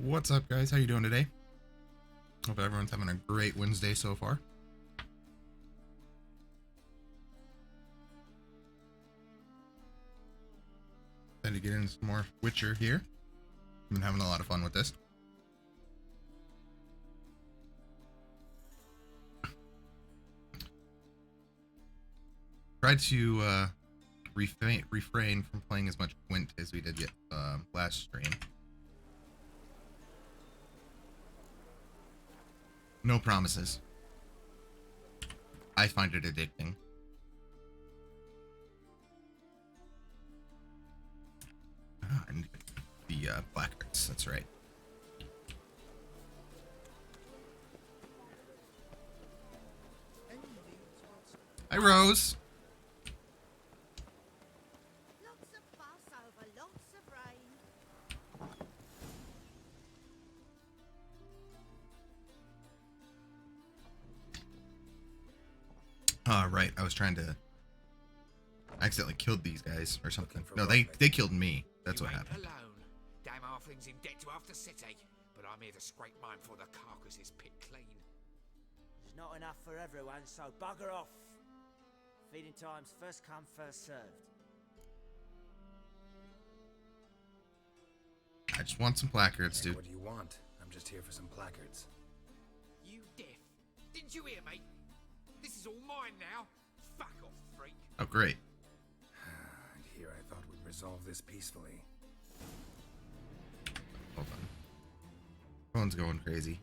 What's up, guys? How you doing today? Hope everyone's having a great Wednesday so far. Time to get into some more Witcher here. I've been having a lot of fun with this. Tried to refrain from playing as much Gwent as we did last stream. No promises. I find it addicting. And the black arts, that's right. Hi, Rose. Lots of fuss over lots of rain. Right. I was trying to accidentally killed these guys or something. No, they killed me. That's what happened. Alone. Damn halflings in debt to half the city, but I'm here to scrape mine before the carcass is picked clean. There's not enough for everyone, so bugger off. Feeding time's first come, first served. I just want some placards, dude. What do you want? I'm just here for some placards. You deaf? Didn't you hear me? This is all mine now. Fuck off, freak. Oh, great. And here I thought we'd resolve this peacefully. Hold on. Phone's going crazy.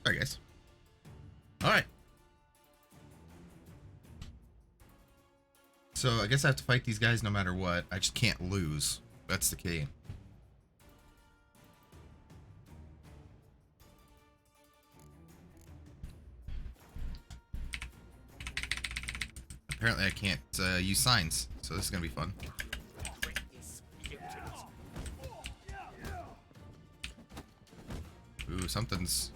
Sorry, guys. All right. So I guess I have to fight these guys no matter what. I just can't lose. That's the key. Apparently I can't use signs, so this is gonna be fun. Ooh, something's...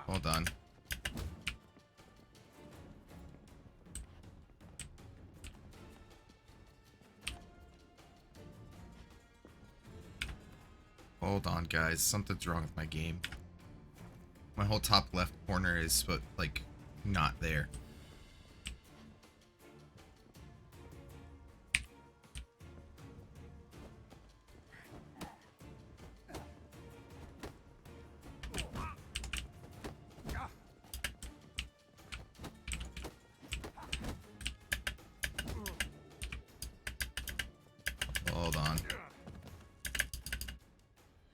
Hold on. Hold on, guys. Something's wrong with my game. My whole top left corner is, like, not there. Hold on.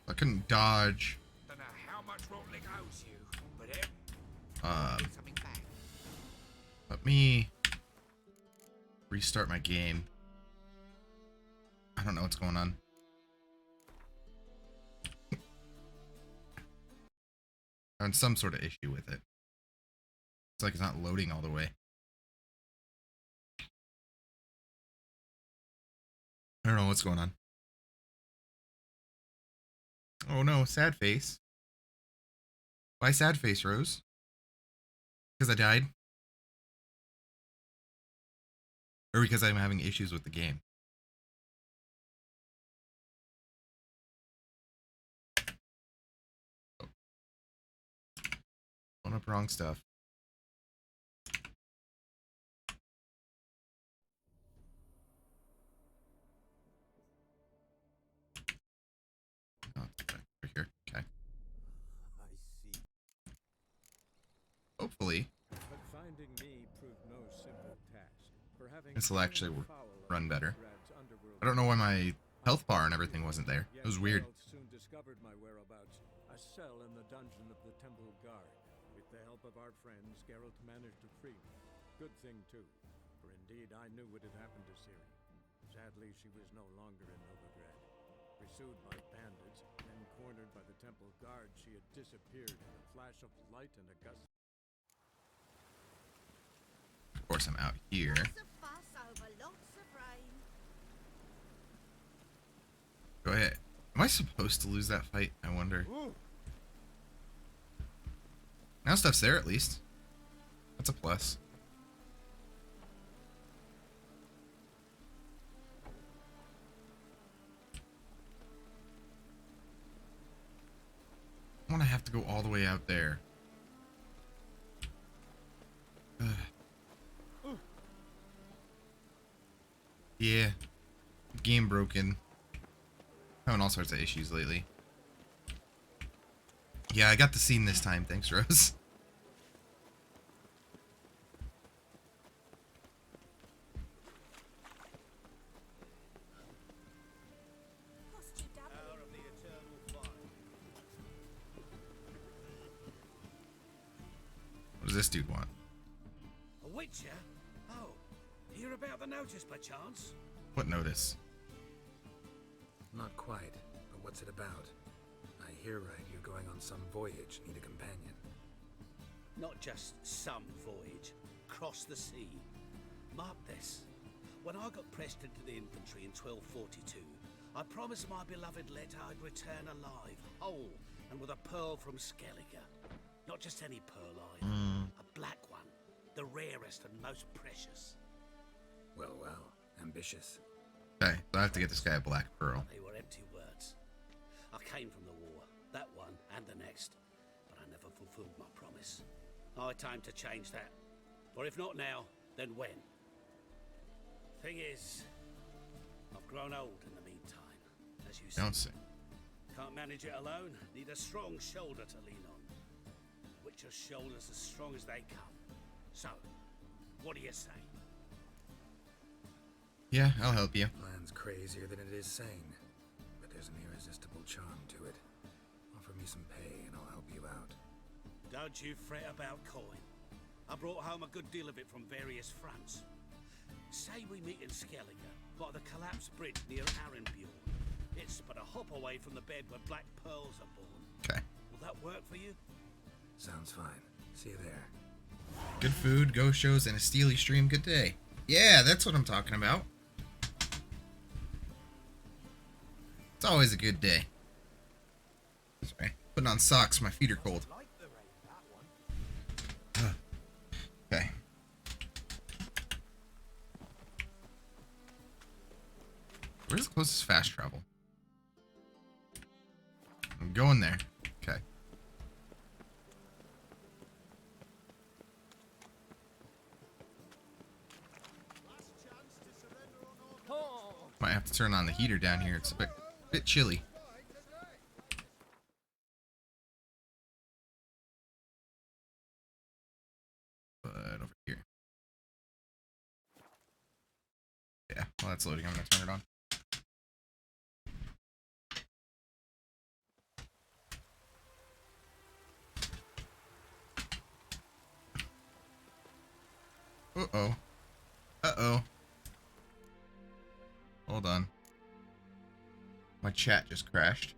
I couldn't dodge. Don't know how much Rotlick owes you, but it something back. Let me restart my game. I don't know what's going on. Having some sort of issue with it. It's like it's not loading all the way. I don't know what's going on. Oh no, sad face. Why sad face, Rose? Because I died? Or because I'm having issues with the game? Oh. Phone up wrong stuff. Oh, it's back over here. Okay. I see. Hopefully. But finding me proved This will actually run better. I don't know why my health bar and everything wasn't there. It was weird. Soon discovered my whereabouts. A cell in the dungeon of the Temple Guard. With the help of our friends, Geralt managed to free me. Good thing too, for indeed I knew what had happened to Ciri. Sadly, she was no longer in Novigrad. Pursued by bandits, then cornered by the Temple Guard, she had disappeared in a flash of light and a gust. Of course, I'm out here. Lots of fuss over lots of rain. Go ahead. Am I supposed to lose that fight? I wonder. Now stuff's there at least. That's a plus. I want to have to go all the way out there. Ugh. Yeah. Game broken. Having all sorts of issues lately. Yeah, I got the scene this time. Thanks, Rose. What does this dude want? A witcher? Oh, hear about the notice by chance? What notice? Not quite, but what's it about? I hear right, you're going on some voyage, need a companion. Not just some voyage, cross the sea. Mark this. When I got pressed into the infantry in 1242, I promised my beloved Letta I'd return alive, whole, and with a pearl from Skellige. Not just any pearl either, a black one, the rarest and most precious. Well, ambitious. Okay, so I have to get this guy a black pearl. They were empty words. I came from the war, that one and the next, but I never fulfilled my promise. High time to change that. For if not now, then when? Thing is, I've grown old in the meantime, as you see. Don't say. Can't manage it alone, need a strong shoulder to lean on. Witcher's shoulders as strong as they come. So, what do you say? Yeah, I'll help you. Plan's crazier than it is sane, but there's an irresistible charm to it. Offer me some pay and I'll help you out. Don't you fret about coin. I brought home a good deal of it from various fronts. Say we meet in Skellige, by the collapsed bridge near Arenbjorn. It's but a hop away from the bed where black pearls are born. Okay. Will that work for you? Sounds fine. See you there. Good food, ghost shows, and a steely stream. Good day. Yeah, that's what I'm talking about. It's always a good day. Sorry. Putting on socks. My feet are cold. Okay. Where's the closest fast travel? I'm going there. Okay. Might have to turn on the heater down here. It's a bit chilly. But over here. Yeah, while that's loading, I'm gonna turn it on. Uh-oh. Uh-oh. Hold on. My chat just crashed.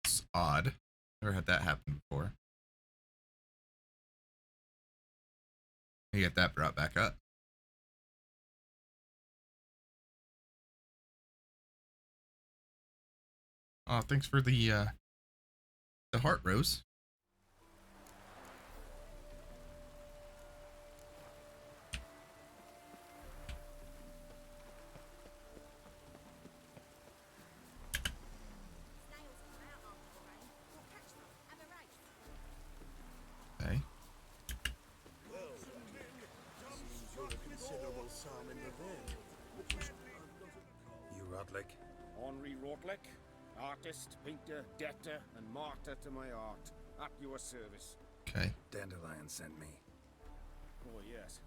It's odd. Never had that happen before. You get that brought back up. Oh, thanks for the heart, Rose. Okay. You Rodlick? Henri Rortlick, artist, painter, debtor, and martyr to my art. At your service. Okay. Dandelion sent me. Oh, yes.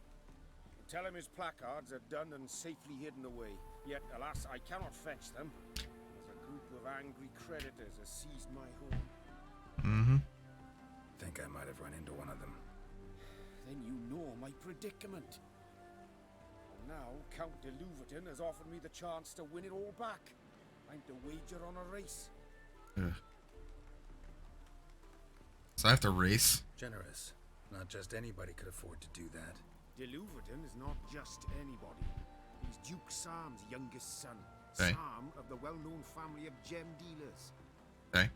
Tell him his placards are done and safely hidden away. Yet, alas, I cannot fetch them, as a group of angry creditors has seized my home. Mm-hmm. Think I might have run into one of them. Then you know my predicament. And now, Count de Louverton has offered me the chance to win it all back. I'm to wager on a race. Ugh. So I have to race. Generous. Not just anybody could afford to do that. De Louverton is not just anybody. He's Duke Sam's youngest son. Okay. Sam of the well-known family of gem dealers. Okay.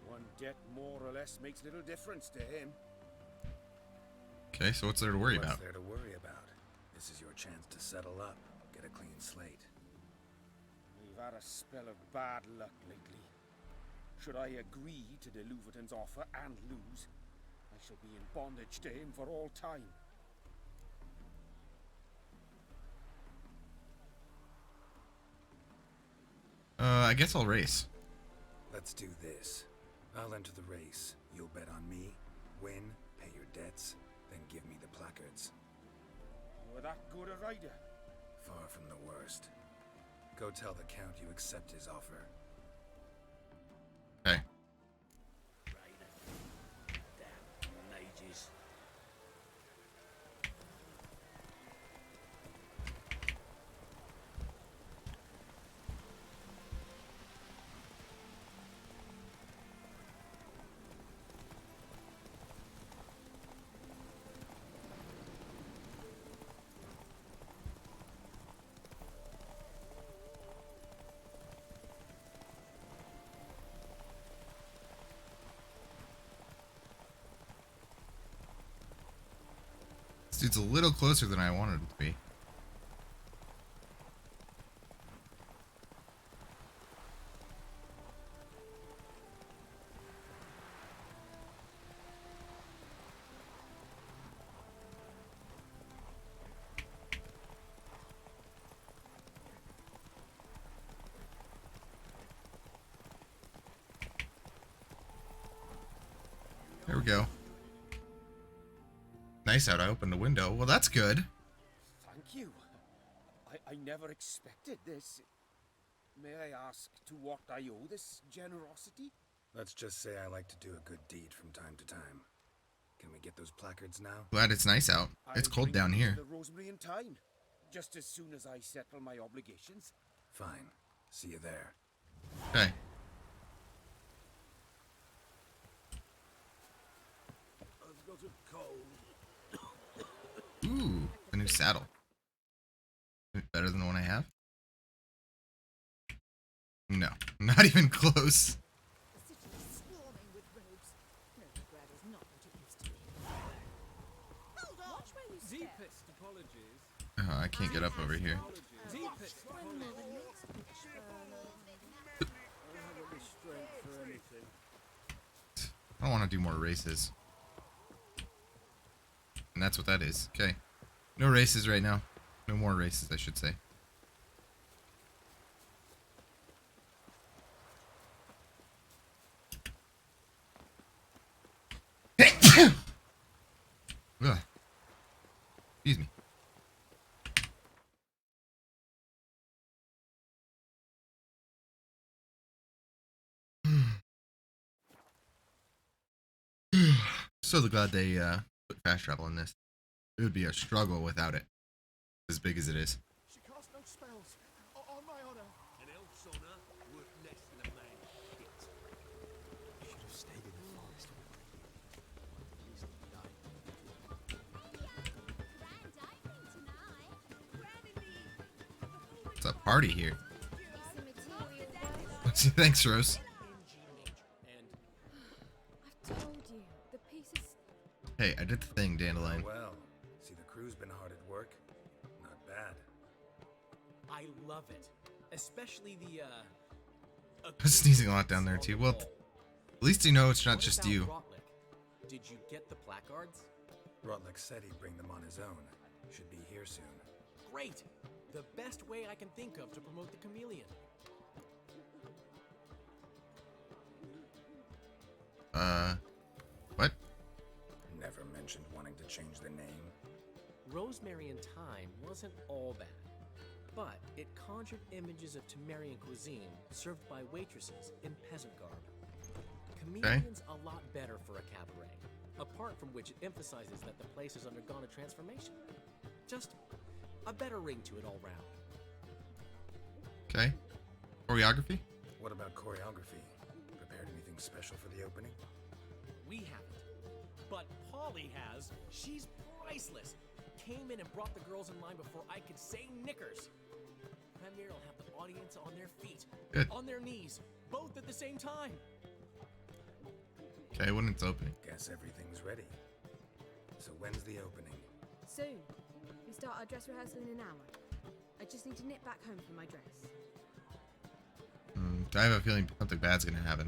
One debt more or less makes little difference to him. Okay, so what's there to worry about? What's there to worry about? This is your chance to settle up, get a clean slate. We've had a spell of bad luck lately. Should I agree to de Louverton's offer and lose, I shall be in bondage to him for all time. I guess I'll race. Let's do this. I'll enter the race. You'll bet on me, win, pay your debts, then give me the placards. You're that good a rider. Far from the worst. Go tell the Count you accept his offer. Okay. Damn mages. This dude's a little closer than I wanted him to be. There we go. Nice out. I opened the window. Well, that's good. Thank you. I never expected this. May I ask to what I owe this generosity? Let's just say I like to do a good deed from time to time. Can we get those placards now? Glad it's nice out. It's I'll cold bring down them here. to the Rosemary in time, just as soon as I settle my obligations. Fine. See you there. Okay. I've got a cold. Ooh, a new saddle. Better than the one I have? No, not even close. The city is swarming with rogues. Novigrad is not what it used to be. Hold on! Watch where you step. Deepest apologies. Oh, I can't get up over here. Deepest apologies. I don't have any strength for anything. I don't want to do more races. And that's what that is. Okay. No races right now. No more races, I should say. Ugh. Excuse me. So glad they put fast travel in this. It would be a struggle without it. As big as it is. She cast no spells. On my honor. An elf's honor worth less than a man's shit. Should have stayed in the forest. It's a party here. Thanks, Rose. I've told you, the piece is... Hey, I did the thing, Dandelion. Well, see the crew's been hard at work. Not bad. I love it. Especially the, I'm sneezing a lot down there, too. Well, at least you know it's not just you. Rotlick? Did you get the placards? Rotlick said he'd bring them on his own. Should be here soon. Great! The best way I can think of to promote the chameleon. Rosemary and Thyme wasn't all bad, but it conjured images of Temerian cuisine served by waitresses in peasant garb. Chameleon's a lot better for a cabaret, apart from which it emphasizes that the place has undergone a transformation. Just a better ring to it all round. Okay. Choreography? What about choreography? Prepared anything special for the opening? We haven't, but Polly has. She's priceless. Came in and brought the girls in line before I could say knickers. Premiere will have the audience on their feet, Good. on their knees, both at the same time. Okay, when it's opening. Guess everything's ready. So when's the opening? Soon. We start our dress rehearsal in an hour. I just need to nip back home for my dress. I have a feeling something bad's gonna happen.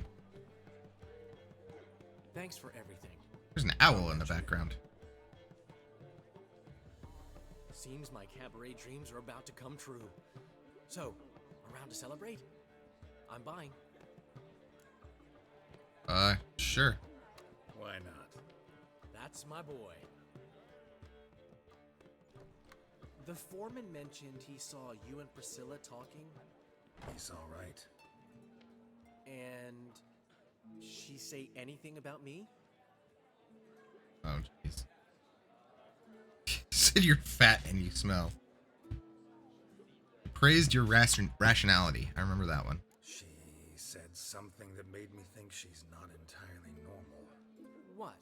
Thanks for everything. There's an owl in the background. Seems my cabaret dreams are about to come true. So, around to celebrate? I'm buying. Sure. Why not? That's my boy. The foreman mentioned he saw you and Priscilla talking. He's all right. And she say anything about me? Oh, jeez. Said you're fat and you smell. Praised your rationality. I remember that one. She said something that made me think she's not entirely normal. What?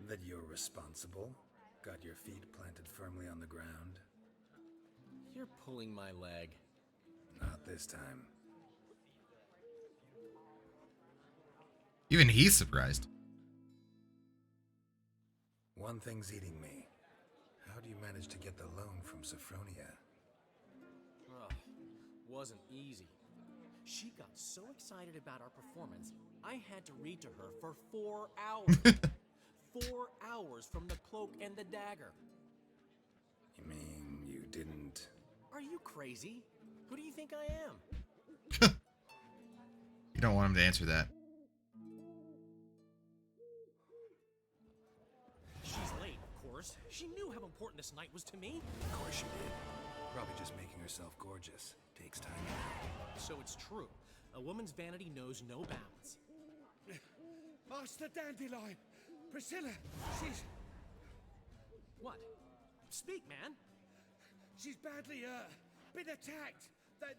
That you're responsible, got your feet planted firmly on the ground. You're pulling my leg. Not this time. Even he's surprised. One thing's eating me. How do you manage to get the loan from Sophronia? Ugh, wasn't easy. She got so excited about our performance, I had to read to her for 4 hours. 4 hours from the Cloak and the Dagger. You mean you didn't... Are you crazy? Who do you think I am? You don't want him to answer that. She's late, of course. She knew how important this night was to me. Of course she did. Probably just making herself gorgeous. Takes time. So it's true. A woman's vanity knows no bounds. Master Dandelion! Priscilla! She's... What? Speak, man. She's badly, been attacked.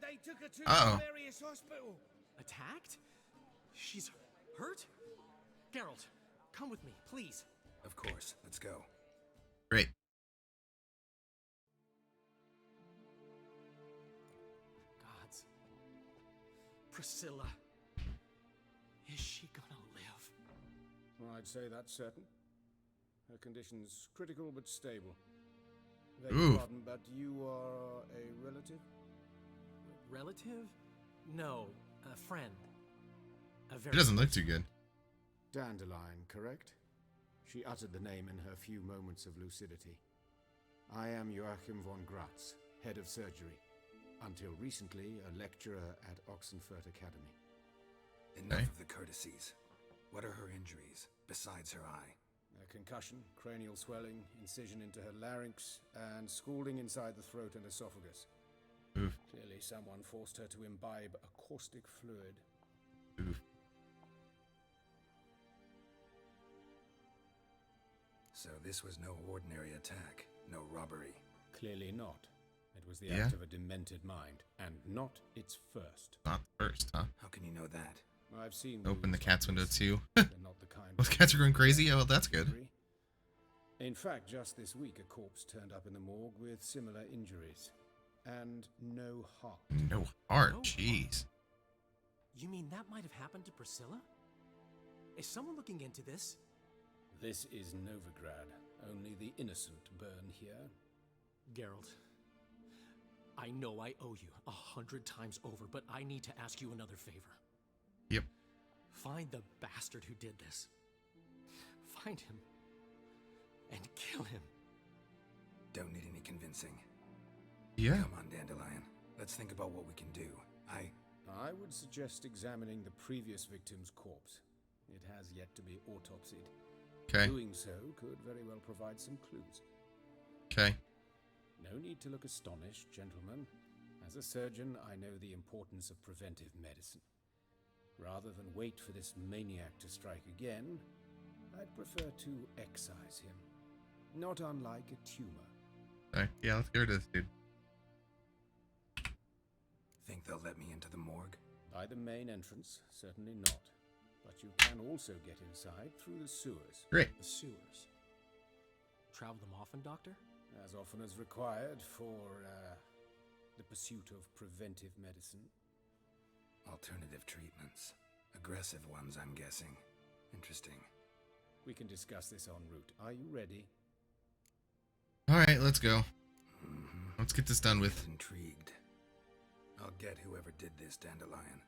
They took her to Uh-oh. various hospital. Attacked? She's hurt? Geralt, come with me, please. Of course. Let's go. Great. Gods. Priscilla. Is she gonna live? I'd say that's certain. Her condition's critical but stable. Ooh. Beg pardon, but you are a relative? Relative? No, a friend. A very It doesn't look too good. Dandelion, correct? She uttered the name in her few moments of lucidity. I am Joachim von Gratz, head of surgery. Until recently, a lecturer at Oxenfurt Academy. Enough Okay. of the courtesies. What are her injuries, besides her eye? A concussion, cranial swelling, incision into her larynx, and scalding inside the throat and esophagus. Oof. Clearly someone forced her to imbibe a caustic fluid. Oof. So this was no ordinary attack, no robbery. Clearly not. It was the Yeah? act of a demented mind, and not its first. Not first, huh? How can you know that? I've seen Open the wounds cat's like window this. too. They're not the kind Those of cats are going crazy? Oh, well, that's good. injury. In fact, just this week, a corpse turned up in the morgue with similar injuries. And no heart. No heart, No. jeez. You mean that might have happened to Priscilla? Is someone looking into this? This is Novigrad. Only the innocent burn here. Geralt, I know I owe you 100 times over, but I need to ask you another favor. Yep. Find the bastard who did this. Find him. And kill him. Don't need any convincing. Yeah. Come on, Dandelion. Let's think about what we can do. I would suggest examining the previous victim's corpse. It has yet to be autopsied. Okay. Doing so could very well provide some clues. Okay. No need to look astonished, gentlemen. As a surgeon, I know the importance of preventive medicine. Rather than wait for this maniac to strike again, I'd prefer to excise him. Not unlike a tumor. Okay. Yeah, let's get rid of this dude. Think they'll let me into the morgue? By the main entrance, certainly not. But you can also get inside through the sewers. Great. The sewers. Travel them often, Doctor? As often as required for, the pursuit of preventive medicine. Alternative treatments. Aggressive ones, I'm guessing. Interesting. We can discuss this en route. Are you ready? Alright, let's go. Let's get this done with. Intrigued. I'll get whoever did this, Dandelion.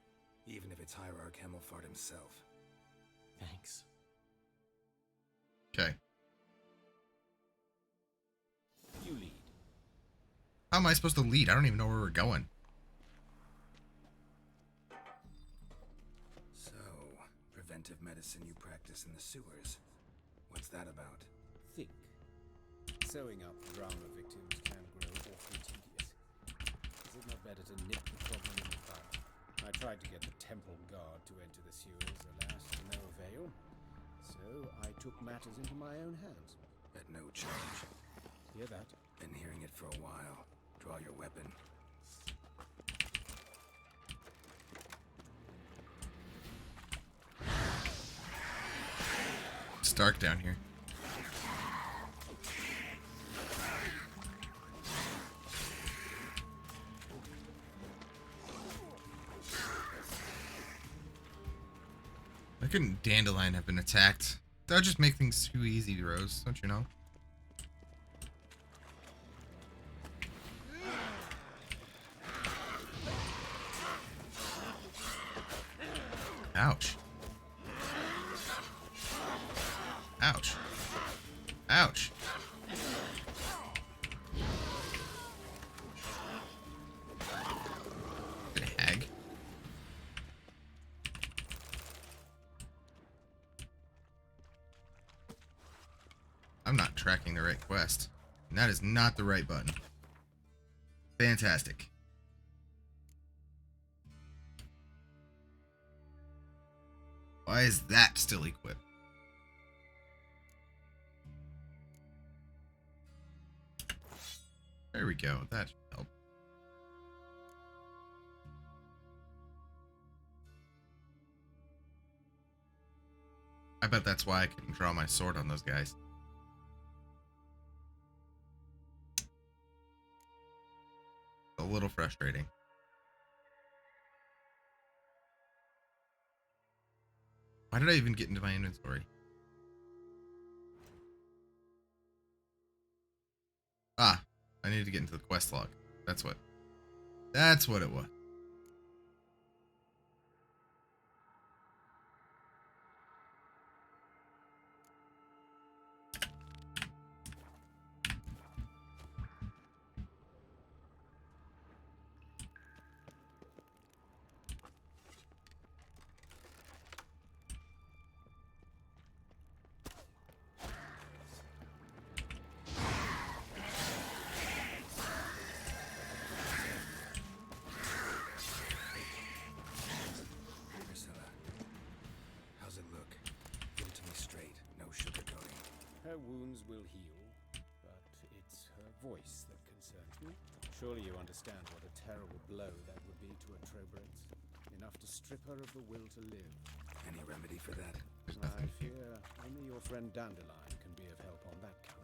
Even if it's Hierarch Hemelfart himself. Thanks. Okay. You lead. How am I supposed to lead? I don't even know where we're going. So, preventive medicine you practice in the sewers. What's that about? Think. Sewing up drama victims can grow awfully tedious. Is it not better to nip the problem in the bud? I tried to get the temple guard to enter the sewers, alas, to no avail. So I took matters into my own hands. At no charge. Hear that? Been hearing it for a while. Draw your weapon. It's dark down here. Why couldn't Dandelion have been attacked? That would just make things too easy, Rose, don't you know? Ouch. Ouch. Ouch. Good hag. I'm not tracking the right quest. And that is not the right button. Fantastic. Why is that still equipped? There we go. That should help. I bet that's why I couldn't draw my sword on those guys. A little frustrating. Why did I even get into my inventory? Ah, I need to get into the quest log. That's what it was. Her wounds will heal, but it's her voice that concerns me. Surely you understand what a terrible blow that would be to a Trobrenz. Enough to strip her of the will to live. Any remedy for that? I fear only your friend Dandelion can be of help on that count.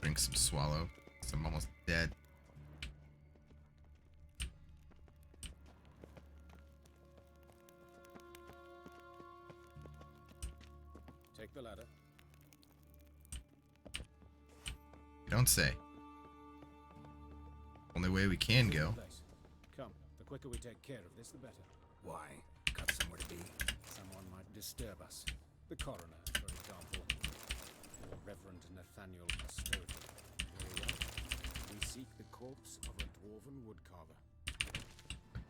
Drink some swallow. 'Cause I'm almost dead. Take the ladder. You don't say. Only way we can go. Come, the quicker we take care of this, the better. Why? Got somewhere to be? Someone might disturb us. The coroner, for example. Or Reverend Nathaniel Custodian. Very well. We Seek the corpse of a dwarven woodcarver.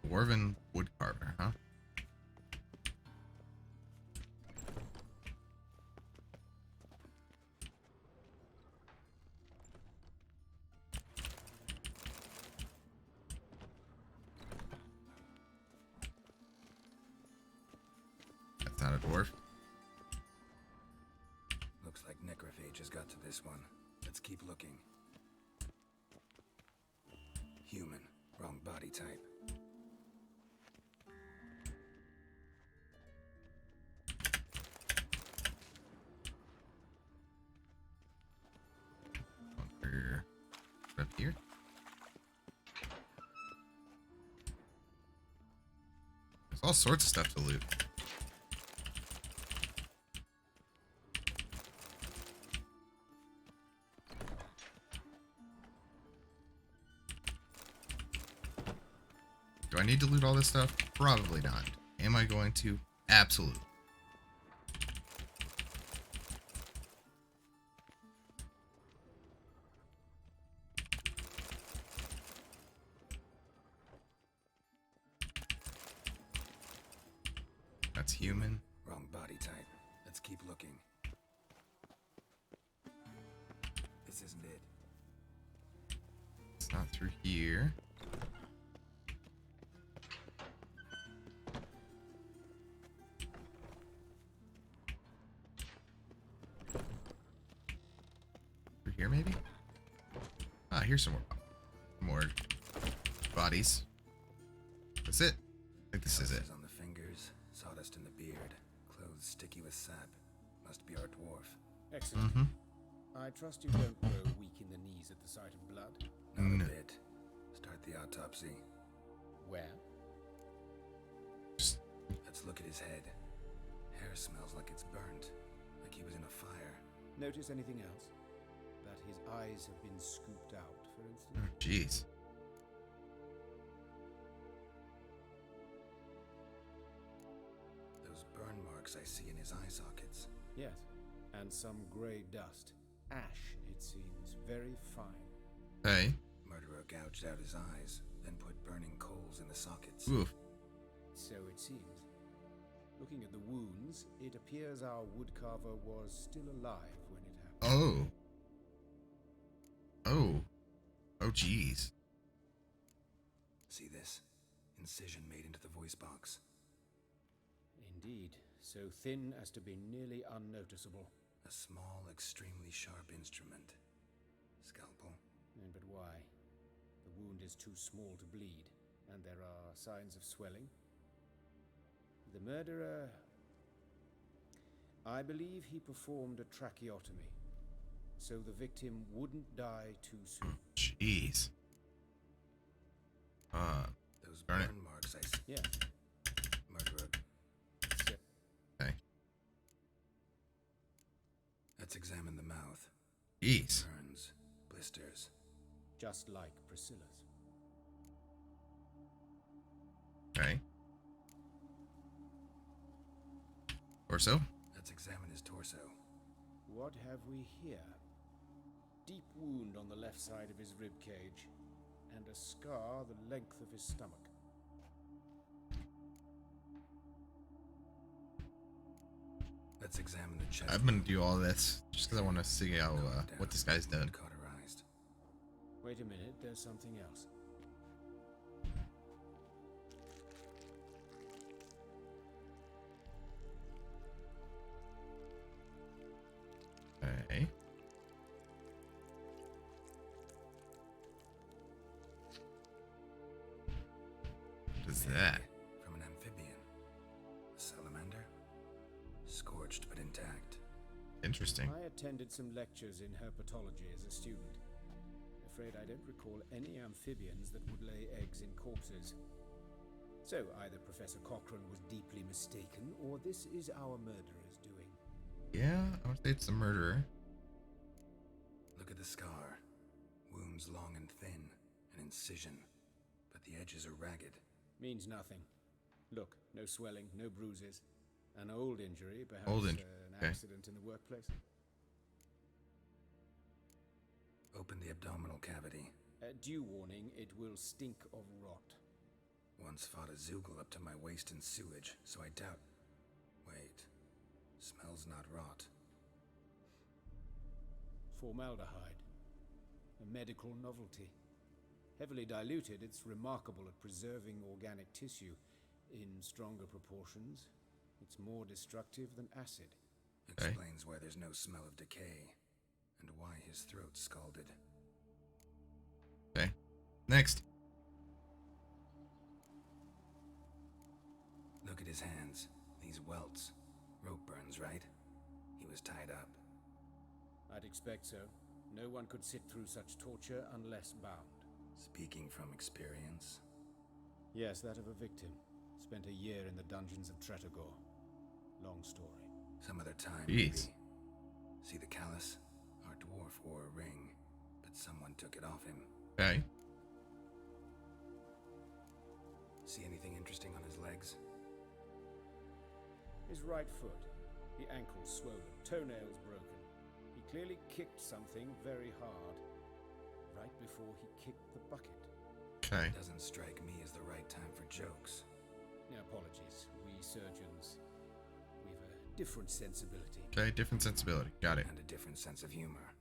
Dwarven woodcarver, huh? That's not a dwarf. Looks like necrophages got to this one. Let's keep looking. Human. Wrong body type. Over up here. There's all sorts of stuff to loot. Do I need to loot all this stuff? Probably not. Am I going to? Absolutely. That's human. Wrong body type. Let's keep looking. This isn't it. It's not through here. Through here, maybe? Ah, here's some more bodies. That's it. I think this is it. Calluses on the fingers, sawdust in the beard, clothes sticky with sap. Must be our dwarf. Excellent. Mm-hmm. I trust you don't grow weak in the knees at the sight of blood. Not No. a bit. Start the autopsy. Where? Let's look at his head. Hair smells like it's burnt, like he was in a fire. Notice anything else? That his eyes have been scooped out, for instance? Oh, jeez. Those burn marks I see in his eye sockets. Yes. And some grey dust. Ash, it seems. Very fine. Hey. Murderer gouged out his eyes, then put burning coals in the sockets. Oof. So it seems. Looking at the wounds, it appears our woodcarver was still alive when it happened. Oh. Oh. Oh, jeez. See this? Incision made into the voice box. Indeed. So thin as to be nearly unnoticeable. A small, extremely sharp instrument. Scalpel. But why? The wound is too small to bleed, and there are signs of swelling. The murderer... I believe he performed a tracheotomy, so the victim wouldn't die too soon. Jeez. Those Darn burn it. marks I see. Yeah. Murderer. So, Okay. Let's examine the mouth. Jeez. Burns. Blisters. just like Priscilla's. Okay. Torso? Let's examine his torso. What have we here? Deep wound on the left side of his rib cage, and a scar the length of his stomach. Let's examine the chest. I'm gonna do all this just because I want to see how what this guy's done. Cauterized. Wait a minute, there's something else. Okay. What is that? From an amphibian. A salamander? Scorched but intact. Interesting. I attended some lectures in herpetology as a student. Afraid I don't recall any amphibians that would lay eggs in corpses. So either Professor Cochrane was deeply mistaken, or this is our murderer's doing. Yeah, I would say it's the murderer. Look at the scar. Wounds long and thin. An incision. But the edges are ragged. Means nothing. Look, no swelling, no bruises. An old injury, perhaps Old an okay. accident in the workplace. Open the abdominal cavity. Due warning, it will stink of rot. Once fought a Zoogle up to my waist in sewage, so I doubt... Wait. Smells not rot. Formaldehyde. A medical novelty. Heavily diluted, it's remarkable at preserving organic tissue. In stronger proportions, it's more destructive than acid. Explains why there's no smell of decay, and why his throat's scalded. Okay. Next. Look at his hands. These welts. Rope burns, right? He was tied up. I'd expect so. No one could sit through such torture unless bound. Speaking from experience? Yes, that of a victim. Spent a year in the dungeons of Tretogor. Long story. Some other time, Jeez. maybe. See the callus? Our dwarf wore a ring, but someone took it off him. Okay. See anything interesting on his legs? His right foot. The ankle swollen, toenails broken. He clearly kicked something very hard. Right before he kicked the bucket. Okay. Doesn't strike me as the right time for jokes. Apologies. We surgeons, we've a different sensibility. Okay, different sensibility. Got it. And a different sense of humor.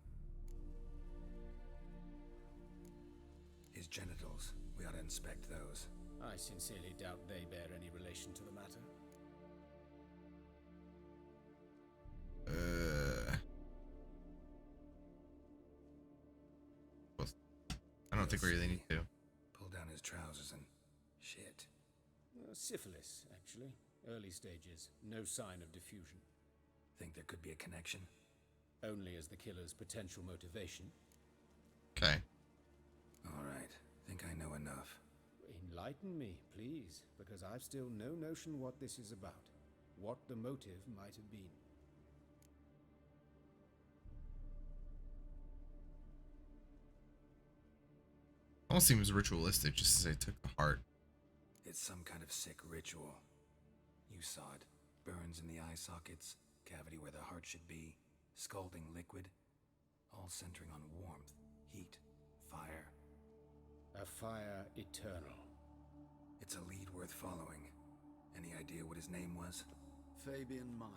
His genitals. We ought to inspect those. I sincerely doubt they bear any relation to the matter. Well, I don't think we really need to. Pull down his trousers and... shit. Syphilis, actually. Early stages. No sign of diffusion. Think there could be a connection? Only as the killer's potential motivation. Okay. Alright. Think I know enough. Enlighten me, please, because I've still no notion what this is about. What the motive might have been. Almost seems ritualistic, just as they took the heart. It's some kind of sick ritual. You saw it. Burns in the eye sockets, cavity where the heart should be, scalding liquid, all centering on warmth, heat, fire. A fire eternal. It's a lead worth following. Any idea what his name was? Fabian Meyer.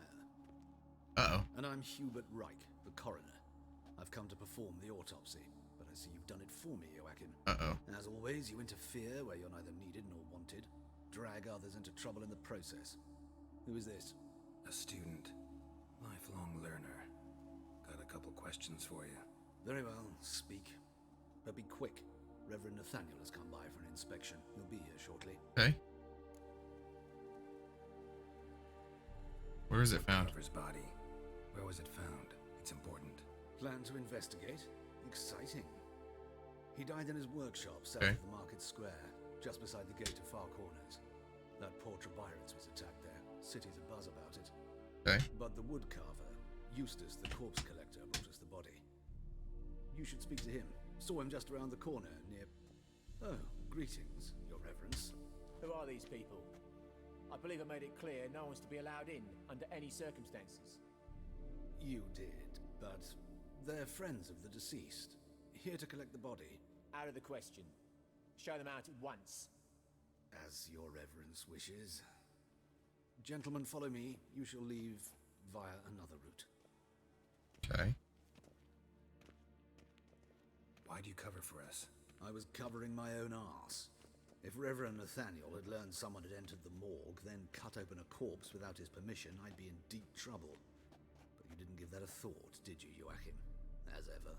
Uh-oh. And I'm Hubert Reich, the coroner. I've come to perform the autopsy, but I see you've done it for me, Joachim. Uh-oh. As always, you interfere where you're neither needed nor wanted. Drag others into trouble in the process. Who is this? A student. Lifelong learner. Got a couple questions for you. Very well, speak. But be quick. Reverend Nathaniel has come by for an inspection. He'll be here shortly. Okay. Where is it found? Carver's body. Where was it found? It's important. Plan to investigate? Exciting. He died in his workshop south Okay. of the Market Square, just beside the gate to Far Corners. That poor Trebyron's was attacked there. City's abuzz about it. Okay. But the woodcarver, Eustace the corpse collector, brought us the body. You should speak to him. Saw him just around the corner near... Oh, greetings, your reverence. Who are these people? I believe I made it clear no one's to be allowed in under any circumstances. You did, but they're friends of the deceased. Here to collect the body. Out of the question. Show them out at once. As your reverence wishes. Gentlemen, follow me. You shall leave via another route. Okay. Why do you cover for us? I was covering my own arse. If Reverend Nathaniel had learned someone had entered the morgue, then cut open a corpse without his permission, I'd be in deep trouble. But you didn't give that a thought, did you, Joachim? As ever.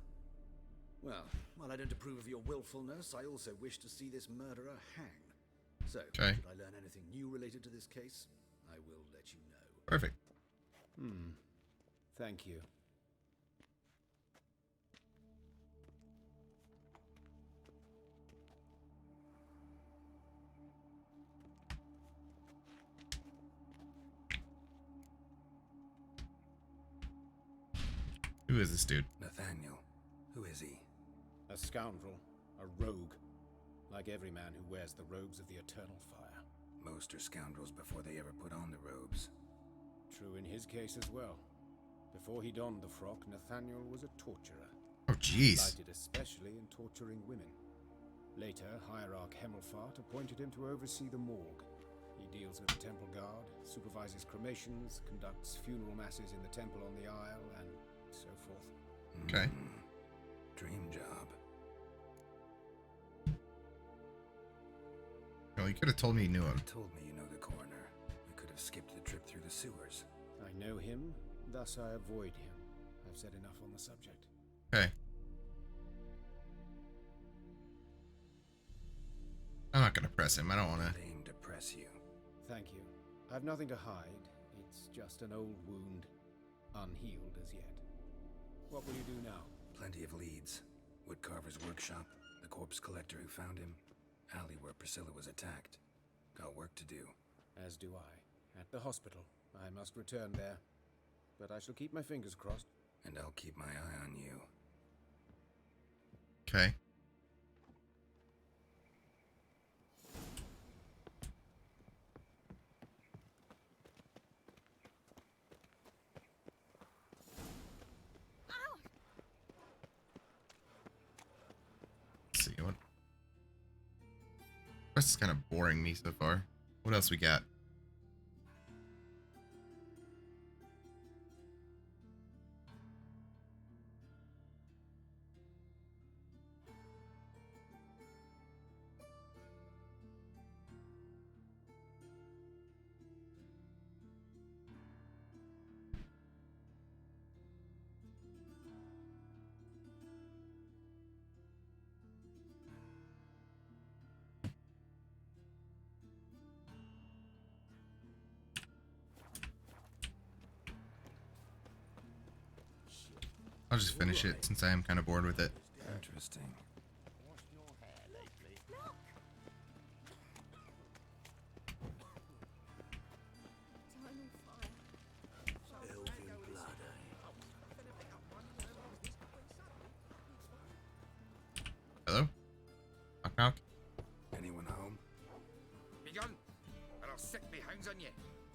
Well, while I don't approve of your willfulness, I also wish to see this murderer hang. So, Okay. should I learn anything new related to this case, I will let you know. Perfect. Thank you. Who is this dude? Nathaniel. Who is he? A scoundrel. A rogue. Like every man who wears the robes of the Eternal Fire. Most are scoundrels before they ever put on the robes. True in his case as well. Before he donned the frock, Nathaniel was a torturer. Oh, jeez. Delighted especially in torturing women. Later, Hierarch Hemelfart appointed him to oversee the morgue. He deals with the Temple Guard, supervises cremations, conducts funeral masses in the temple on the Isle, and so forth. Okay. Dream job. Well, you could have told me you knew him. Told me you know the coroner. We could have skipped the trip through the sewers. I know him, thus I avoid him. I've said enough on the subject. Okay. I'm not gonna press him. I don't want to. Aim to press you. Thank you. I've nothing to hide. It's just an old wound, unhealed as yet. What will you do now? Plenty of leads. Woodcarver's workshop, the corpse collector who found him, alley where Priscilla was attacked. Got work to do. As do I. At the hospital. I must return there. But I shall keep my fingers crossed. And I'll keep my eye on you. Okay. Let's see what. This is kind of boring me so far. What else we got? I'll just finish it since I am kind of bored with it. Interesting. Hello? Knock knock. Anyone home? Begun, or I'll sick me hounds on you.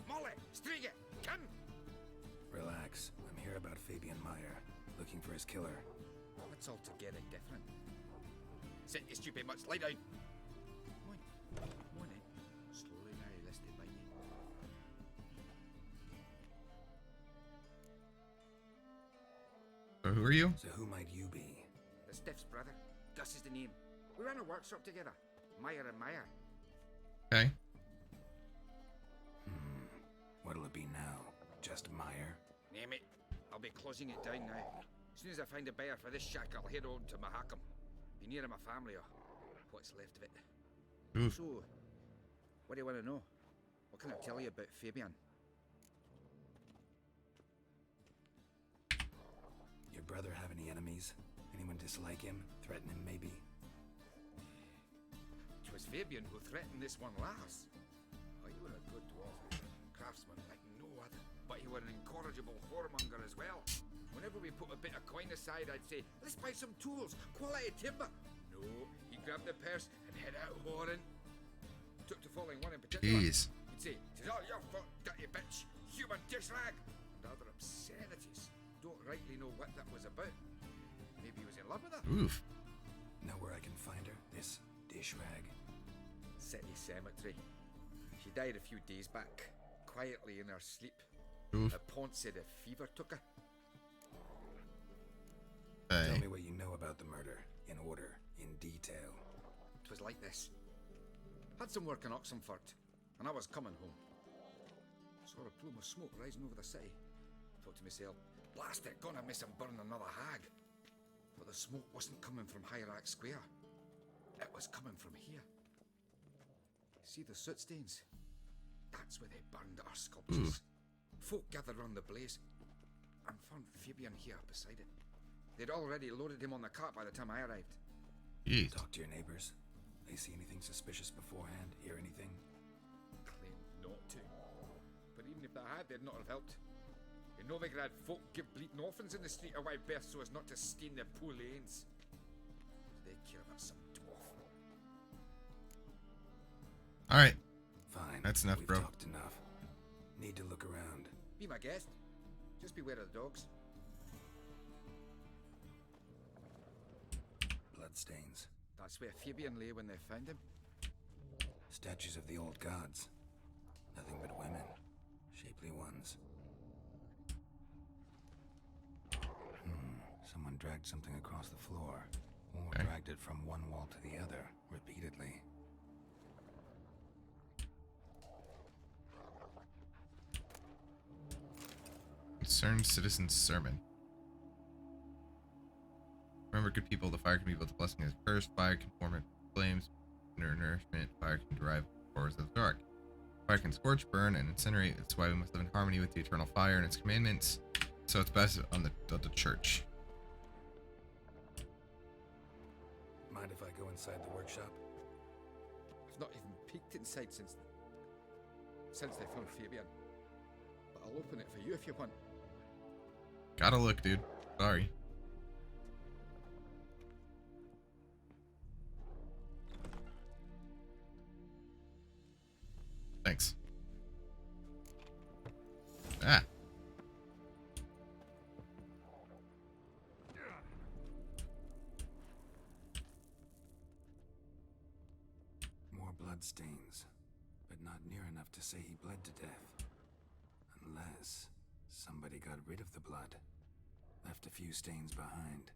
Molly, Striga, come! Relax. I'm here about Fabian Meyer. Looking for his killer. It's altogether different. Sit you stupid much, lie down. Come on, come on then. Slowly now, lest they bite you. So who are you? So who might you be? The Stiff's brother. Gus is the name. We ran a workshop together. Meyer and Meyer. Okay. What'll it be now? Just Meyer? Name it. I'll be closing it down now. As soon as I find a buyer for this shack, I'll head on to Mahakam. Be near my family or what's left of it. Oof. So, what do you want to know? What can I tell you about Fabian? Your brother have any enemies? Anyone dislike him? Threaten him, maybe? It was Fabian who threatened this one last. Oh, you were a good dwarf, craftsman like no other. But you were an incorrigible whoremonger as well. Whenever we put a bit of coin aside, I'd say, let's buy some tools, quality timber. No, he grabbed the purse and head out whoring. Took to following one in particular. Jeez. He'd say, "'Tis all your fault, dirty bitch, human dish rag," and other obscenities. Don't rightly know what that was about. Maybe he was in love with her. Oof. Know where I can find her? This dish rag? City Cemetery. She died a few days back, quietly in her sleep. Oof. The Pont said a fever took her. Hey. Tell me what you know about the murder, in order, in detail. It was like this. Had some work in Oxenford, and I was coming home. Saw a plume of smoke rising over the city. Thought to myself, blast it, gonna miss him burn another hag. But the smoke wasn't coming from Hierarch Square. It was coming from here. See the soot stains? That's where they burned our sculptures. Folk gathered round the blaze and found Fabian here beside it. They'd already loaded him on the cart by the time I arrived. Jeez. Talk to your neighbors. They see anything suspicious beforehand? Hear anything? Claimed not to. But even if they had, they'd not have helped. In Novigrad, folk give bleeding orphans in the street a wide berth so as not to stain their poor lanes. They care about some dwarf. Alright. Fine. That's enough, We've bro. talked enough. Need to look around. Be my guest. Just beware of the dogs. Bloodstains. That's where Fabian lay when they found him. Statues of the old gods. Nothing but women. Shapely ones. Someone dragged something across the floor. Or dragged it from one wall to the other, repeatedly. Concerned citizen's sermon. Remember, good people, the fire can be both a blessing and a curse. Fire can form flames, nourishment. Fire can derive horrors of the dark. Fire can scorch, burn, and incinerate. That's why we must live in harmony with the eternal fire and its commandments. So it's best on the church. Mind if I go inside the workshop? I've not even peeked inside since they found Fabian. But I'll open it for you if you want. Gotta look, dude. Sorry. Thanks. Ah. More blood stains, but not near enough to say he bled to death. Unless somebody got rid of the blood, left a few stains behind.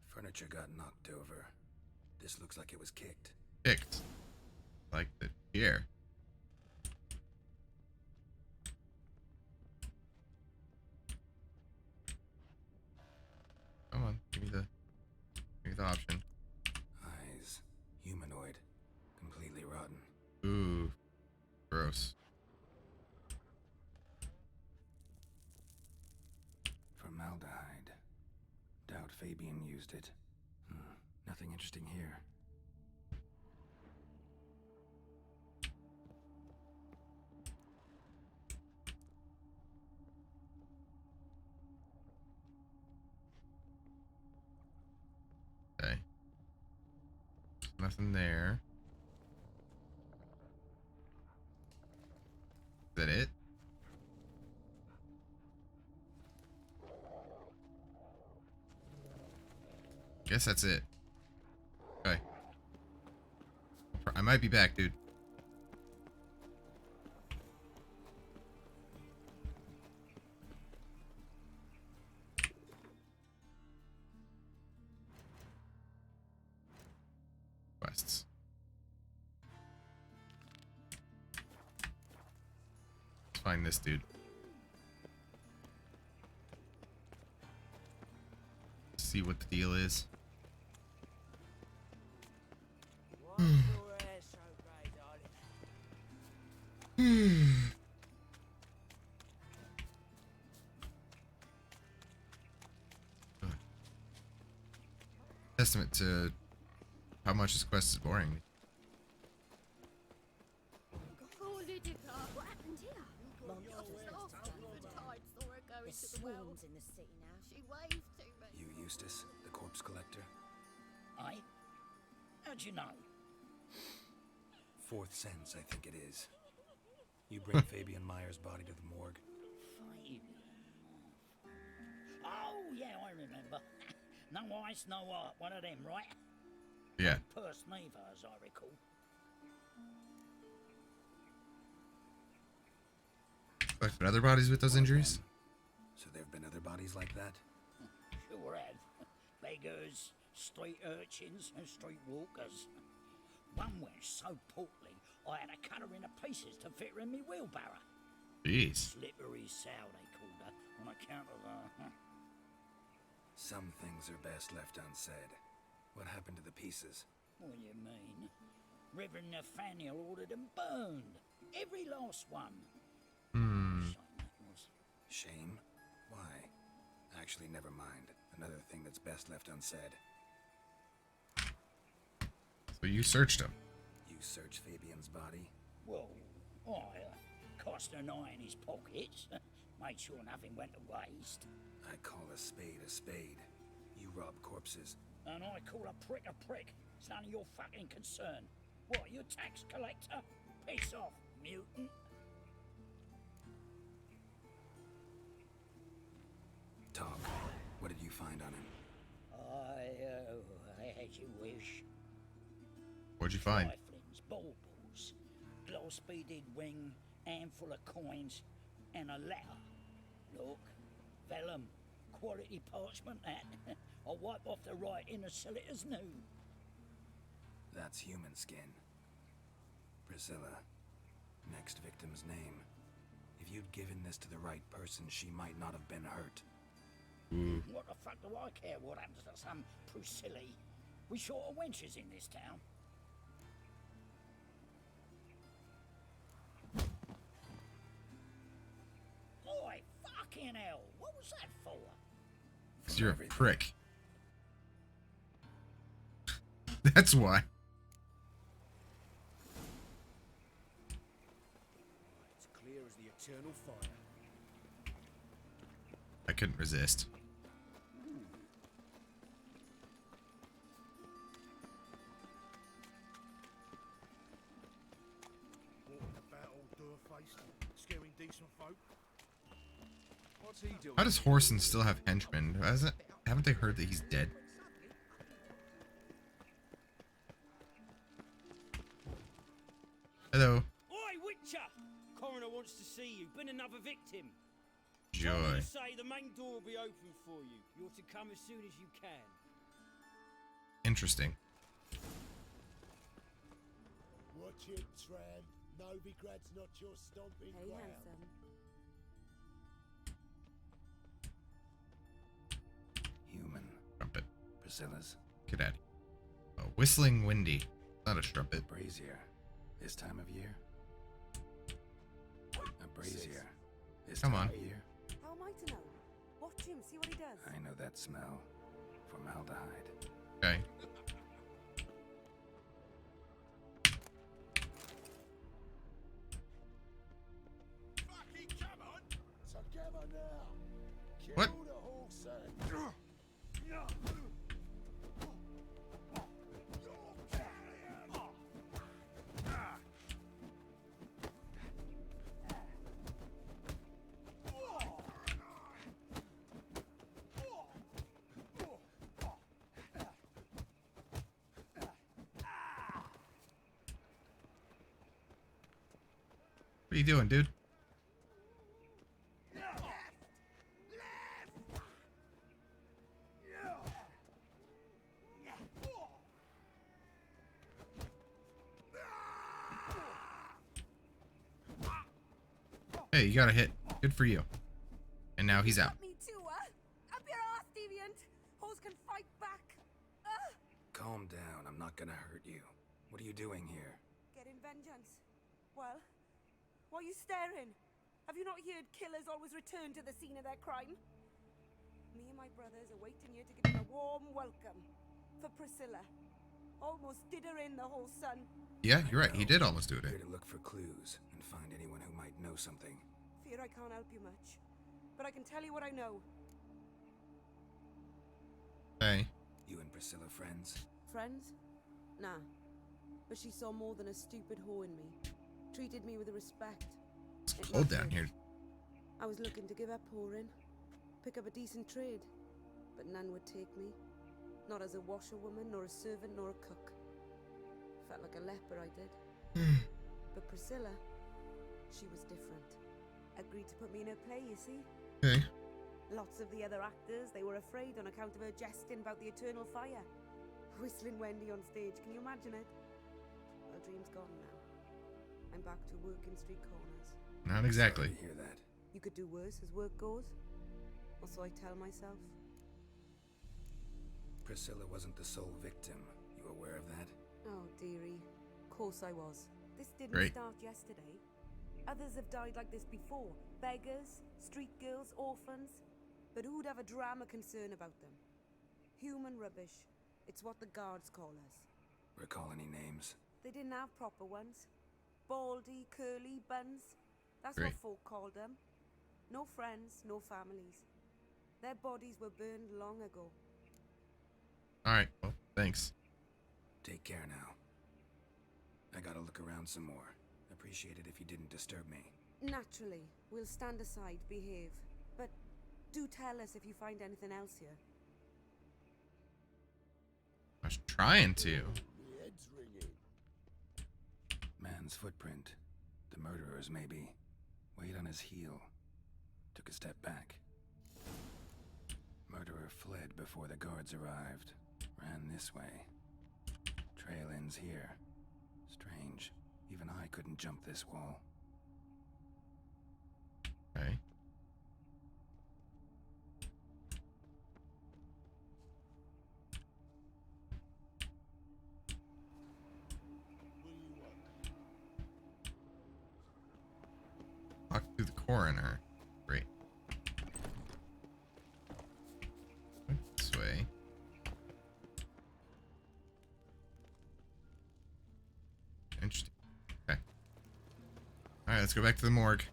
Furniture got knocked over. This looks like it was kicked. Kicked. Like the chair. Come on, give me the option. Eyes. Humanoid. Completely rotten. Ooh. Gross. Formaldehyde. Doubt Fabian used it. Nothing interesting here. Okay. Nothing there. Is that it? Guess that's it. Okay. I might be back, dude. Quests. Let's find this dude. See what the deal is. Testament to how much this quest is boring. Oh, Lydica, what happened here? There's swarms in the city now. She waved to me. You, Eustace, the corpse collector? Aye? How'd you know? Fourth sense, I think it is. You bring Fabian Meyer's body to the morgue. Fabian. Oh, yeah, I remember. No eyes, no heart. One of them, right? Yeah. Purse neither, as I recall. Collected other bodies with those injuries? So there've been other bodies like that? Sure have. Beggars, street urchins, and street walkers. One went so portly, I had to cut her into pieces to fit her in me wheelbarrow. Jeez. Slippery sow, they called her, on account of her. Some things are best left unsaid. What happened to the pieces? What do you mean? Reverend Nathaniel ordered them burned. Every last one. Shame that was. Shame? Why? Actually, never mind. Another thing that's best left unsaid. So you searched him. You searched Fabian's body? Well, I cast an eye in his pockets. Made sure nothing went to waste. I call a spade a spade. You rob corpses. And I call a prick a prick. It's none of your fucking concern. What, you tax collector? Piss off, mutant. Talk. What did you find on him? I as you wish. What'd you find? Triflings, baubles, gloss-beaded ring, handful of coins, and a letter. Look, vellum, quality parchment that. I'll wipe off the writing and sell it as new. That's human skin. Priscilla. Next victim's name. If you'd given this to the right person, she might not have been hurt. What the fuck do I care what happens to some Priscilla? We short of wenches in this town. Oi, fucking hell! What was that for? Because you're a prick. That's why. It's clear as the eternal fire. I couldn't resist. Walking about all door-faced, scaring decent folk. What's he doing? How does Whoreson still have henchmen? Haven't they heard that he's dead? Hello. Oi, Witcher! Coroner wants to see you. Been another victim. Joy. Say the main door will be open for you. You're to come as soon as you can. Interesting. Watch it, tramp. Novigrad's not your stomping ground. Human. Trumpet. Priscilla's. Get out of here. Oh, whistling windy. Not a strumpet. Brazier. This time of year? A brazier. This Come time on. of year? How am I to know? Watch him, see what he does. I know that smell. Formaldehyde. Okay. Fucking come on! Together now! Kill What? the horse and... What are you doing, dude? Hey, you got a hit. Good for you. And now he's out. Me too, Up your ass, deviant! Hoes can fight back! Calm down. I'm not gonna hurt you. What are you doing here? Getting vengeance. Well, why are you staring? Have you not heard killers always return to the scene of their crime? Me and my brothers are waiting here to give him a warm welcome. For Priscilla. Almost did her in, the whole son. Yeah, you're right. He did almost do it. Here to look for clues and find anyone who might know something. Fear I can't help you much. But I can tell you what I know. Hey. You and Priscilla friends? Friends? Nah. But she saw more than a stupid whore in me. Treated me with respect. It's cold down here. I was looking to give up whoring. Pick up a decent trade. But none would take me. Not as a washerwoman, nor a servant, nor a cook. Felt like a leper, I did. But Priscilla, she was different. Agreed to put me in her play, you see? Okay. Lots of the other actors, they were afraid on account of her jesting about the eternal fire. Whistling Wendy on stage, can you imagine it? Well, dream's gone now. I'm back to working street corners. Not exactly. Sorry to hear that. You could do worse as work goes. Or so I tell myself. Priscilla wasn't the sole victim. You aware of that? Oh, dearie. Course I was. This didn't Great. start yesterday. Others have died like this before. Beggars, street girls, orphans. But who'd have a drama concern about them? Human rubbish. It's what the guards call us. Recall any names? They didn't have proper ones. Baldy, curly, buns. That's Great. what folk called them. No friends, no families. Their bodies were burned long ago. Alright, well, thanks. Take care now. I gotta look around some more. Appreciate it if you didn't disturb me. Naturally, we'll stand aside, behave. But do tell us if you find anything else here. was trying to. Man's footprint. The murderer's maybe. Weighed on his heel. Took a step back. Murderer fled before the guards arrived. Ran this way. Trail ends here. Strange. Even I couldn't jump this wall. Okay. Walk through the coroner. Great. This way. Interesting. Okay. Alright, let's go back to the morgue.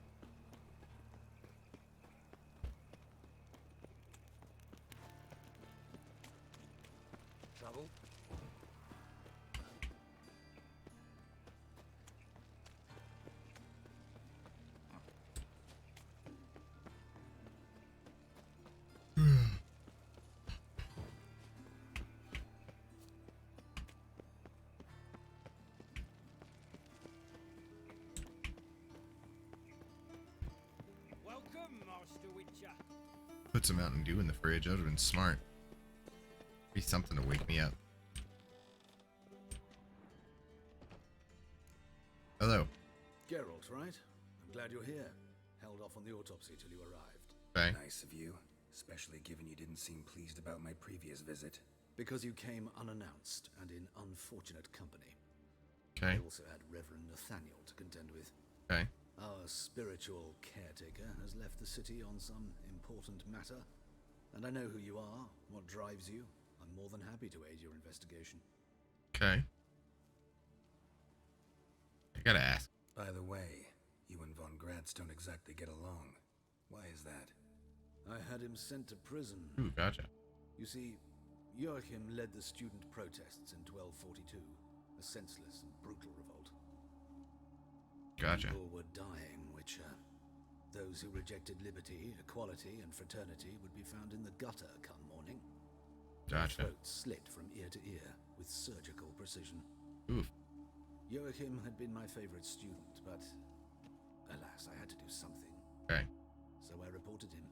Trouble? Welcome, Master Witcher. Put some Mountain Dew in the fridge. That would have been smart. Be something to wake me up. Hello. Geralt, right? I'm glad you're here. Held off on the autopsy till you arrived. Okay. Nice of you, especially given you didn't seem pleased about my previous visit. Because you came unannounced and in unfortunate company. Okay. I also had Reverend Nathaniel to contend with. Okay. Our spiritual caretaker has left the city on some important matter. And I know who you are, what drives you. I'm more than happy to aid your investigation. Okay. I gotta ask. By the way, you and Von Gratz don't exactly get along. Why is that? I had him sent to prison. Ooh, gotcha. You see, Joachim led the student protests in 1242, a senseless and brutal revolt. Gotcha. People were dying, Witcher. Those who rejected liberty, equality, and fraternity would be found in the gutter come morning. Gotcha. Their throats slit from ear to ear with surgical precision. Oof. Joachim had been my favorite student, but alas, I had to do something. Okay. So I reported him.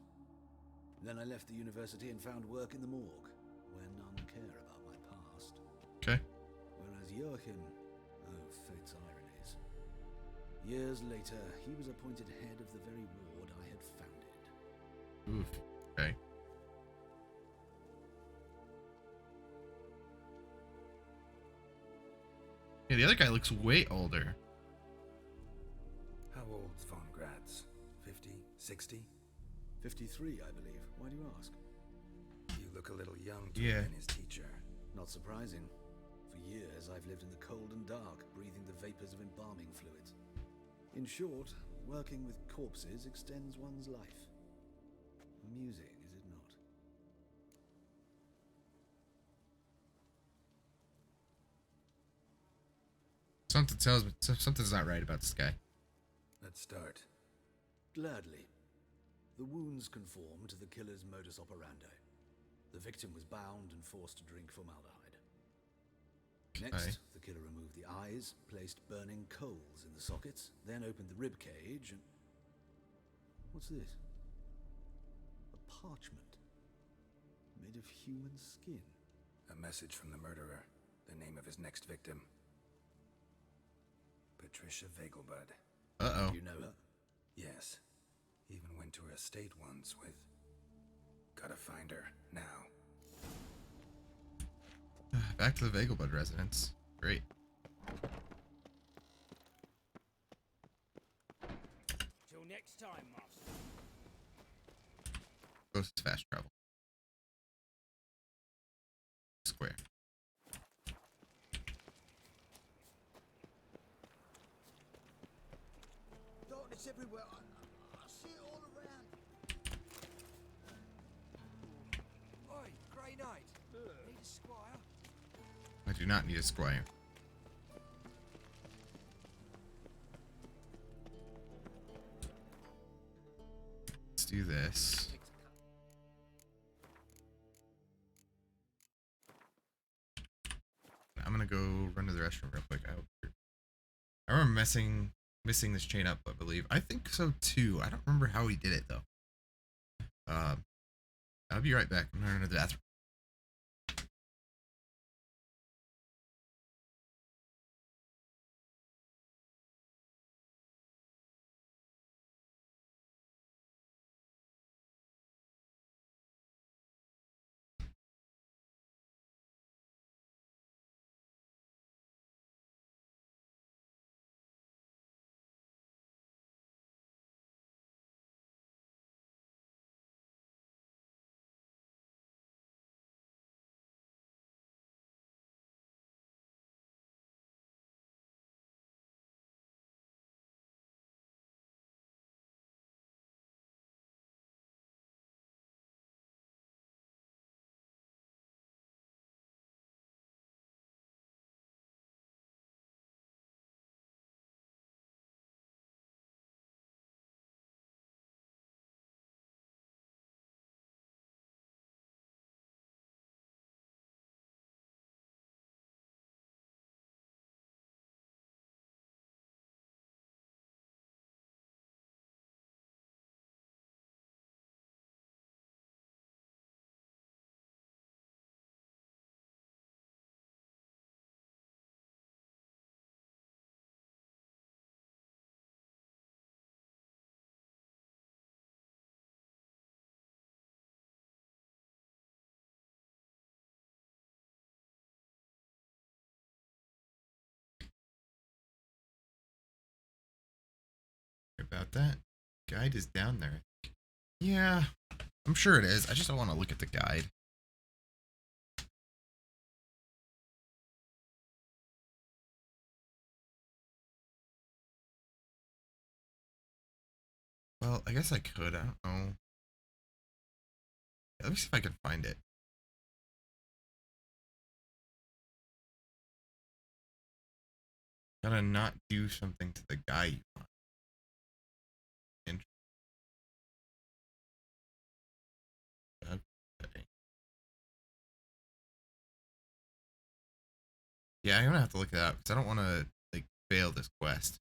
Then I left the university and found work in the morgue, where none care about my past. Okay. Whereas Joachim, oh, fate's ironies. Years later, he was appointed head of the very ward I had founded. Oof. Okay. Yeah, the other guy looks way older. How old's Von Gratz? 50? 60? 53, I believe. Why do you ask? You look a little young to Yeah. have been his teacher. Not surprising. For years, I've lived in the cold and dark, breathing the vapors of embalming fluids. In short, working with corpses extends one's life. Amusing, is it not? Something tells me something's not right about this guy. Let's start. Gladly. The wounds conform to the killer's modus operandi. The victim was bound and forced to drink formaldehyde. Next, Okay. the killer removed the eyes, placed burning coals in the sockets, then opened the rib cage and... What's this? A parchment. Made of human skin. A message from the murderer. The name of his next victim. Patricia Vegelbud. Uh-oh. You know her? Yes. Even went to her estate once with... Gotta find her, now. Back to the Vegelbud residence. Great. Till next time, Master. Closest fast travel. Square. Darkness everywhere. I see it all around. Oi, Grey Knight. Need a squire? I do not need a squire. Let's do this. want to go run to the restroom real quick. I remember missing this chain up, I believe. I think so too. I don't remember how he did it though. I'll be right back. I'm gonna run to the bathroom. About that. Guide is down there. Yeah, I'm sure it is. I just don't want to look at the guide. Well, I guess I could. I don't know. Let me see if I can find it. Gotta not do something to the guy you want. Okay. Yeah, I'm gonna have to look it up because I don't want to like fail this quest.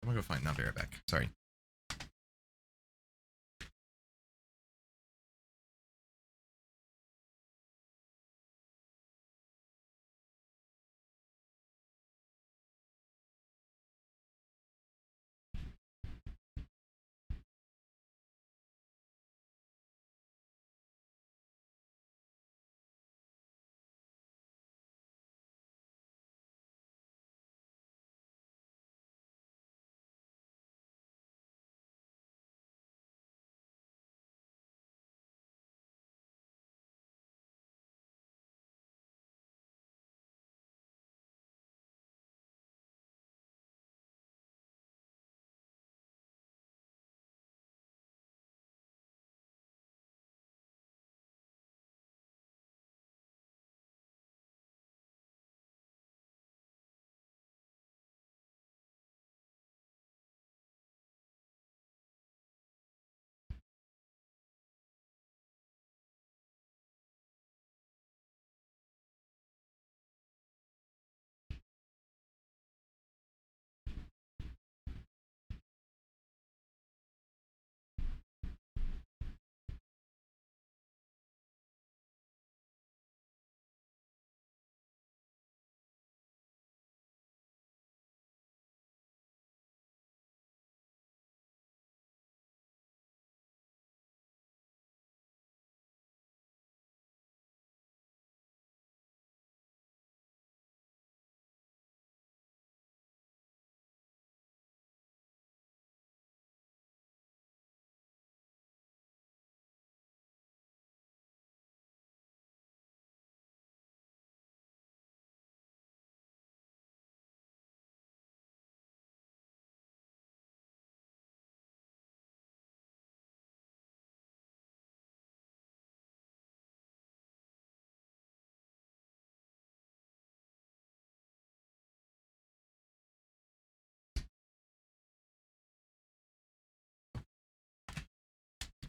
I'm gonna go find. I'll be right back. Sorry.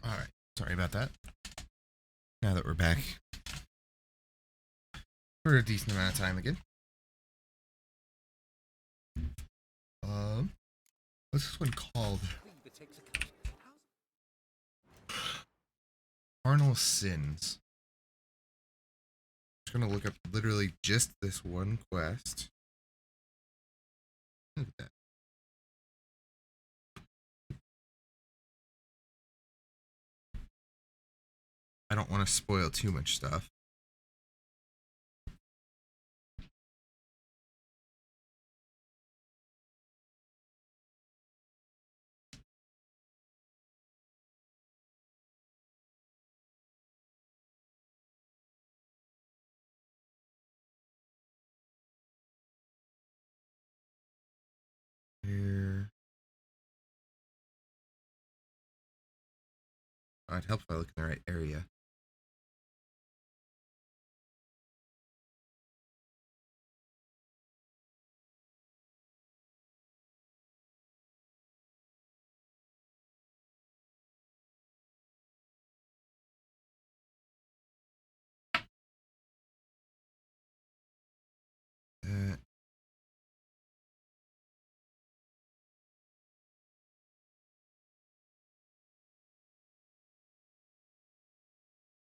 All right. Sorry about that. Now that we're back. for a decent amount of time again. What's this one called? Carnal Sins. I'm just gonna look up literally just this one quest. Look at that. I don't want to spoil too much stuff. Here. Oh, it helps if I look in the right area.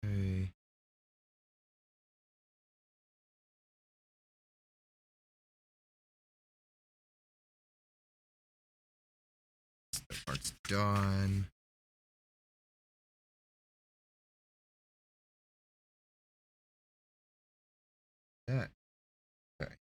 Okay. That part's done. That. Okay.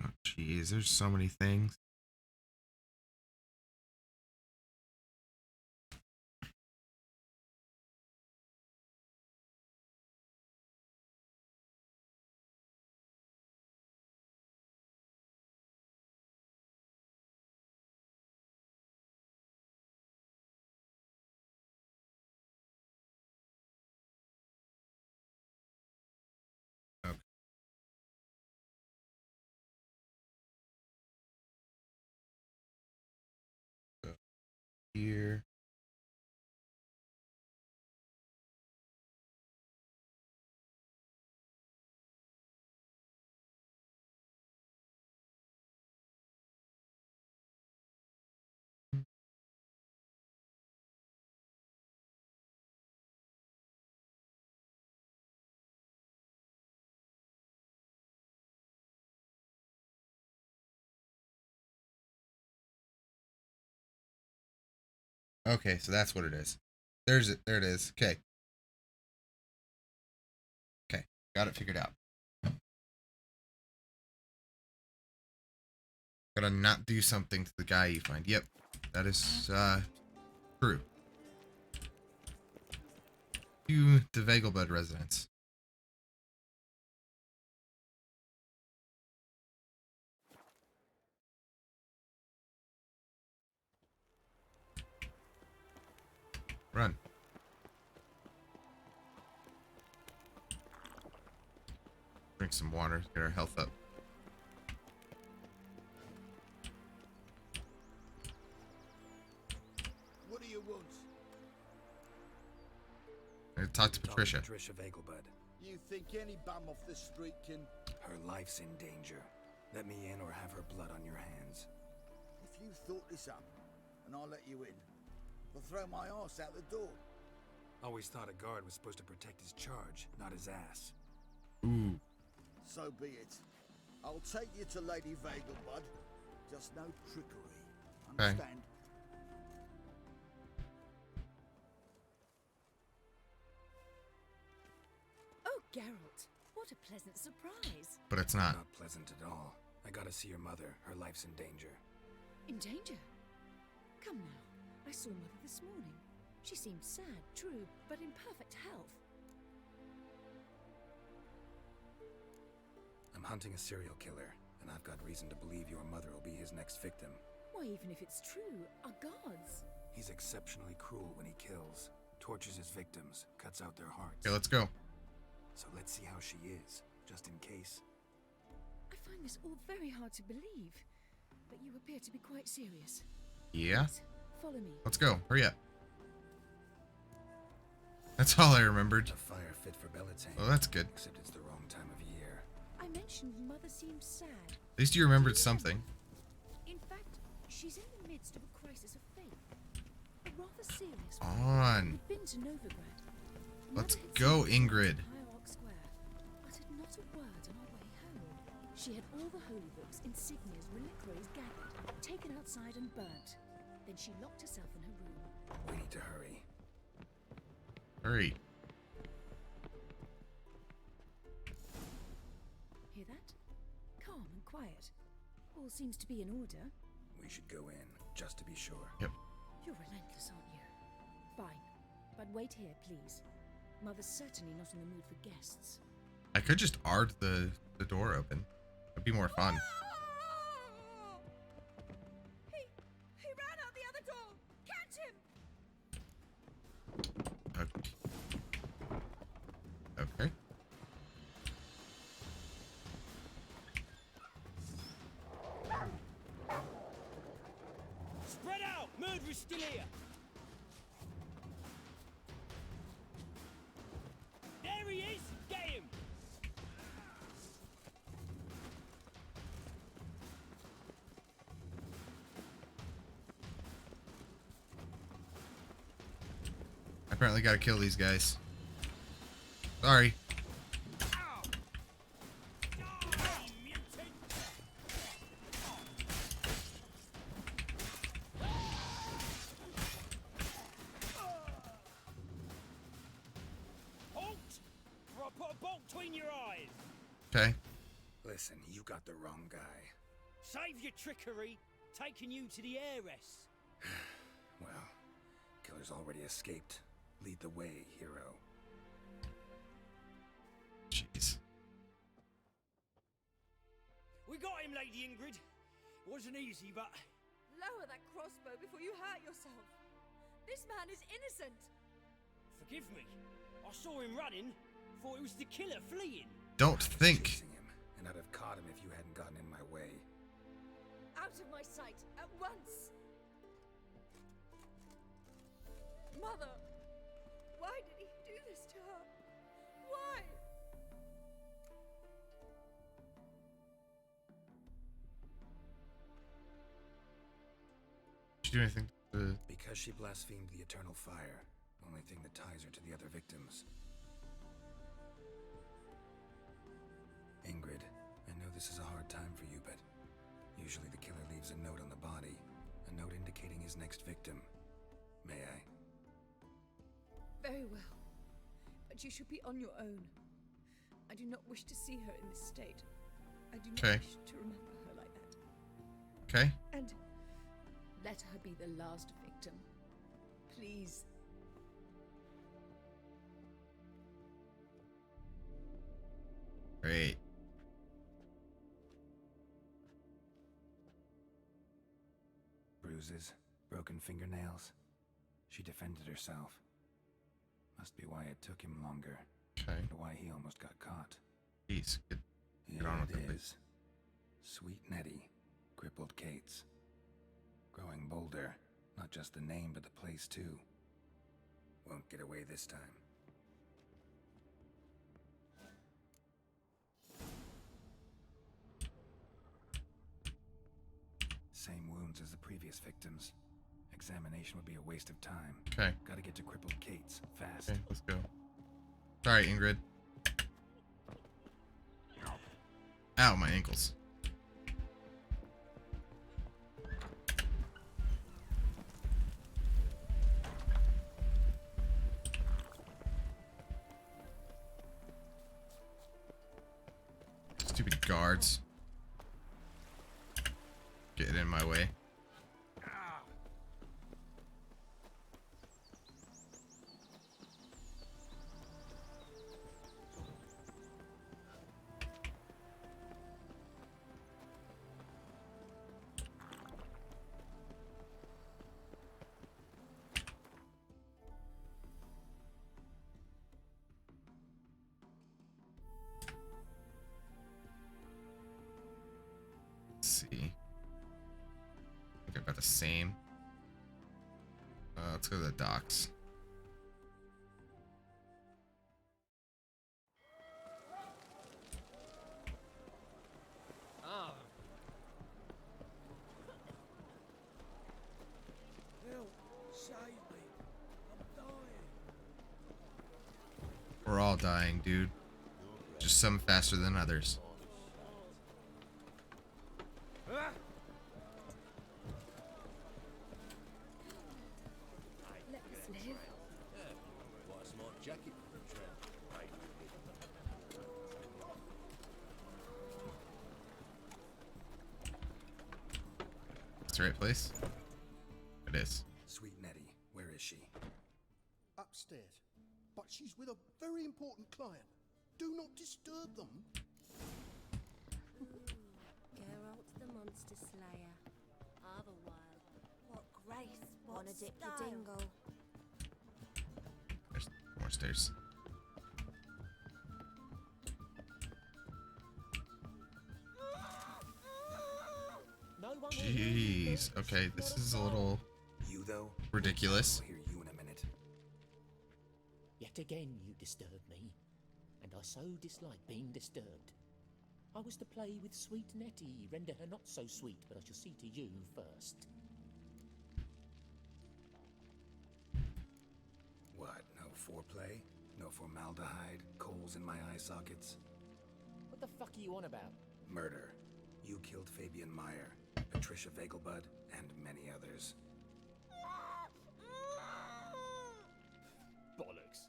Oh, jeez, there's so many things. Okay. So here. Okay, so that's what it is. There's it. There it is. Okay. Okay. Got it figured out. Gotta not do something to the guy you find. Yep. That is true. To the Vegelbud residence. Run. Drink some water, get our health up. What do you want? I talk to Patricia. Patricia Vegelbud. You think any bum off the street can... Her life's in danger. Let me in or have her blood on your hands. If you thought this up, and I'll let you in. I'll throw my arse out the door. Always thought a guard was supposed to protect his charge, not his ass. Ooh. So be it. I'll take you to Lady Vagel, bud. Just no trickery. Okay. Understand? Oh, Geralt, what a pleasant surprise. But it's not. Not pleasant at all. I gotta see your mother. Her life's in danger. In danger? Come now. I saw Mother this morning. She seemed sad, true, but in perfect health. I'm hunting a serial killer, and I've got reason to believe your mother will be his next victim. Why, even if it's true, our gods. He's exceptionally cruel when he kills, tortures his victims, cuts out their hearts. Okay, let's go. So let's see how she is, just in case. I find this all very hard to believe, but you appear to be quite serious. Yeah. Please, follow me. Let's go. Hurry up. That's all I remembered. A fire fit for Bellatane. Oh, that's good. Except it's the wrong time of year. I mentioned Mother seemed sad. At least you remembered something. In fact, she's in the midst of a crisis of faith. A rather serious On. We've been to Novigrad. Let's Mother had go, seen Ingrid. Hierarch Square, uttered not a word on our way home. She had all the holy books, insignias, reliquaries gathered, taken outside and burnt. Then she locked herself in her room. We need to hurry. Hurry. Hear that? Calm and quiet. All seems to be in order. We should go in, just to be sure. Yep. You're relentless, aren't you? Fine. But wait here, please. Mother's certainly not in the mood for guests. I could just art the door open. It'd be more fun. He ran out the other door! Catch him! Okay. Spread out! Murderer's still here! There he is! Get him! I apparently gotta kill these guys. Sorry. Halt! Or I'll put a bolt between your eyes! Okay. Listen, you got the wrong guy. Save your trickery! Taking you to the heiress! Well, killer's already escaped. Lead the way, hero. Jeez. We got him, Lady Ingrid. Wasn't easy, but... Lower that crossbow before you hurt yourself. This man is innocent. Forgive me. I saw him running. Thought it was the killer fleeing. Don't think. Chasing him, and I'd have caught him if you hadn't gotten in my way. Out of my sight, at once. Mother, why did he do this to her? Why? Did she do anything to... Because she blasphemed the eternal fire. Only thing that ties her to the other victims. Ingrid, I know this is a hard time for you, but usually the killer leaves a note on the body. A note indicating his next victim. May I? Very well. But you should be on your own. I do not wish to see her in this state. I do not wish to remember her like that. Okay. And let her be the last victim. Please. Great. Bruises, broken fingernails. She defended herself. Must be why it took him longer. Okay. And why he almost got caught. Jeez. Get Here on with it it. is. Sweet Nettie, crippled Kate's. Growing bolder. Not just the name, but the place too. Won't get away this time. Same wounds as the previous victims. examination would be a waste of time. Okay. Gotta get to Crippled Kate's fast. Okay, let's go. Sorry, Ingrid. Ow, my ankles. Stupid guards. Getting in my way. See. I think I've got the same. Let's go to the docks. Ah. Help! Save me! I'm dying! We're all dying, dude. Just some faster than others. Let us live. Quite a smart jacket for a tramp. It's the right place? It is. Sweet Nettie, where is she? Upstairs. But she's with a very important client. Do not disturb them. Geralt the Monster Slayer. Other while. What grace, what Wanna dip your style. dingle? There's more stairs. No one will Jeez. Okay, this is a little You though? ridiculous. I'll hear you in a minute. Yet again you disturb me, and I so dislike being disturbed. I was to play with sweet Nettie, render her not so sweet, but I shall see to you first. What, no foreplay? No formaldehyde? Coals in my eye sockets? What the fuck are you on about? Murder. You killed Fabian Meyer, Patricia Vegelbud, and many others. Bollocks.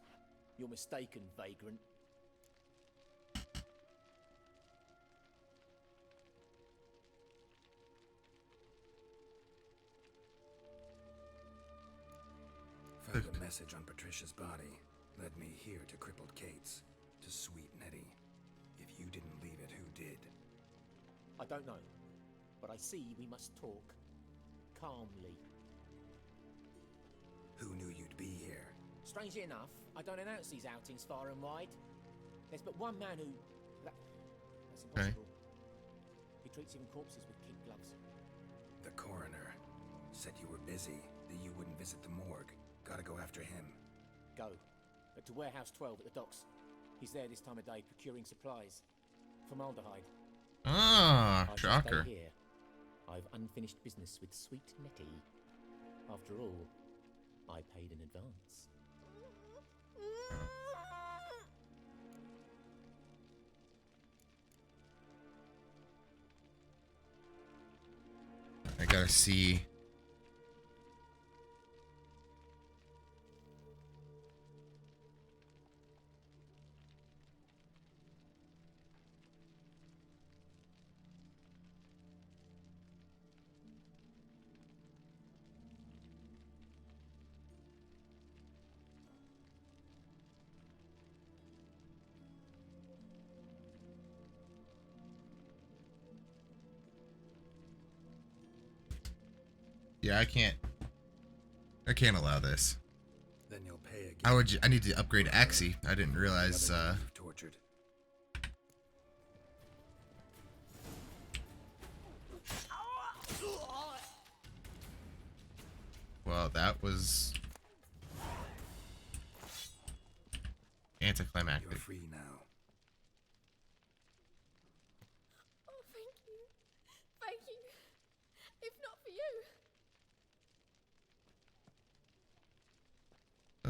You're mistaken, vagrant. Found a message on Patricia's body. Led me here to Crippled Kate's, to Sweet Nettie. If you didn't leave it, who did? I don't know, but I see we must talk. Calmly. Who knew you'd be here? Strangely enough, I don't announce these outings far and wide. There's but one man who... that's impossible. He treats even corpses with kid gloves. The coroner. Said you were busy, that you wouldn't visit the morgue. Gotta go after him. Go. But to Warehouse 12 at the docks. He's there this time of day procuring supplies. Formaldehyde. Ah, I shall shocker. stay here. I've unfinished business with sweet Nettie. After all, I paid in advance. I gotta see. Yeah, I can't allow this. Then you'll pay again. I need to upgrade Axie. I didn't realize Tortured. well, that was anticlimactic. You're free now. Oh, thank you. Thank you. If not for you.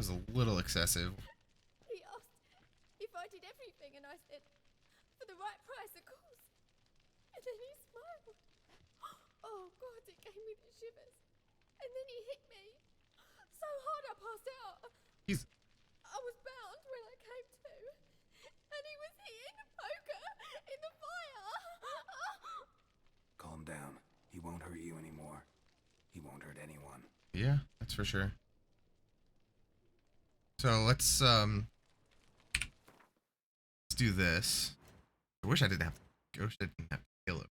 was a little excessive. He asked if I did everything, and I said, for the right price, of course. And then he smiled. Oh, God, it gave me the shivers. And then he hit me so hard I passed out. He's... I was bound when I came to. And he was hitting the poker in the fire. Calm down. He won't hurt you anymore. He won't hurt anyone. Yeah, that's for sure. So let's do this. I wish I didn't have to. I wish I didn't have to kill him.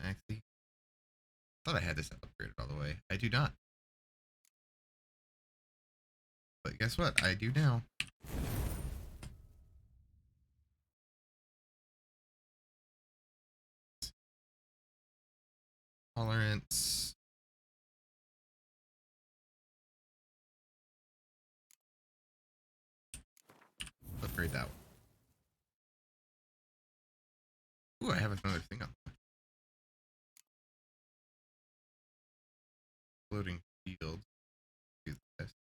Actually, thought I had this upgraded all the way. I do not. But guess what? I do now. Tolerance. Upgrade that one. Ooh, I have another thing on. Floating field. Do this.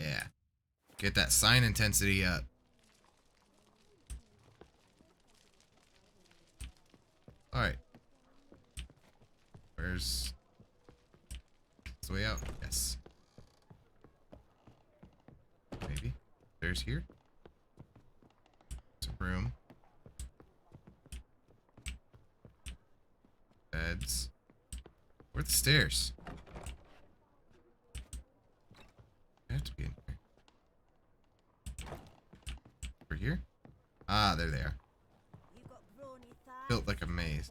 Yeah. Get that sign intensity up. Alright. Where's this way out? Yes. Maybe. There's here. Some room. Beds. Where's the stairs? They have to be in here. Over here? Ah, there they are. Built like a maze.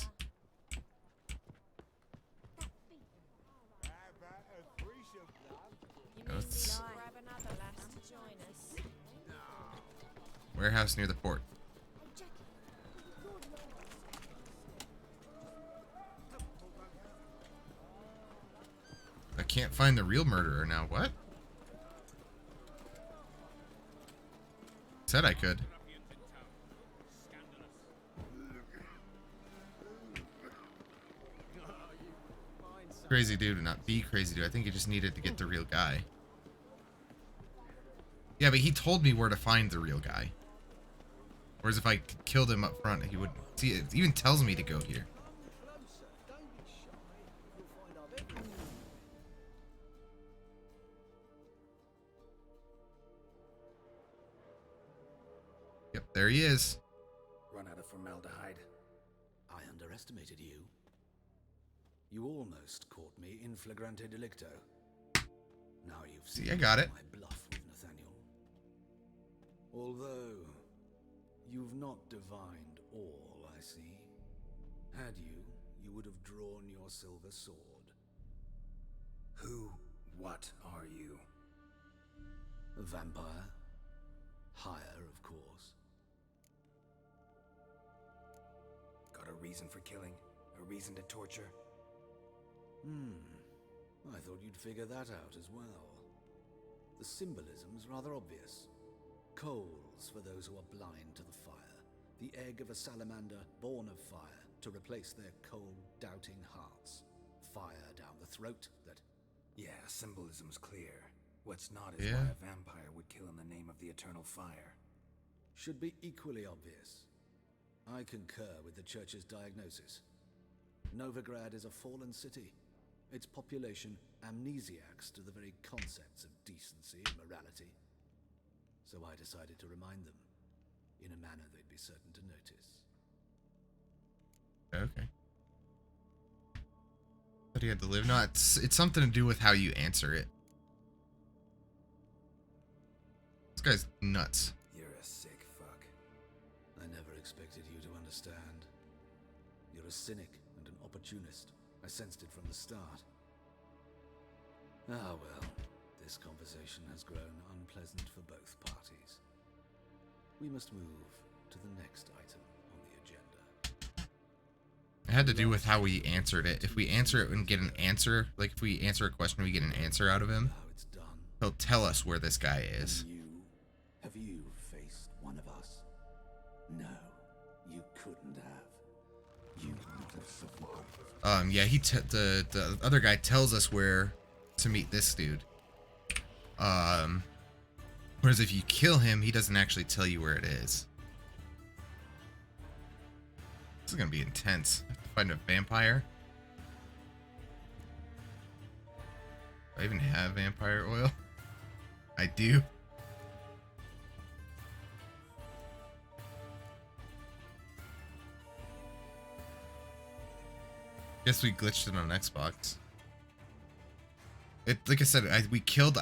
Let's... Warehouse near the port. I can't find the real murderer now. What? Said I could. Crazy dude, not be crazy dude. I think he just needed to get the real guy. Yeah, but he told me where to find the real guy. Whereas if I killed him up front, he wouldn't. See, it even tells me to go here. Yep, there he is. Run out of formaldehyde. I underestimated you. You almost caught me in flagrante delicto. Now you've seen I got it. my bluff with Nathaniel. Although you've not divined all, I see. Had you, you would have drawn your silver sword. What are you? A vampire. Higher, of course. Got a reason for killing? A reason to torture? I thought you'd figure that out as well. The symbolism's rather obvious. Coals for those who are blind to the fire. The egg of a salamander born of fire to replace their cold, doubting hearts. Fire down the throat that... Yeah, symbolism's clear. What's not is why a vampire would kill in the name of the eternal fire. Should be equally obvious. I concur with the Church's diagnosis. Novigrad is a fallen city. Its population amnesiacs to the very concepts of decency and morality. So I decided to remind them, in a manner they'd be certain to notice. Okay. But he had to live. No, it's something to do with how you answer it. This guy's nuts. You're a sick fuck. I never expected you to understand. You're a cynic and an opportunist. I sensed it from the start. Ah well, this conversation has grown unpleasant for both parties. We must move to the next item on the agenda. It had to do with how we answered it. If we answer it and get an answer, like if we answer a question, we get an answer out of him, he'll tell us where this guy is. You Yeah, the other guy tells us where to meet this dude. Whereas if you kill him, he doesn't actually tell you where it is. This is gonna be intense. I have to find a vampire. Do I even have vampire oil? I do. Guess we glitched it on Xbox. It, like I said, I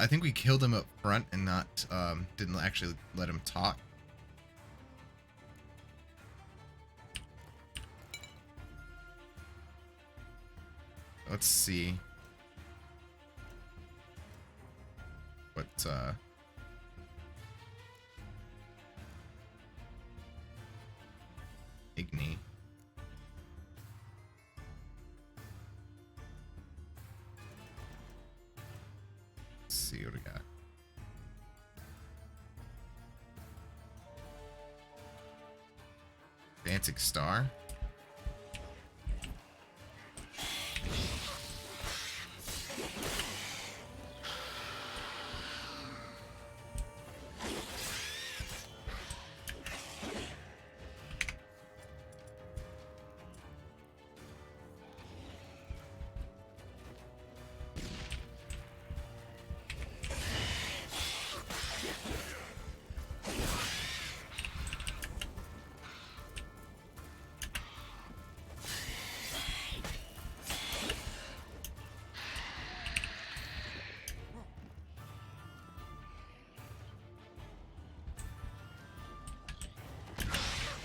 think we killed him up front and not didn't actually let him talk. Let's see what Igni. Let's see what we got. Dancing Star.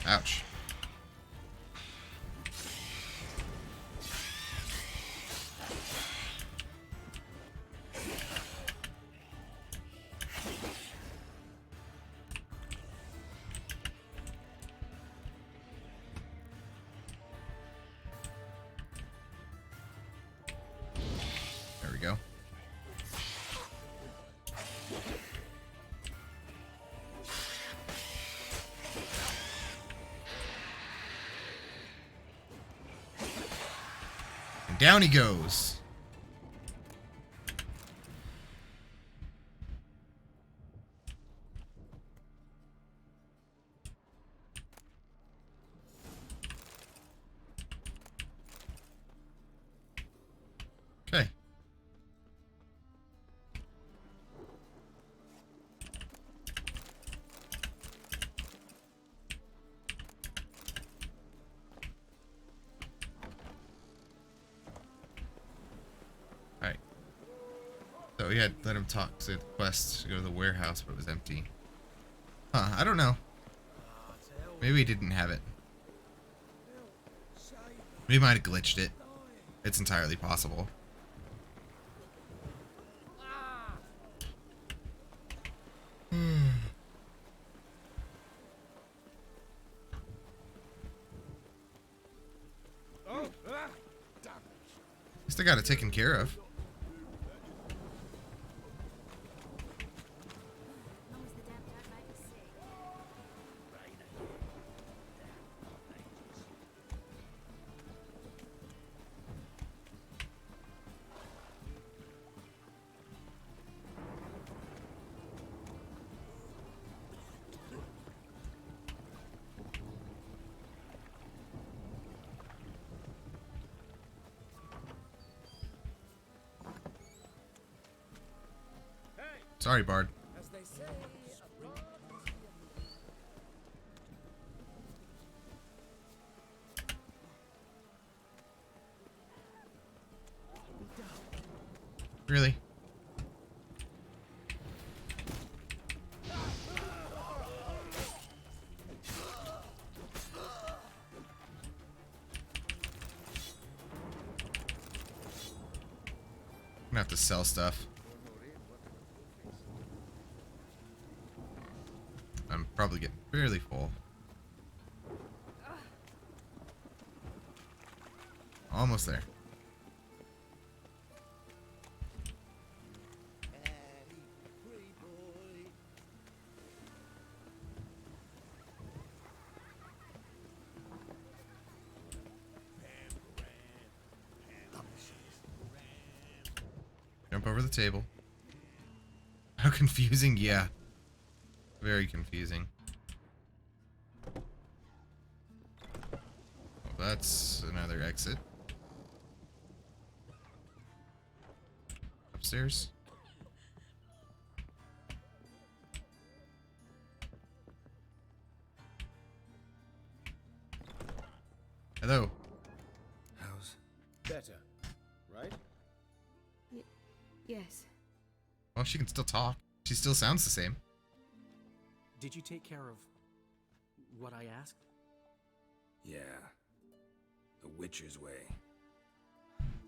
Ouch. There we go. Down he goes. Okay. So we had let him talk to the quest to go to the warehouse, but it was empty. Huh, I don't know. Maybe he didn't have it. We might have glitched it. It's entirely possible. Still got it taken care of. Sorry, Bard. Really? I'm gonna have to sell stuff. I'm probably getting fairly full. Almost there. jump over the table. How confusing, yeah. Very confusing. Well, that's another exit. Upstairs. Hello. How's... Better, right? Yes. Well, she can still talk. She still sounds the same. Did you take care of what I asked? Yeah. The Witcher's way.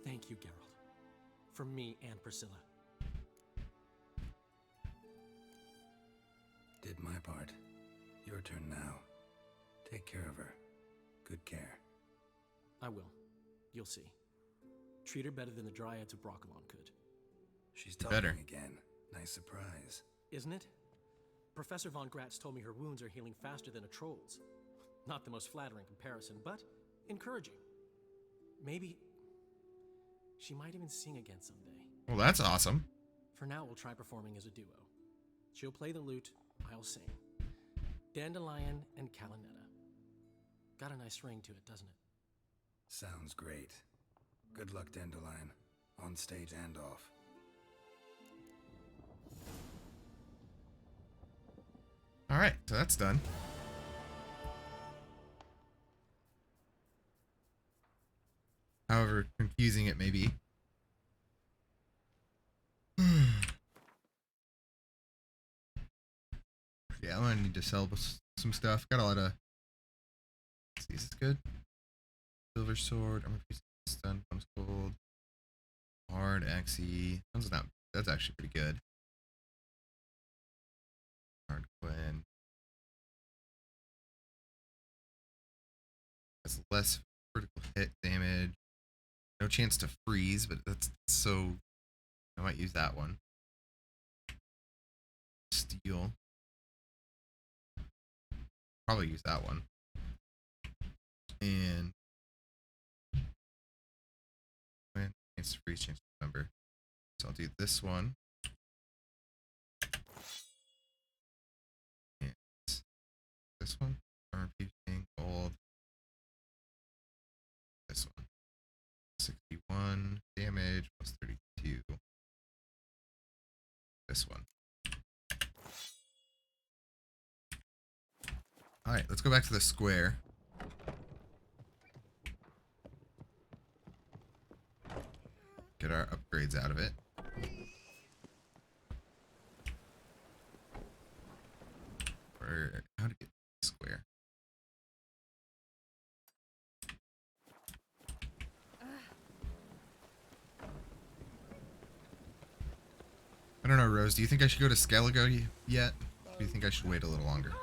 Thank you, Geralt. From me and Priscilla. Did my part. Your turn now. Take care of her. Good care. I will. You'll see. Treat her better than the Dryads of Brokilon could. She's talking again. Nice surprise. Isn't it? Professor Von Gratz told me her wounds are healing faster than a troll's. Not the most flattering comparison, but encouraging. Maybe she might even sing again someday. Well, that's awesome. For now, we'll try performing as a duo. She'll play the lute, I'll sing. Dandelion and Calinetta. Got a nice ring to it, doesn't it? Sounds great. Good luck, Dandelion. On stage and off. Alright, so that's done. However confusing it may be. Yeah, I'm gonna need to sell some stuff. Got a lot of... Let's see, is this good? Silver sword, armor piece, stun, comes gold. Hard, axie. That's actually pretty good. Hard Gwen. Has less critical hit damage. No chance to freeze, but that's so... I might use that one. Steel. Probably use that one. And... Chance to freeze, chance to remember. So I'll do this one. And this one. Armor piercing, gold. This one. 61 damage, plus 32. This one. Alright, let's go back to the square. Get our upgrades out of it. How to get square? I don't know, Rose. Do you think I should go to Skellige yet? Or do you think I should wait a little longer?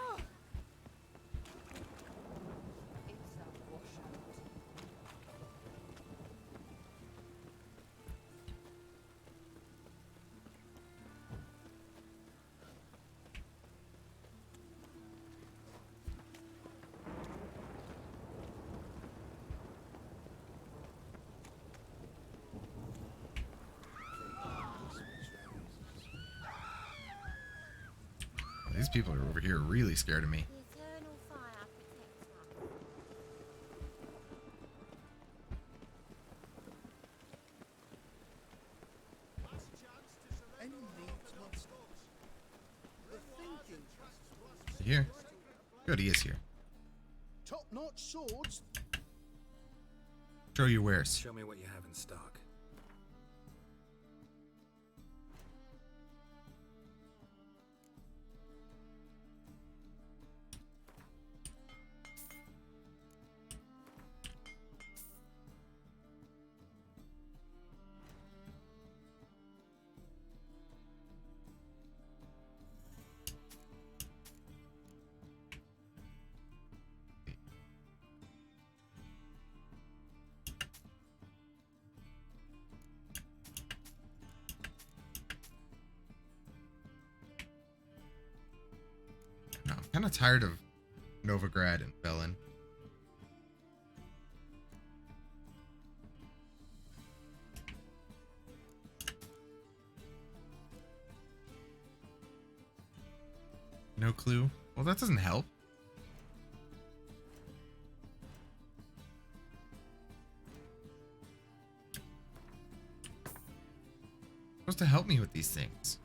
These people are over here really scared of me. Is he here? Good, he is here. Top-notch swords. Show your wares. Show me what you have in stock. I'm kind of tired of Novigrad and Velen. No clue. Well, that doesn't help. Supposed to help me with these things.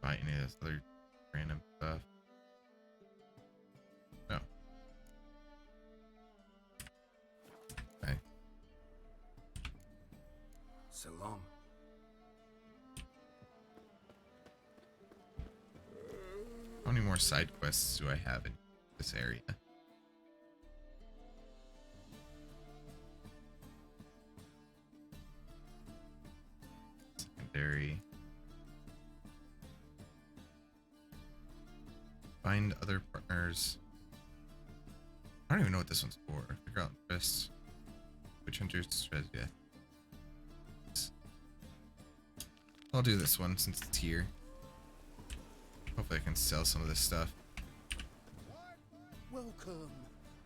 Buy any of this other random stuff. No. Okay. So long. How many more side quests do I have in this area? Secondary. Find other partners. I don't even know what this one's for. Figure out interests. Witch hunters strategy. I'll do this one since it's here. Hopefully I can sell some of this stuff. Welcome,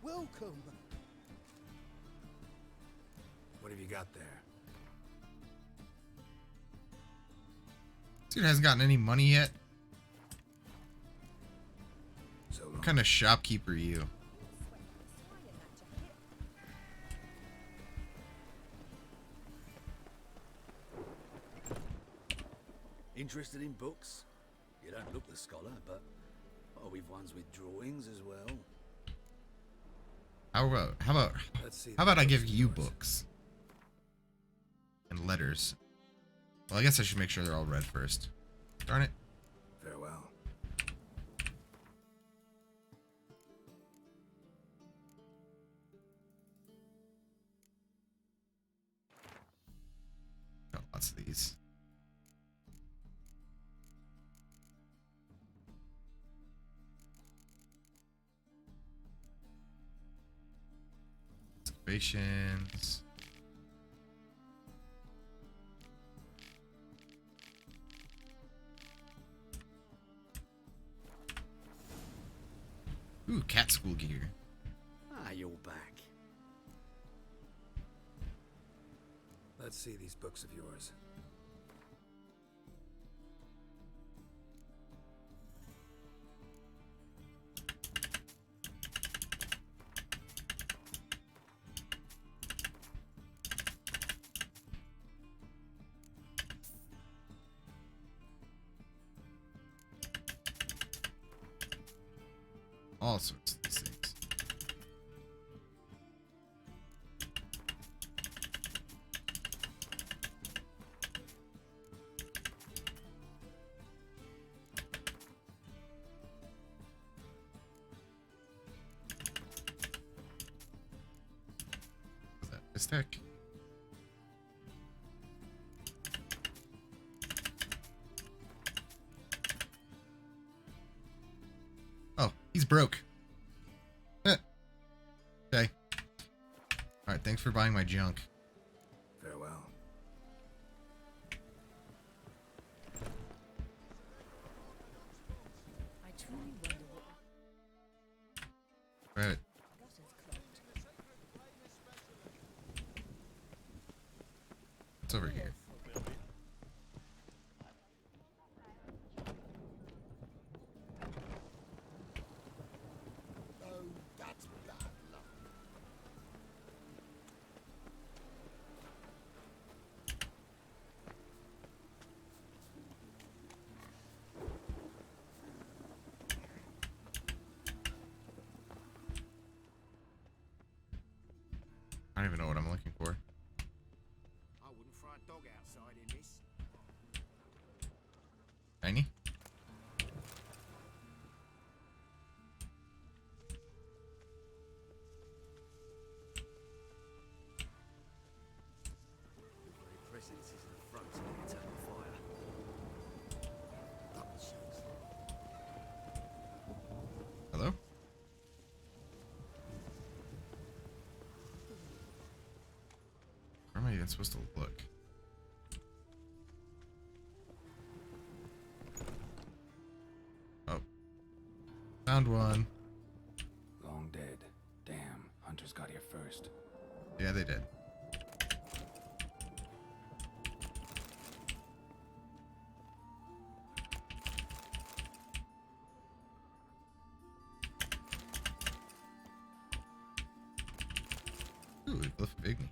welcome. What have you got there? This dude hasn't gotten any money yet. So what kind of shopkeeper are you? Interested in books? You don't look the scholar, but we've ones with drawings as well. How about I give you books and letters? Well, I guess I should make sure they're all read first. Darn it. Farewell. Got lots of these. Excavations. Ooh, cat school gear. Ah, you're back. Let's see these books of yours. All sorts of these things. What's that? A stick. Oh, he's broke. Okay. Alright, thanks for buying my junk. Farewell. I truly wonder what Right. What's over here? Oh, that's bad luck. I don't even know what I'm looking for. I wouldn't throw a dog outside in this. Tiny? Your very presence is an affront to the eternal fire. Double shows. Hello? Where am I even supposed to look? Oh. Found one. Long dead. Damn, hunters got here first. Yeah, they did. Ooh, Glyph of Igni.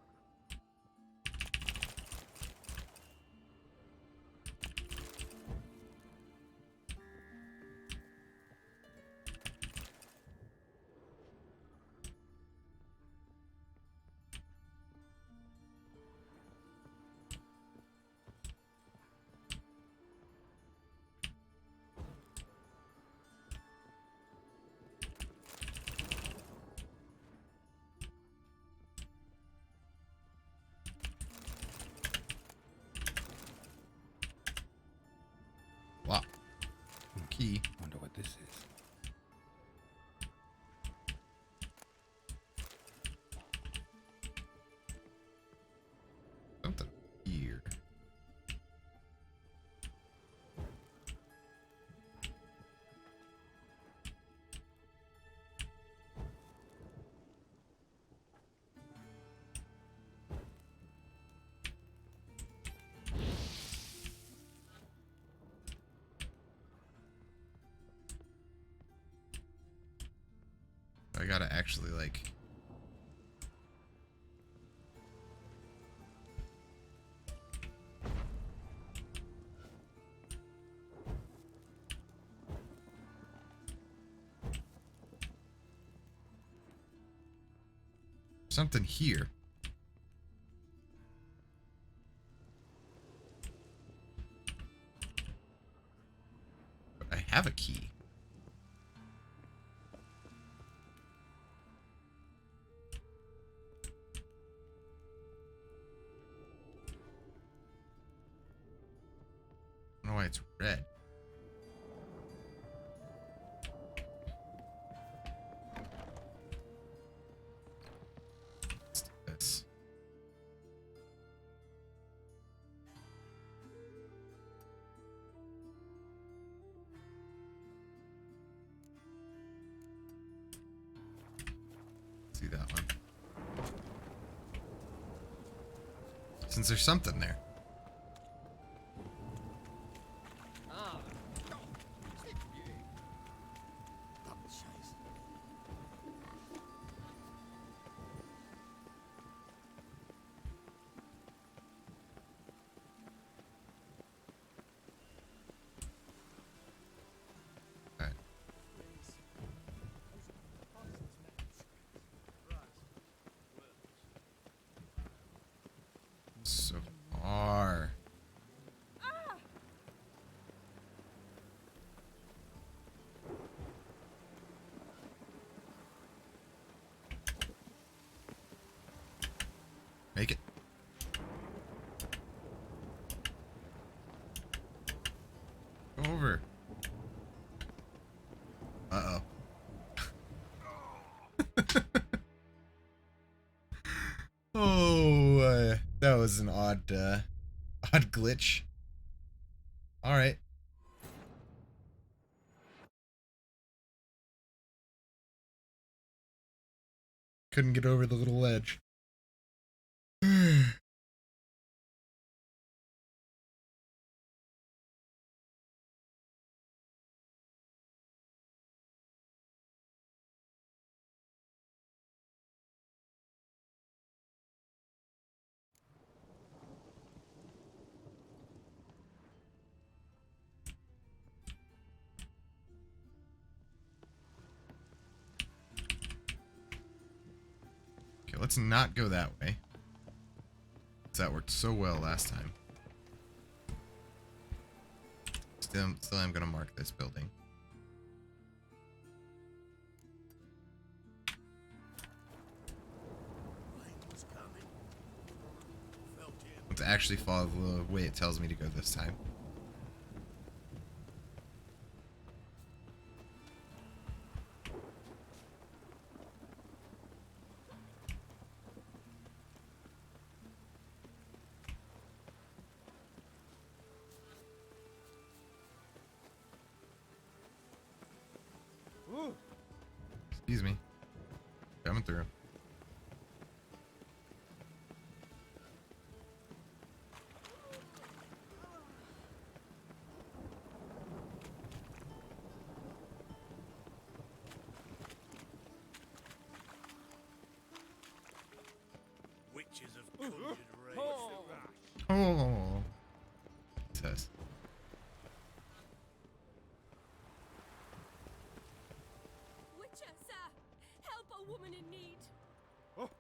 Wow. Key. Wonder what this is. Something here. I gotta actually like something here. But I have a key. I don't know why it's red. Let's do this. See that one. Since there's something there. So far. Make it. Go over. Uh-oh. Oh, that was an odd glitch. All right. Couldn't get over the little ledge. Okay, let's not go that way. That worked so well last time. Still I'm gonna mark this building. Let's actually follow the way it tells me to go this time. Excuse me. Coming through. Oh. It says. Witcher, sir! Help a woman in need! What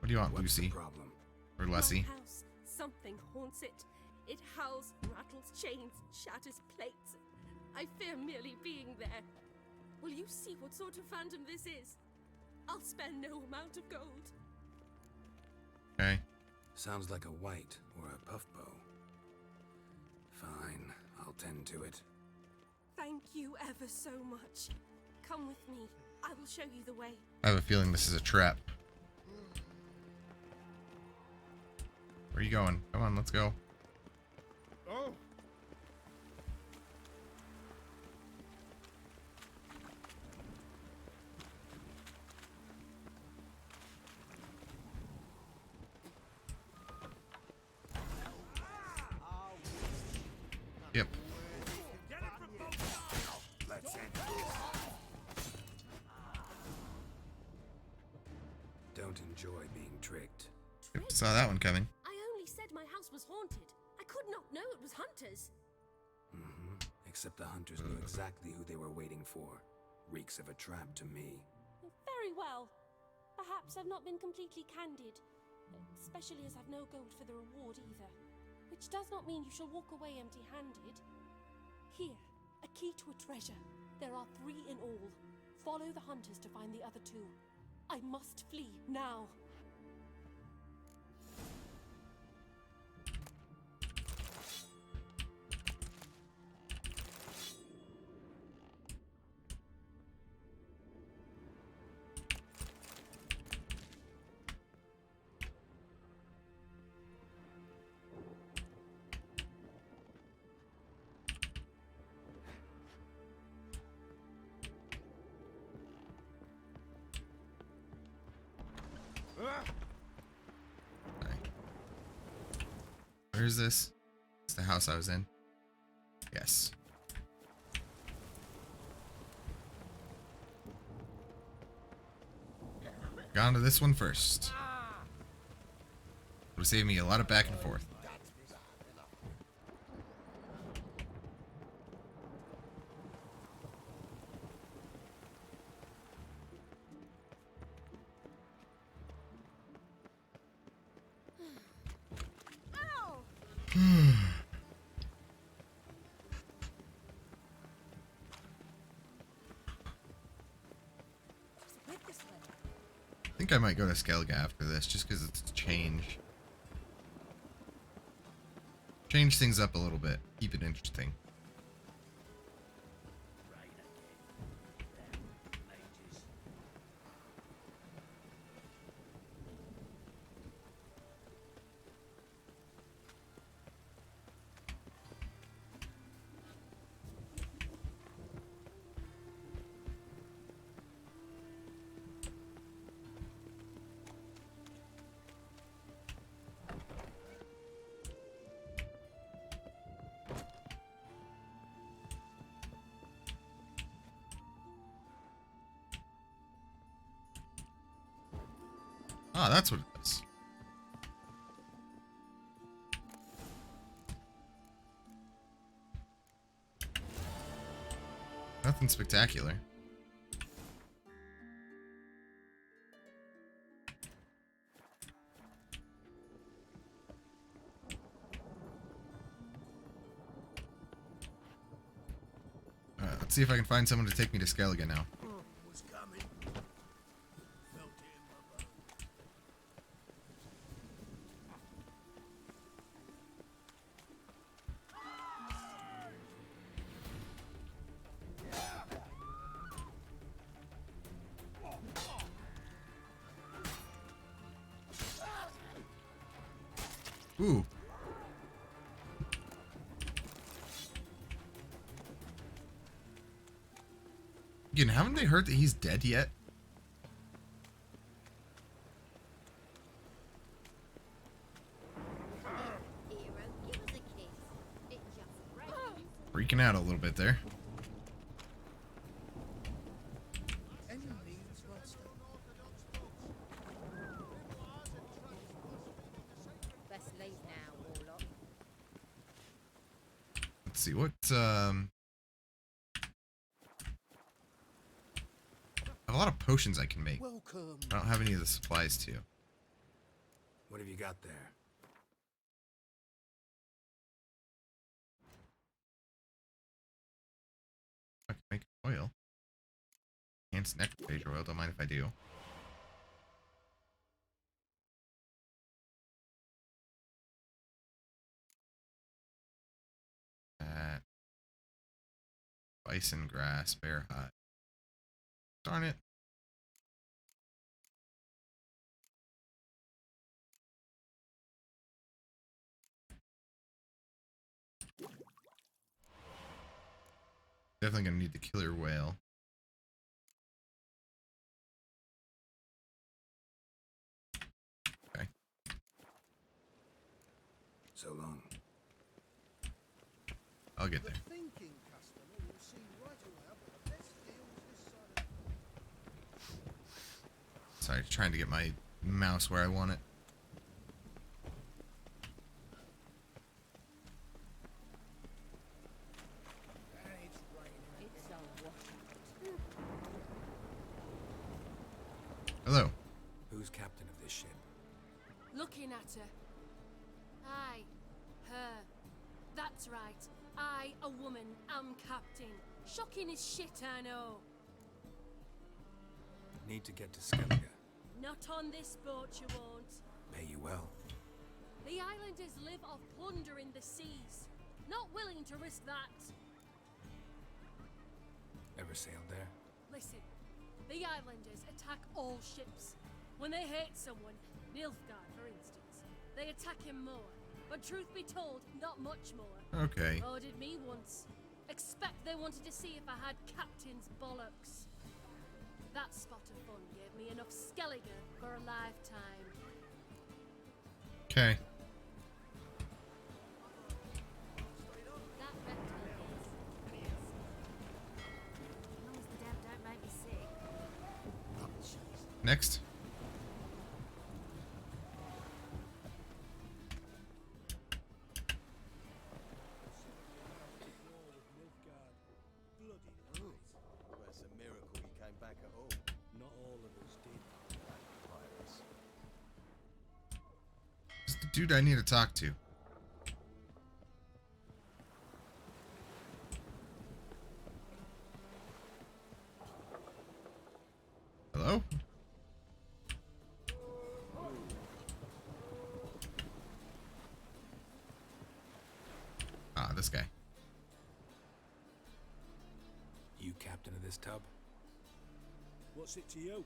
do you want, What's Lucy? the problem? Or Lessie? My house. Something haunts it. It howls, rattles chains, shatters plates. I fear merely being there. Will you see what sort of phantom this is? I'll spare no amount of gold. Okay. Sounds like a white or a puff bow. Fine, I'll tend to it. Thank you ever so much. Come with me. I will show you the way. I have a feeling this is a trap. Where are you going? Come on, let's go. Oh. Yep. Don't enjoy being tricked. Yep, saw that one coming. I only said my house was haunted. I could not know it was hunters. Except the hunters knew exactly who they were waiting for. Reeks of a trap to me. Very well. Perhaps I've not been completely candid. Especially as I've no gold for the reward either. Which does not mean you shall walk away empty-handed. Here, a key to a treasure. There are 3 in all. Follow the hunters to find the other 2. I must flee now. Where is this? It's the house I was in. Yes. Got onto this one first. Would save me a lot of back and forth. I think I might go to Skellige after this, just because it's change. Change things up a little bit. Keep it interesting. Ah, that's what it is. Nothing spectacular. Let's see if I can find someone to take me to Skellige now. Was coming. Felt it in my bones. Ooh. Again, haven't they heard that he's dead yet? Freaking out a little bit there. Let's see what I have a lot of potions I can make. Welcome. I don't have any of the supplies to. What have you got there? I can make oil. Enhanced necrophage oil, don't mind if I do. Bison grass, bear hide. Darn it. Definitely gonna need the killer whale. Okay. So long. I'll get there. Sorry, trying to get my mouse where I want it. Hello. Who's captain of this ship? Looking at her. Aye, her. That's right. I, a woman, am captain. Shocking as shit, I know. Need to get to Skellige. Not on this boat, you won't. Pay you well. The islanders live off plunder in the seas. Not willing to risk that. Ever sailed there? Listen, the islanders attack all ships. When they hate someone, Nilfgaard, for instance, they attack him more. But truth be told, not much more. Okay. Ordered me once. Expect they wanted to see if I had captain's bollocks. That spot of fun gave me enough Skellige for a lifetime. Okay. That reptile is. As long as the damn don't make me sick. Next. It's a miracle he came back at all. Not all of us did. Pirates. It's the dude I need to talk to. Hello? Ah, this guy. You captain of this tub? What's it to you?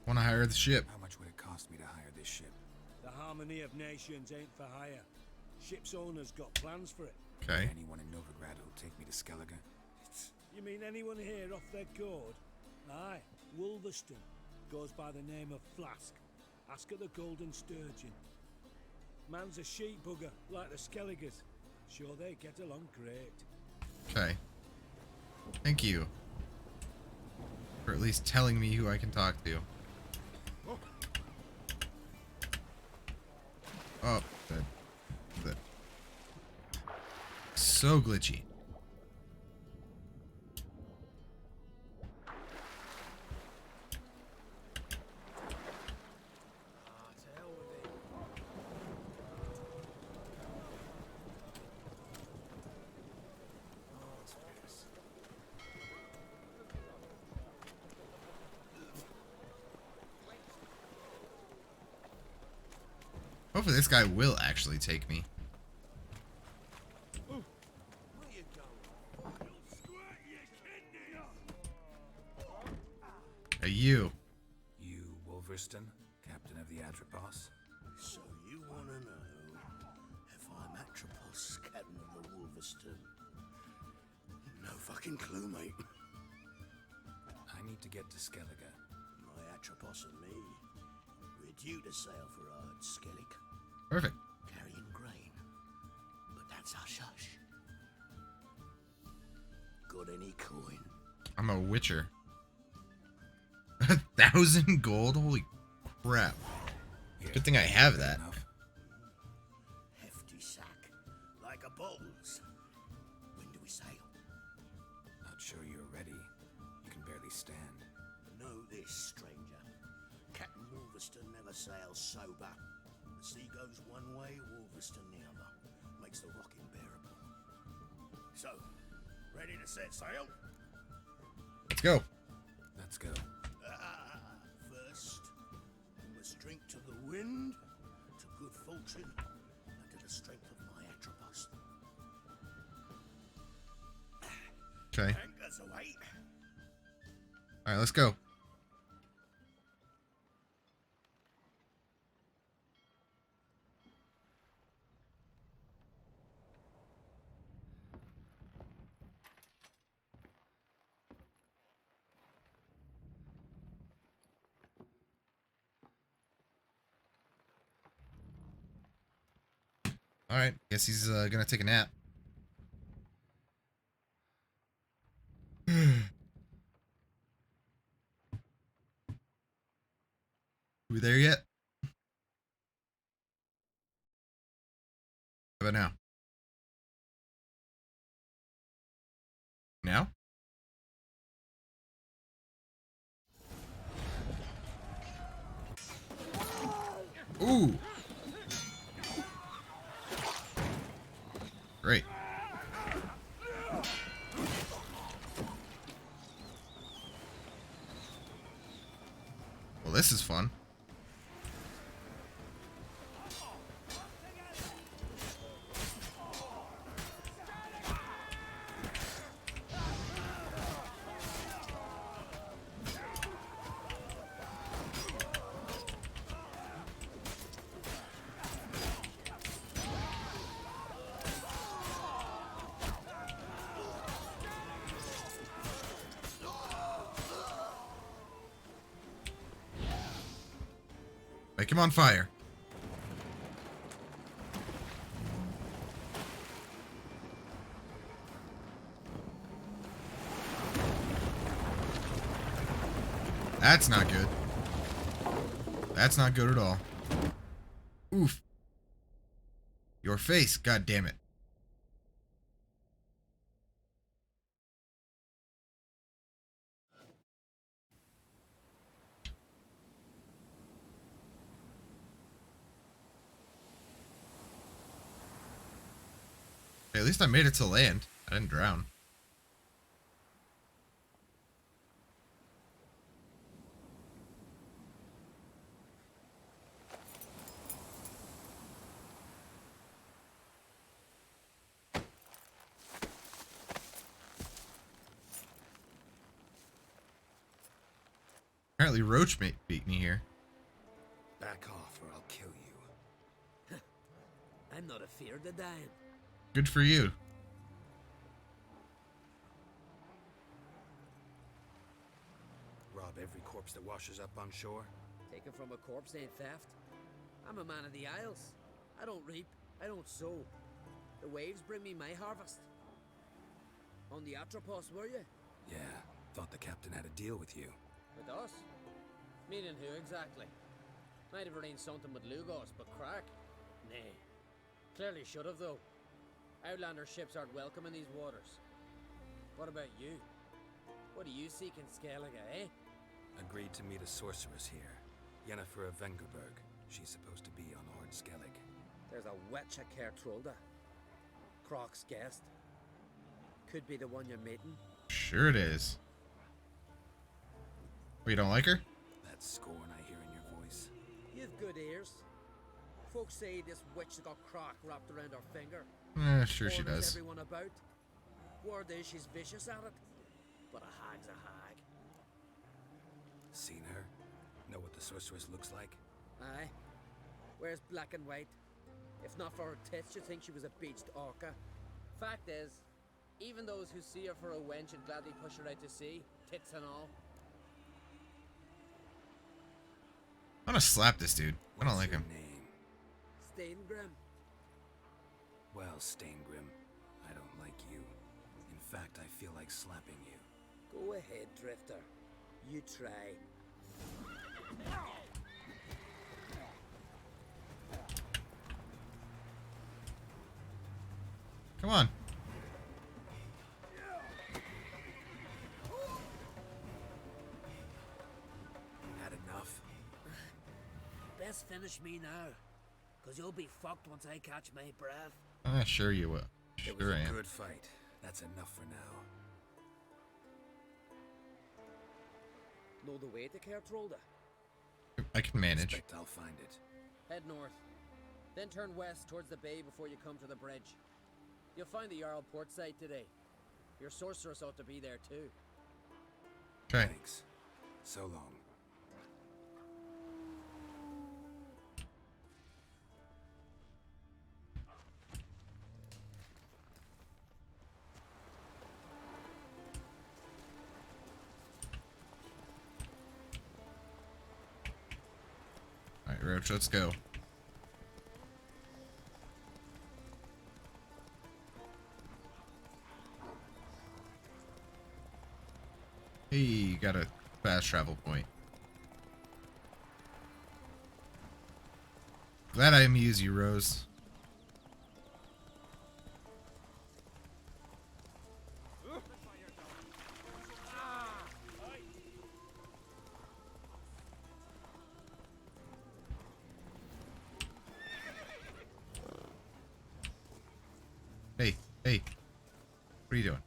Want to hire the ship? How much would it cost me to hire this ship? The Harmony of Nations ain't for hire. Ship's owner's got plans for it. Okay. Anyone in Novigrad who'll take me to Skellige? You mean anyone here off their gourd? Aye, Wolverston. Goes by the name of Flask. Ask at the Golden Sturgeon. Man's a sheep bugger, like the Skelligers. Sure they get along great. Okay. Thank you. For at least telling me who I can talk to. Oh, that. So glitchy. Hopefully this guy will actually take me. Hey, you. You, Wolverston, captain of the Atropos? So you want to know if I'm Atropos, captain of the Wolverston? No fucking clue, mate. I need to get to Skellige. My Atropos and me, we're due to sail for Ard Skellig. Perfect. Carrying grain. But that's hush-hush. Got any coin? I'm a witcher. 1,000 gold? Holy crap. Good thing I have that. Hefty sack. Like a stand. Know this, stranger. Captain Wolverston never sails sober. The sea goes one way, Wolverston the other. Makes the rocking bearable. So, ready to set sail? Let's go. Let's go. First, we must drink to the wind, to good fortune, and to the strength of my Atropos. Okay. Anchors away. All right, let's go. All right, guess he's gonna take a nap. We there yet? How about now? Now? Ooh. Great. Well, this is fun. Make him on fire. That's not good. That's not good at all. Oof. Your face, god damn it. At least I made it to land. I didn't drown. Apparently Roach beat me here. Back off or I'll kill you. I'm not afeard of dying. Good for you. Rob every corpse that washes up on shore? Taken from a corpse ain't theft. I'm a man of the Isles. I don't reap, I don't sow. The waves bring me my harvest. On the Atropos, were you? Yeah, thought the captain had a deal with you. With us? Meaning who exactly? Might have arranged something with Lugos, but crack? Nay. Clearly should have, though. Outlander ships aren't welcome in these waters. What about you? What do you seek in Skellige, eh? Agreed to meet a sorceress here. Yennefer of Vengerberg. She's supposed to be on Ord Skellig. There's a witch at Kertrolda. Croc's guest. Could be the one you're meeting. Sure it is. Oh, you don't like her? That scorn I hear in your voice. You've good ears. Folks say this witch got Croc wrapped around her finger. Sure she Orders does. everyone about. Word is she's vicious at it. But a hag's a hag. Seen her? Know what the sorceress looks like? Aye. Wears black and white. If not for her tits, you'd think she was a beached orca. Fact is, even those who see her for a wench would gladly push her out to sea, tits and all. I'm gonna slap this dude. I don't like him. Steingrim. Well, Steingrim, I don't like you. In fact, I feel like slapping you. Go ahead, Drifter. You try. Come on. best finish me now, because you'll be fucked once I catch my breath. Sure you will. It was Sure I a am. good fight. That's enough for now. Know the way to Kertrolda? I can manage. Expect I'll find it. Head north. Then turn west towards the bay before you come to the bridge. You'll find the Jarl port site today. Your sorceress ought to be there too. Okay. Thanks. So long. Alright, Roach, let's go. Hey, you got a fast travel point. Glad I amuse you, Rose. Hey, hey. What are you doing?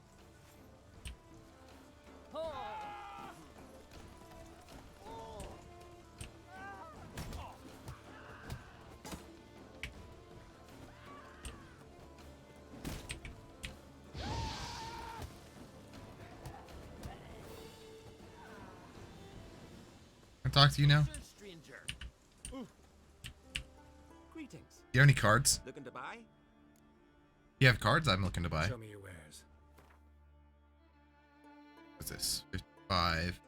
Can I talk to you now? Stranger. Greetings. Do you have any cards? Looking to buy? You have cards I'm looking to buy. Show me your wares. What's this? 55.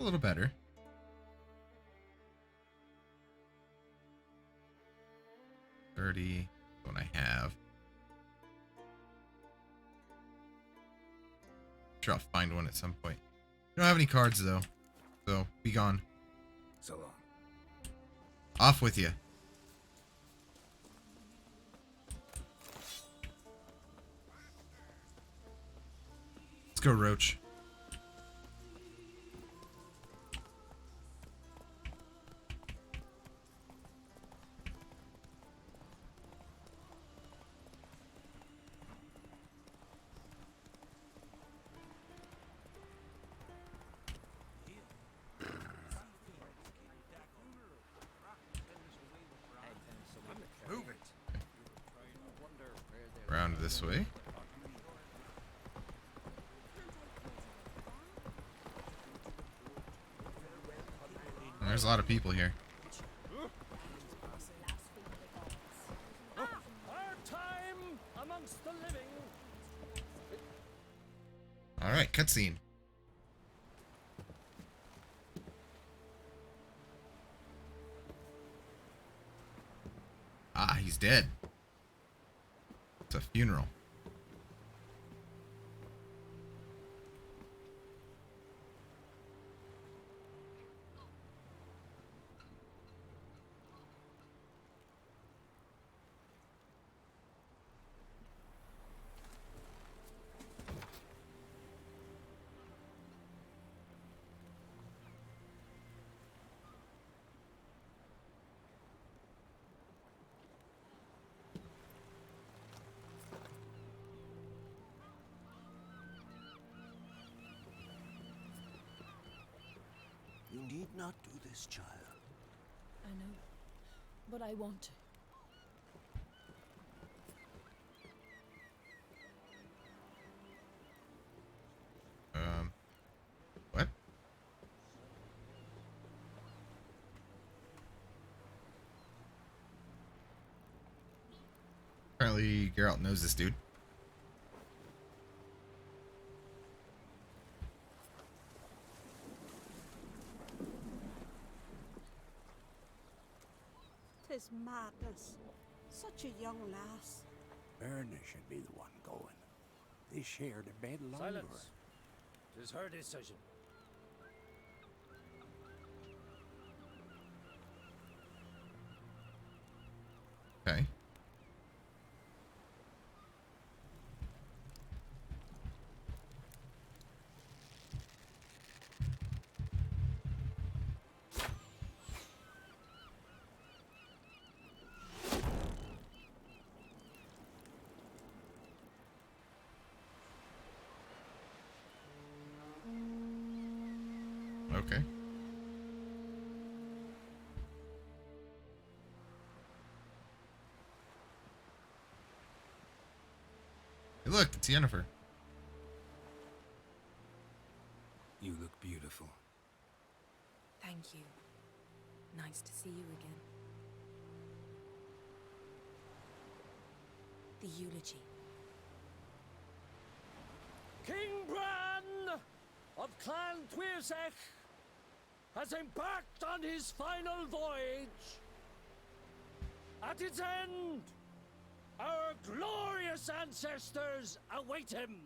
A little better. $30. What I have. Sure, I'll find one at some point. You don't have any cards though, so be gone. So long. Off with you. Let's go, Roach. Move it. Around this way. There's a lot of people here. Our time amongst the living. Alright, cutscene. Ah, he's dead. It's a funeral. You need not do this, child. I know, but I want to. What? Apparently, Geralt knows this dude. Tis madness. Such a young lass. Erna should be the one going. They shared a bed longer. Silence. It is her decision. Okay. Okay. Hey, look, it's Yennefer. You look beautiful. Thank you. Nice to see you again. The eulogy. King Bran of Clan Tuirsech has embarked on his final voyage. At its end, our glorious ancestors await him.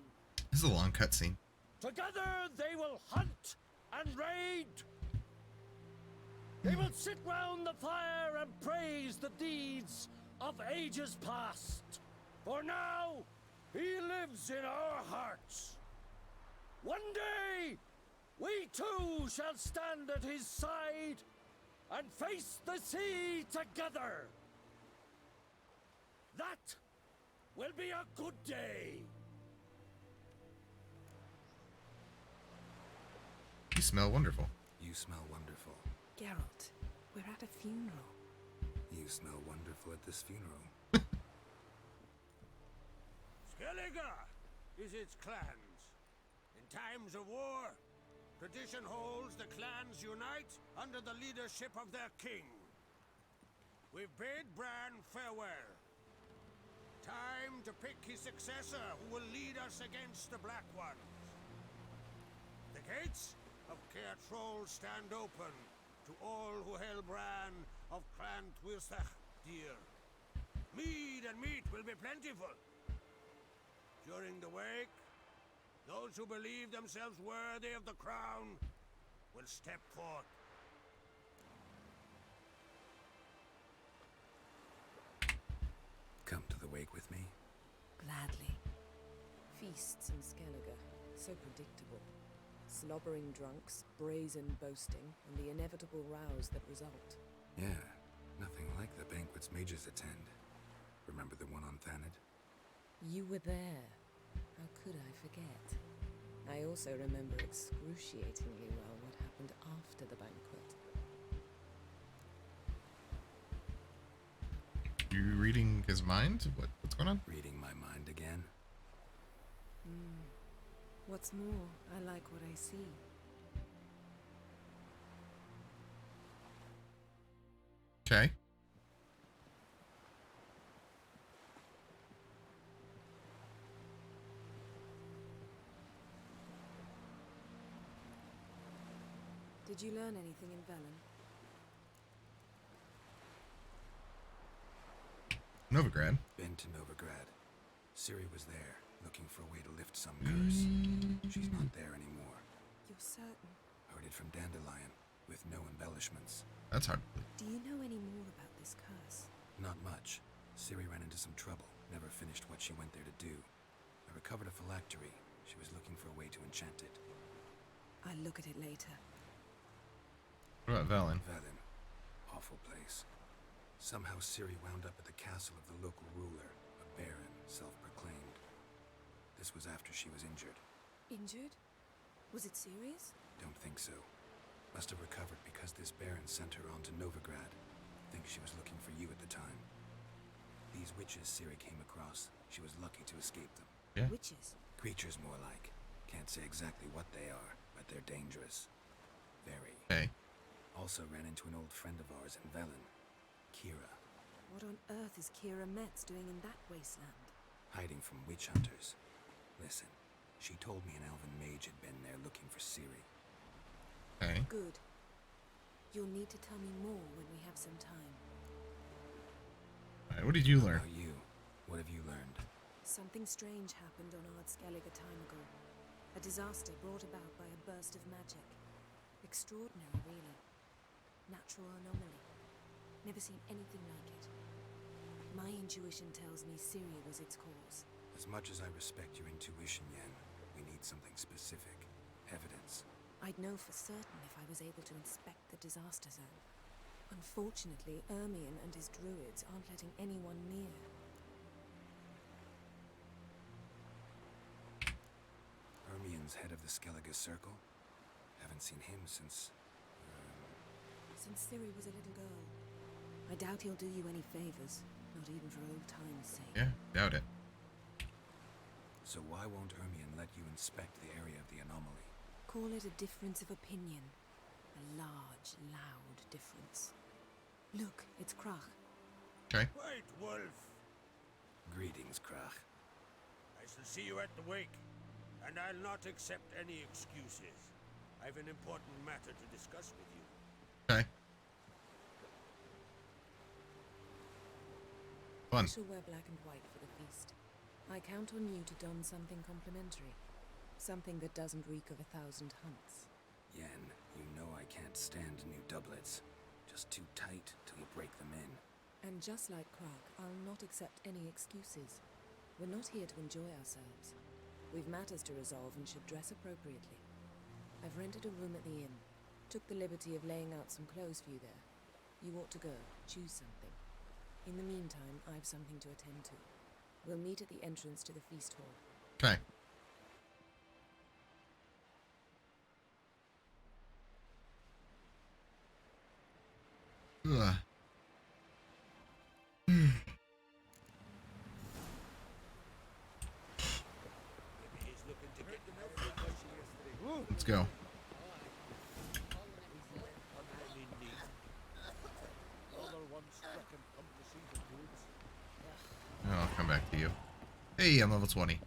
This is a long cutscene. Together they will hunt and raid. They will sit round the fire and praise the deeds of ages past. For now, he lives in our hearts. One day, we too shall stand at his side and face the sea together. That will be a good day. You smell wonderful. You smell wonderful. Geralt, we're at a funeral. You smell wonderful at this funeral. Skellige is its clans. In times of war, tradition holds the clans unite under the leadership of their king. We've bid Bran farewell. Time to pick his successor who will lead us against the Black Ones. The gates of Caer Troll stand open to all who hail Bran of Clan Tuirsech dear. Mead and meat will be plentiful. During the wake, those who believe themselves worthy of the crown will step forth. Come to the wake with me. Gladly. Feasts in Skellige, so predictable. Slobbering drunks, brazen boasting, and the inevitable rows that result. Yeah, nothing like the banquets mages attend. Remember the one on Thanedd? You were there. How could I forget? I also remember excruciatingly well what happened after the banquet. You reading his mind? What's going on? Reading my mind again? What's more, I like what I see. Okay. Did you learn anything in Velen? Novigrad. Been to Novigrad. Ciri was there, looking for a way to lift some curse. She's not there anymore. You're certain? Heard it from Dandelion, with no embellishments. That's hard to believe. Do you know any more about this curse? Not much. Ciri ran into some trouble, never finished what she went there to do. I recovered a phylactery. She was looking for a way to enchant it. I'll look at it later. What about Velen? Velen. Awful place. Somehow Ciri wound up at the castle of the local ruler, a baron, self-proclaimed. This was after she was injured. Injured? Was it serious? Don't think so. Must have recovered because this baron sent her on to Novigrad. Think she was looking for you at the time. These witches Ciri came across, she was lucky to escape them. Yeah. Witches? Creatures more like. Can't say exactly what they are, but they're dangerous. Very. Okay. Also ran into an old friend of ours in Velen, Kira. What on earth is Kira Metz doing in that wasteland? Hiding from witch hunters. Listen, she told me an elven mage had been there looking for Ciri. Okay. Good. You'll need to tell me more when we have some time. Alright, what did you learn? How about you? What have you learned? Something strange happened on Ard Skellige a time ago. A disaster brought about by a burst of magic. Extraordinary, really. Natural anomaly. Never seen anything like it. My intuition tells me Ciri was its cause. As much as I respect your intuition, Yen, we need something specific. Evidence. I'd know for certain if I was able to inspect the disaster zone. Unfortunately, Ermion and his druids aren't letting anyone near. Ermion's head of the Skellige Circle? Haven't seen him since... Since Ciri was a little girl. I doubt he'll do you any favors, not even for old time's sake. Yeah, doubt it. So why won't Ermion let you inspect the area of the anomaly? Call it a difference of opinion. A large, loud difference. Look, it's Krach. Okay. Wait, Wolf. Greetings, Krach. I shall see you at the wake, and I'll not accept any excuses. I've an important matter to discuss with you. Okay. Fun. I shall wear black and white for the feast. I count on you to don something complimentary. Something that doesn't reek of 1,000 hunts. Yen, you know I can't stand new doublets. Just too tight till you break them in. And just like Krach, I'll not accept any excuses. We're not here to enjoy ourselves. We've matters to resolve and should dress appropriately. I've rented a room at the inn. Took the liberty of laying out some clothes for you there. You ought to go. Choose something. In the meantime, I've something to attend to. We'll meet at the entrance to the feast hall. Okay. Ugh. Let's go. I'll come back to you. Hey, I'm level 20.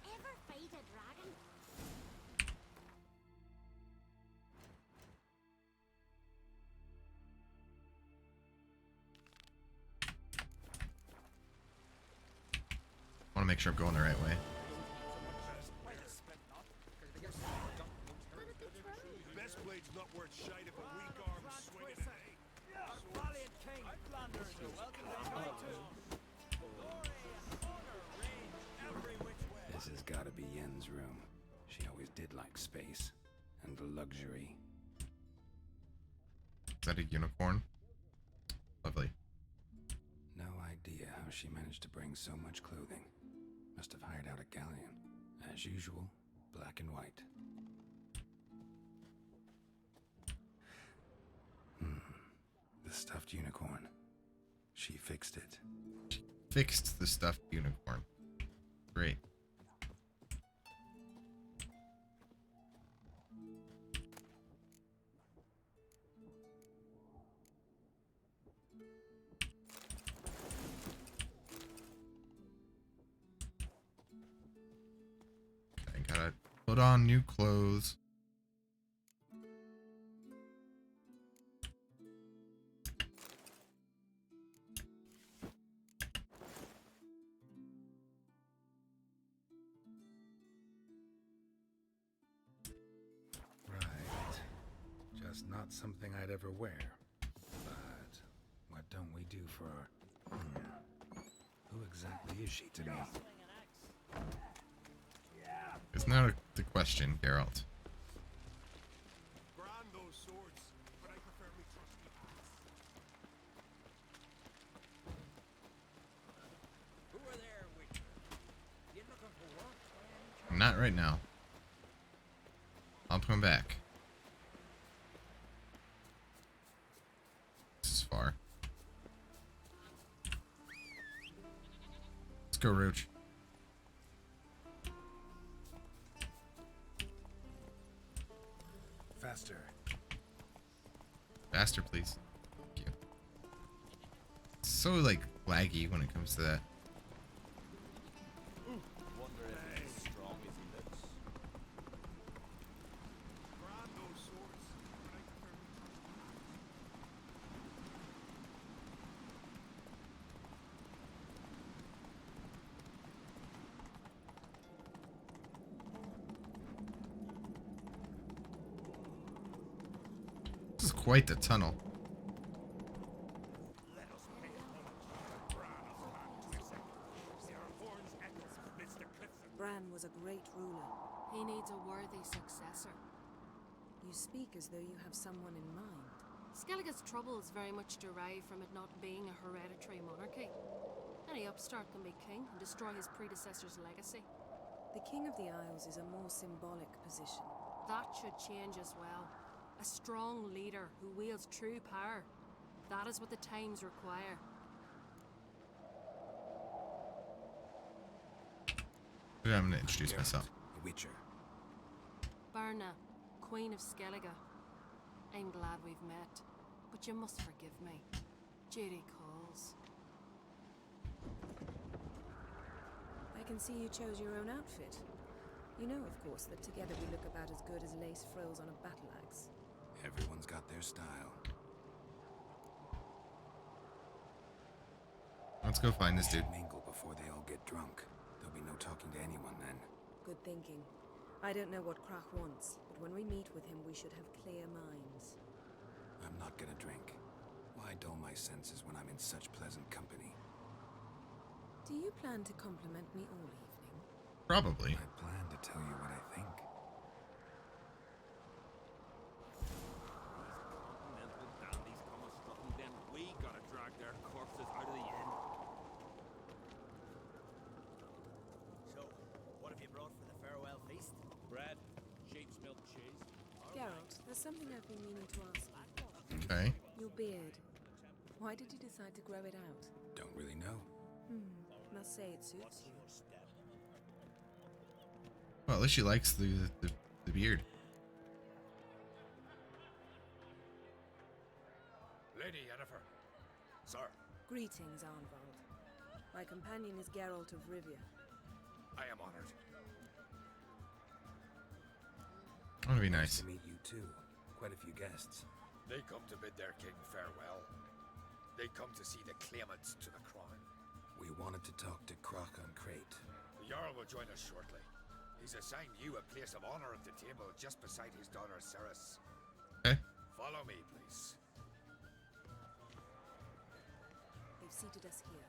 Ever fight a dragon? I want to make sure I'm going the right way. Best blade's not worth shite if a weak arm's swinging it, eh? Valiant King, Flanders, welcome to This has gotta be Yen's room. She always did like space. And the luxury. Is that a unicorn? Lovely. No idea how she managed to bring so much clothing. Must have hired out a galleon. As usual, black and white. The stuffed unicorn. She fixed it. She fixed the stuffed unicorn. Great. Okay, gotta put on new clothes. Just not something I'd ever wear. But what don't we do for our... Who exactly is she to me? Isn't that the question, Geralt? Brand those swords, but I prefer me trusty axe. Who are there with you? You looking for work? Not right now. I'll come back. This is far. Let's go, Roach. Faster. Faster, please. Thank you. It's so, like, laggy when it comes to that. Wonder if it's as strong as he looks. Brand those swords, but I prefer me This is quite the tunnel. Bran was a great ruler. He needs a worthy successor. You speak as though you have someone in mind. Skellige's troubles very much derive from it not being a hereditary monarchy. Any upstart can be king and destroy his predecessor's legacy. The King of the Isles is a more symbolic position. That should change as well. A strong leader who wields true power. That is what the times require. I'm gonna introduce myself. The Witcher. Berna, Queen of Skellige. I'm glad we've met, but you must forgive me. Judy calls. I can see you chose your own outfit. You know, of course, that together we look about as good as lace frills on a battle axe. Everyone's got their style. Let's go find this dude. Mingle before they all get drunk. There'll be no talking to anyone then. Good thinking. I don't know what Krach wants, but when we meet with him, we should have clear minds. I'm not gonna drink. Why dull my senses when I'm in such pleasant company? Do you plan to compliment me all evening? Probably. I plan to tell you what I think. Mental dandies come a strutting, then we gotta drag their corpses out of the inn. So, what have you brought for the farewell feast? Bread, sheep's milk cheese. Geralt, there's something I've been meaning to ask you. Okay. Your beard. Why did you decide to grow it out? Don't really know. Must say it suits you. Well, at least she likes the beard. Lady Yennefer. Sir. Greetings, Arnvald. My companion is Geralt of Rivia. I am honored. I want to be nice. To meet you too. Quite a few guests. They come to bid their king farewell. They come to see the claimants to the crown. We wanted to talk to Krach on Crate. The Jarl will join us shortly. He's assigned you a place of honor at the table just beside his daughter Cerys. Okay. Follow me, please. They've seated us here.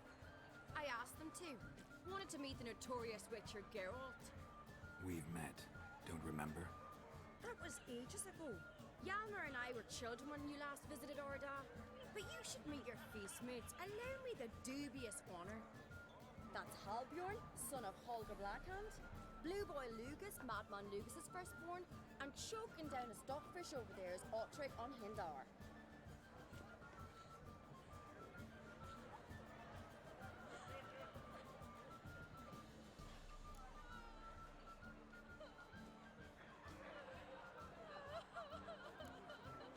I asked them to. Wanted to meet the notorious Witcher Geralt. We've met. Don't remember? That was ages ago. Yalmer and I were children when you last visited Ordar. But you should meet your feast mates. Allow me the dubious honor. That's Halbjorn, son of Holger Blackhand. Blue Boy Lugus, Madman Lugus' firstborn. And choking down a stockfish over there is Otric on Hindar.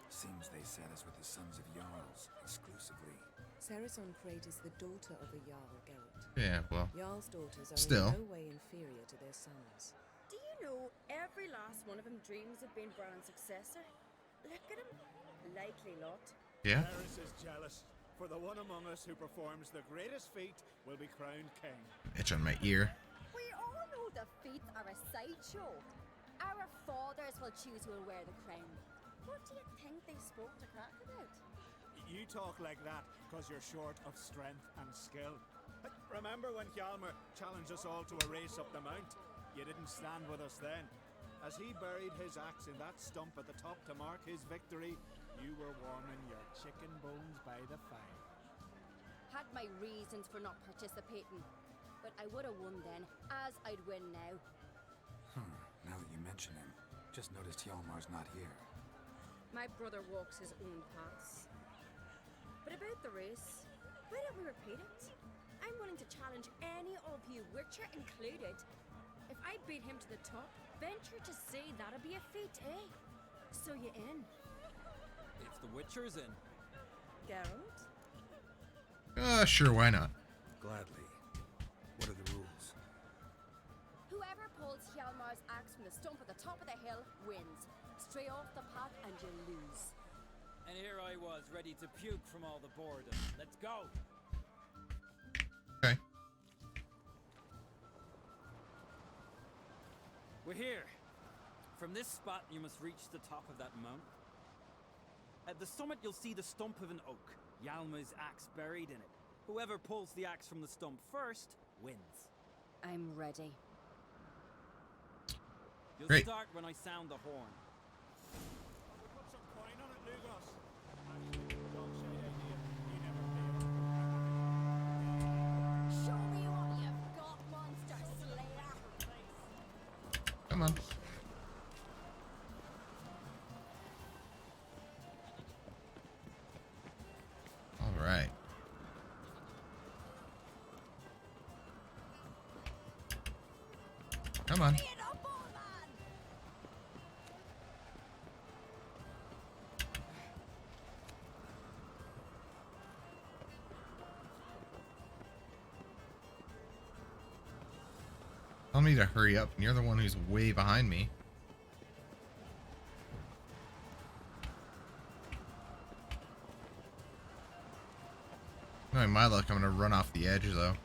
Seems they set us with the sons of Jarls, exclusively. Cerys on Crate is the daughter of a Jarl, Geralt. Yeah, well. Jarl's daughters are still in no way inferior to their sons. Do you know every last one of them dreams of being Bran's successor? Look at him. Likely lot. Yeah. Cerys is jealous, for the one among us who performs the greatest feat will be crowned king. Itch on my ear. We all know the feats are a sideshow. Our fathers will choose who will wear the crown. What do you think they spoke to Krach about? You talk like that because you're short of strength and skill. Remember when Hjalmar challenged us all to a race up the mount? You didn't stand with us then. As he buried his axe in that stump at the top to mark his victory, you were warming your chicken bones by the fire. Had my reasons for not participating, but I would have won then, as I'd win now. Now that you mention him, just noticed Hjalmar's not here. My brother walks his own paths. But about the race, why don't we repeat it? I'm willing to challenge any of you, Witcher included. If I beat him to the top, venture to say that'll be a feat, eh? So you in? If the Witcher's in. Geralt? Sure, why not? Gladly. What are the rules? Whoever pulls Hjalmar's axe from the stump at the top of the hill wins. Stray off the path and you lose. And here I was, ready to puke from all the boredom. Let's go! Okay. We're here. From this spot, you must reach the top of that mount. At the summit, you'll see the stump of an oak. Hjalmar's axe buried in it. Whoever pulls the axe from the stump first, wins. I'm ready. You'll Great. start when I sound the horn. Put some coin on it, Lugos. Don't say idea. You never pay. Come on. Tell me to hurry up, and you're the one who's way behind me. Knowing my luck, I'm gonna run off the edge though.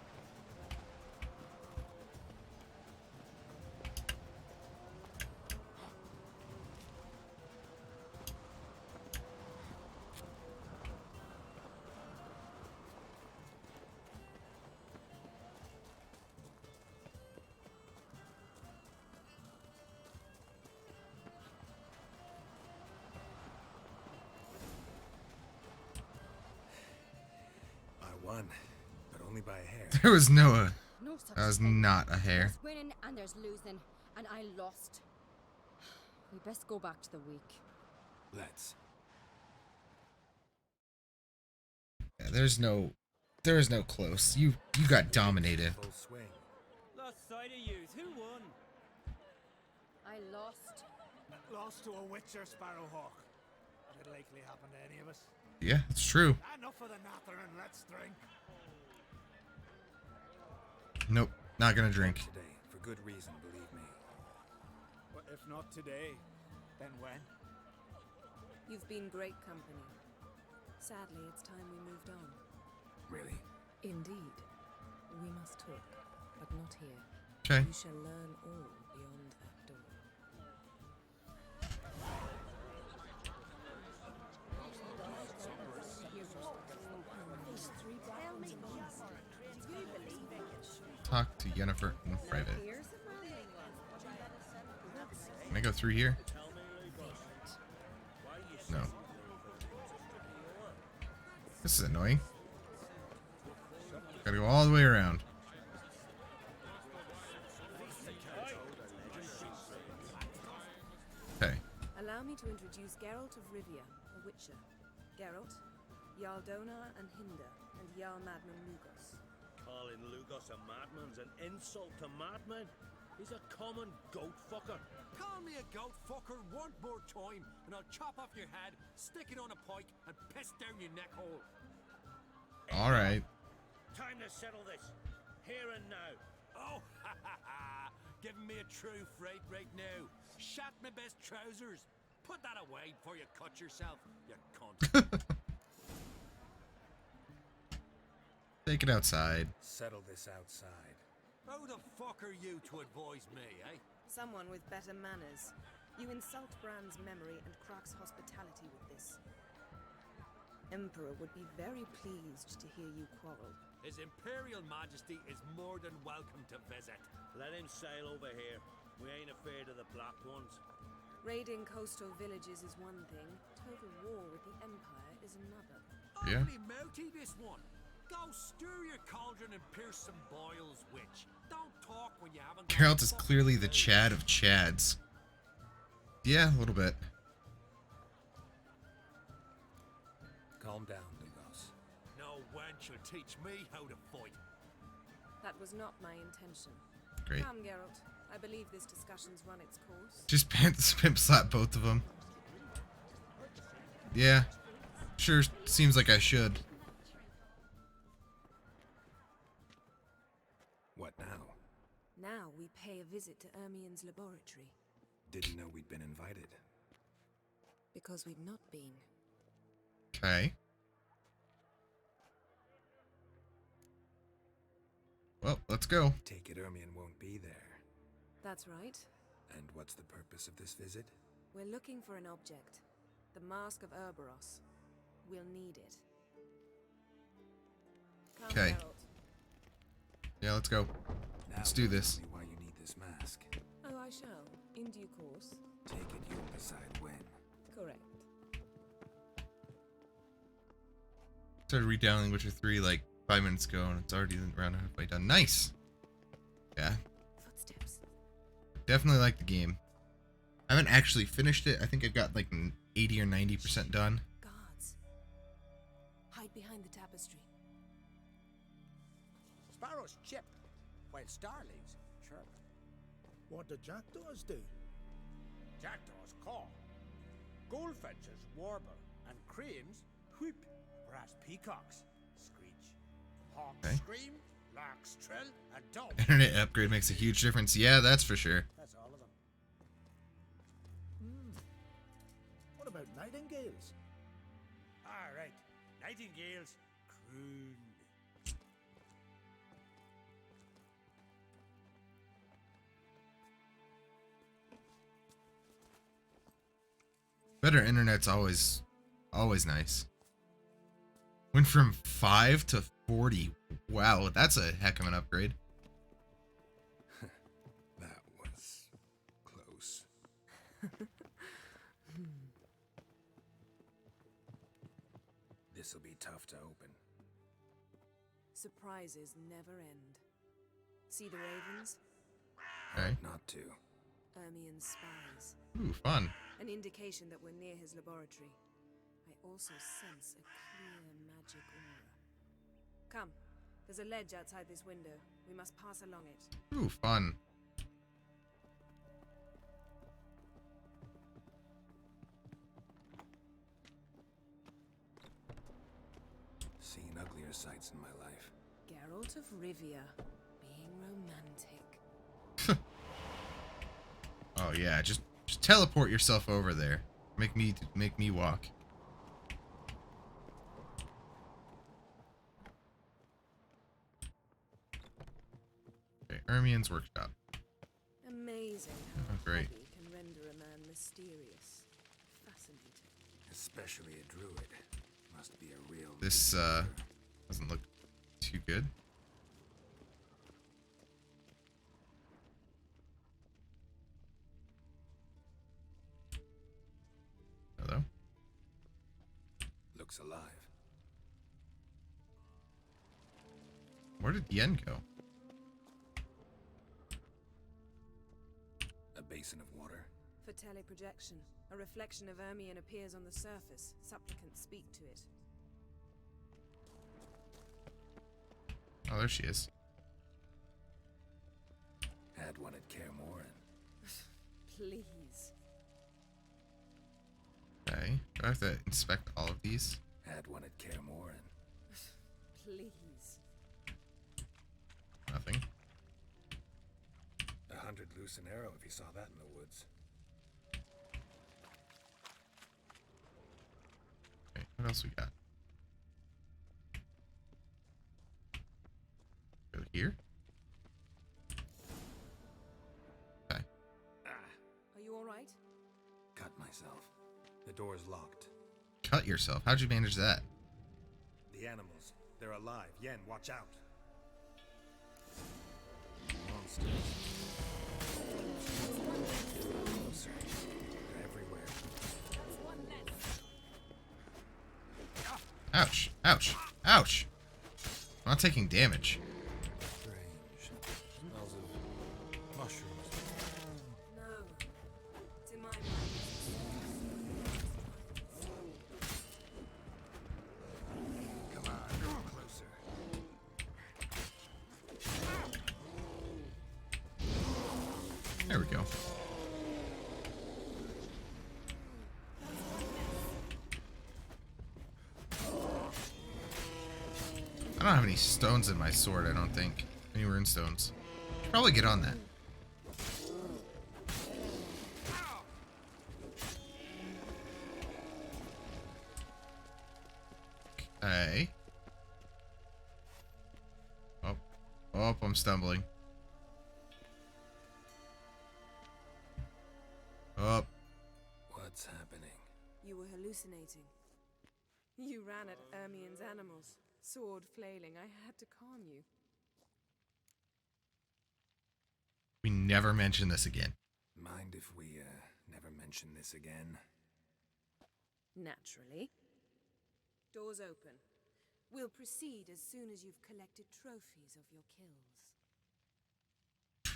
Won, but only by a hair. There was no, No such that was thing. not a hair. There's winning and there's losing, and I lost. We best go back to the week. Let's. Yeah, there is no close. You got dominated. Full swing. Lost sight of yous. Who won? I lost. Lost to a Witcher, Sparrowhawk. That'd likely happen to any of us. Yeah, it's true. Enough of the nattering, let's drink. Nope, not gonna drink. Today, for good reason, believe me. But if not today, then when? You've been great company. Sadly, it's time we moved on. Really? Indeed. We must talk, but not here. 'Kay. You shall learn all beyond that door. Talk to Yennefer in private. Can I go through here? No. This is annoying. Gotta go all the way around. Okay. Allow me to introduce Geralt of Rivia, a Witcher. Geralt, Jarl Donar and Hinder, and Jarl Madman Lugos. Calling Lugos a madman's an insult to madmen. He's a common goat fucker. Call me a goat fucker one more time, and I'll chop off your head, stick it on a pike, and piss down your neck hole. All right. Time to settle this, here and now. Oh, ha ha ha! Giving me a true fright right now. Shat my best trousers. Put that away before you cut yourself, you cunt. Take it outside. Settle this outside. Who the fuck are you to advise me, eh? Someone with better manners. You insult Bran's memory and Crach's hospitality with this. Emperor would be very pleased to hear you quarrel. His Imperial Majesty is more than welcome to visit. Let him sail over here. We ain't afraid of the Black Ones. Raiding coastal villages is one thing. Total war with the Empire is another. Yeah. Awfully melty, this one. Go stir your cauldron and pierce some boils, witch. Don't talk when you haven't. Geralt is clearly the Chad of Chads. Yeah, a little bit. Calm down, Lugos. No wench will teach me how to fight. That was not my intention. Great. Come, Geralt. I believe this discussion's run its course. Just pimp slap both of them. Yeah. Sure seems like I should. What now? Now we pay a visit to Ermien's laboratory. Didn't know we'd been invited. Because we've not been. Okay. Well, let's go. Take it Ermien won't be there. That's right. And what's the purpose of this visit? We're looking for an object. The Mask of Urboros. We'll need it. Come, Okay. Geralt. Yeah, let's go. Let's do this. Tell me why you need this mask. Oh, I shall. In due course. Take it you'll decide when. Correct. Started redownloading Witcher 3 like 5 minutes ago, and it's already around halfway done. Nice! Yeah. Footsteps. Definitely like the game. I haven't actually finished it. I think I've got like 80 or 90% done. Guards. Hide behind the tapestry. Sparrows chip, while starlings chirp. What do jackdaws do? Jackdaws caw. Goldfinches warble, and cranes whoop, whereas peacocks screech. Hawks scream, larks trill, and doves. Internet upgrade makes a huge difference. Yeah, that's for sure. That's all of them. What about nightingales? All right, nightingales croon. Better internet's always nice. Went from 5 to 40. Wow, that's a heck of an upgrade. That was close. This'll be tough to open. Surprises never end. See the ravens? Okay. Not to. Ermien's spies. Ooh, fun. An indication that we're near his laboratory. I also sense a clear magic aura. Come, there's a ledge outside this window. We must pass along it. Ooh, fun. Seen uglier sights in my life. Geralt of Rivia, being romantic. Oh yeah, just teleport yourself over there. Make me walk. Okay, Ermien's workshop. Amazing Oh, how great. a hobby can render a man mysterious. Fascinating. Especially a druid. Must be a real... This doesn't look too good. Hello? Looks alive. Where did Yen go? A basin of water. For teleprojection, a reflection of Ermien appears on the surface. Supplicants speak to it. Oh, there she is. Had one at Kaer Morhen. Please. Okay. Do I have to inspect all of these? Had one at Kaer Morhen. Please. Nothing. 100 loose an arrow if you saw that in the woods. Okay, what else we got? Go here? Okay. Are you alright? Cut myself. The door's locked. Cut yourself. How'd you manage that? The animals. They're alive. Yen, watch out. Monsters. Closer. They're everywhere. Ouch. Ouch. Ouch. I'm not taking damage. Strange. Smells of mushrooms. No. To my mind. Come on, closer. There we go. I don't have any stones in my sword, I don't think. Any rune stones. Should probably get on that. Okay. Oh, I'm stumbling. Oh. What's happening? You were hallucinating. You ran at Ermien's animals, sword flailing. I had to calm you. We never mention this again. Mind if we, never mention this again? Naturally. Doors open. We'll proceed as soon as you've collected trophies of your kills.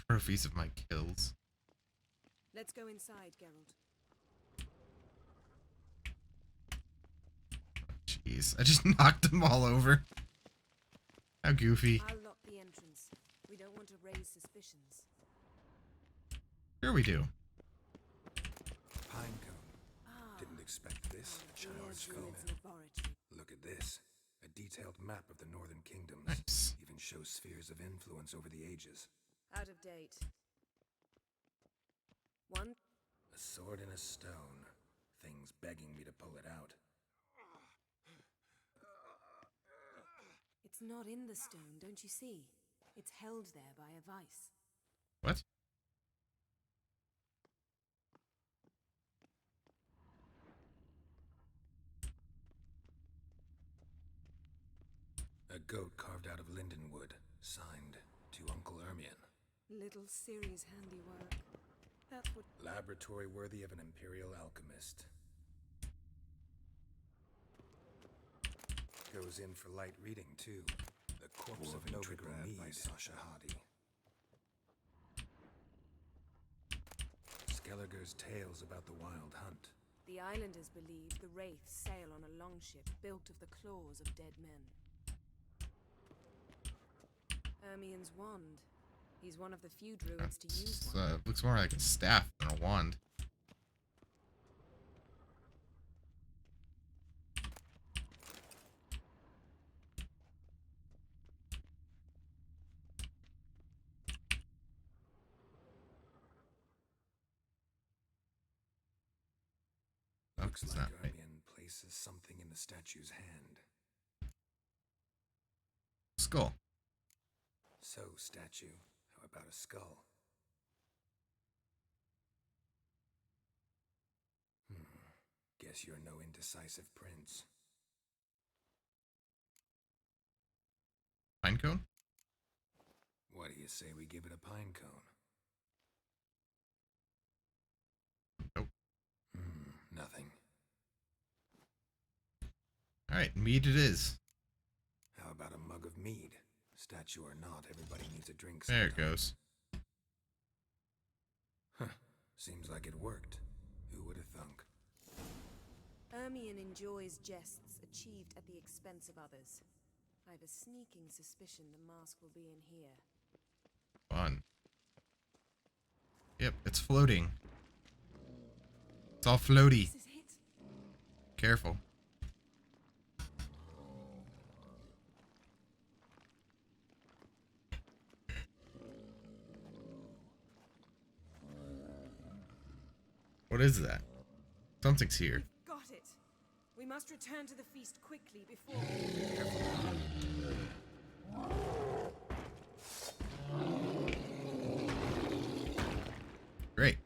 Trophies of my kills. Let's go inside, Geralt. Jeez, I just knocked them all over. How goofy. I'll lock the entrance. We don't want to raise suspicions. Sure we do. Pinecone. Didn't expect this. A child's skull. Look at this. A detailed map of the Northern Kingdoms. Nice. Even shows spheres of influence over the ages. Out of date. One. A sword and a stone. Things begging me to pull it out. It's not in the stone, don't you see? It's held there by a vice. What? A goat carved out of lindenwood, signed to Uncle Ermion. Little Ciri's handiwork. That's what... Laboratory worthy of an imperial alchemist. Goes in for light reading, too. The corpse of Novigrad by Sasha Hadi. Skelliger's tales about the wild hunt. The islanders believe the wraiths sail on a longship built of the claws of dead men. Ermion's wand. He's one of the few druids to use one. Looks more like a staff than a wand. Looks like Ermion places something in the statue's hand. Skull. So, statue, how about a skull? Guess you're no indecisive prince. Pinecone? What do you say we give it a pinecone? Nope. Nothing. Alright, mead it is. How about a mug of mead? Statue or not, everybody needs a drink There sometime. it goes. Huh. Seems like it worked. Who would have thunk? Ermion enjoys jests achieved at the expense of others. I've a sneaking suspicion the mask will be in here. Fun. Yep, it's floating. It's all floaty. This is it. Careful. What is that? Something's here. Got it. We must return to the feast quickly before... Great.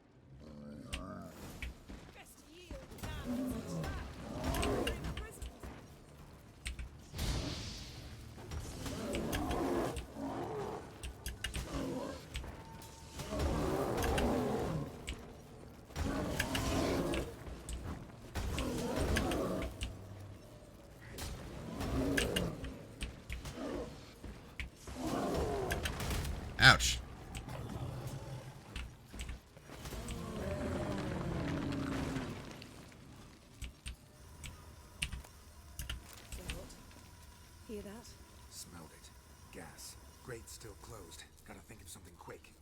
Ouch. Hear that? Smelled it. Gas. Grate still closed. Gotta think of something quick.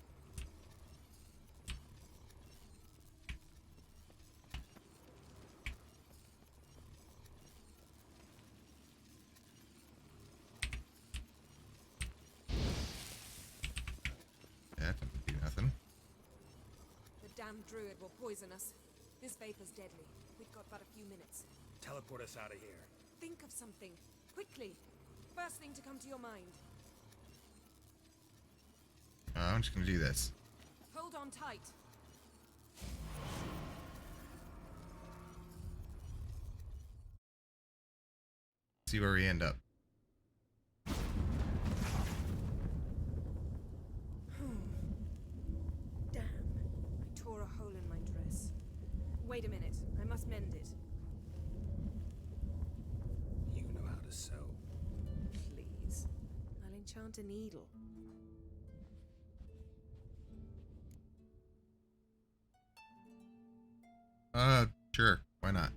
That doesn't do nothing. The damned druid will poison us. This vapor's deadly. We've got but a few minutes. Teleport us out of here. Think of something. Quickly. First thing to come to your mind. I'm just gonna do this. Hold on tight. See where we end up. Damn. I tore a hole in my dress. Wait a minute. I must mend it. You know how to sew. Please. I'll enchant a needle. Sure. Why not?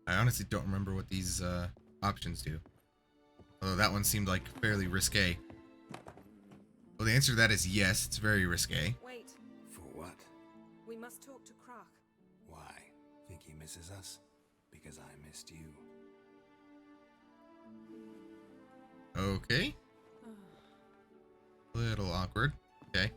I honestly don't remember what these options do. Although that one seemed like fairly risque. Well, the answer to that is yes, it's very risque. Wait, For what? we must talk to Krak. Why? Think he misses us? Because I missed you. Okay. Little awkward. Okay.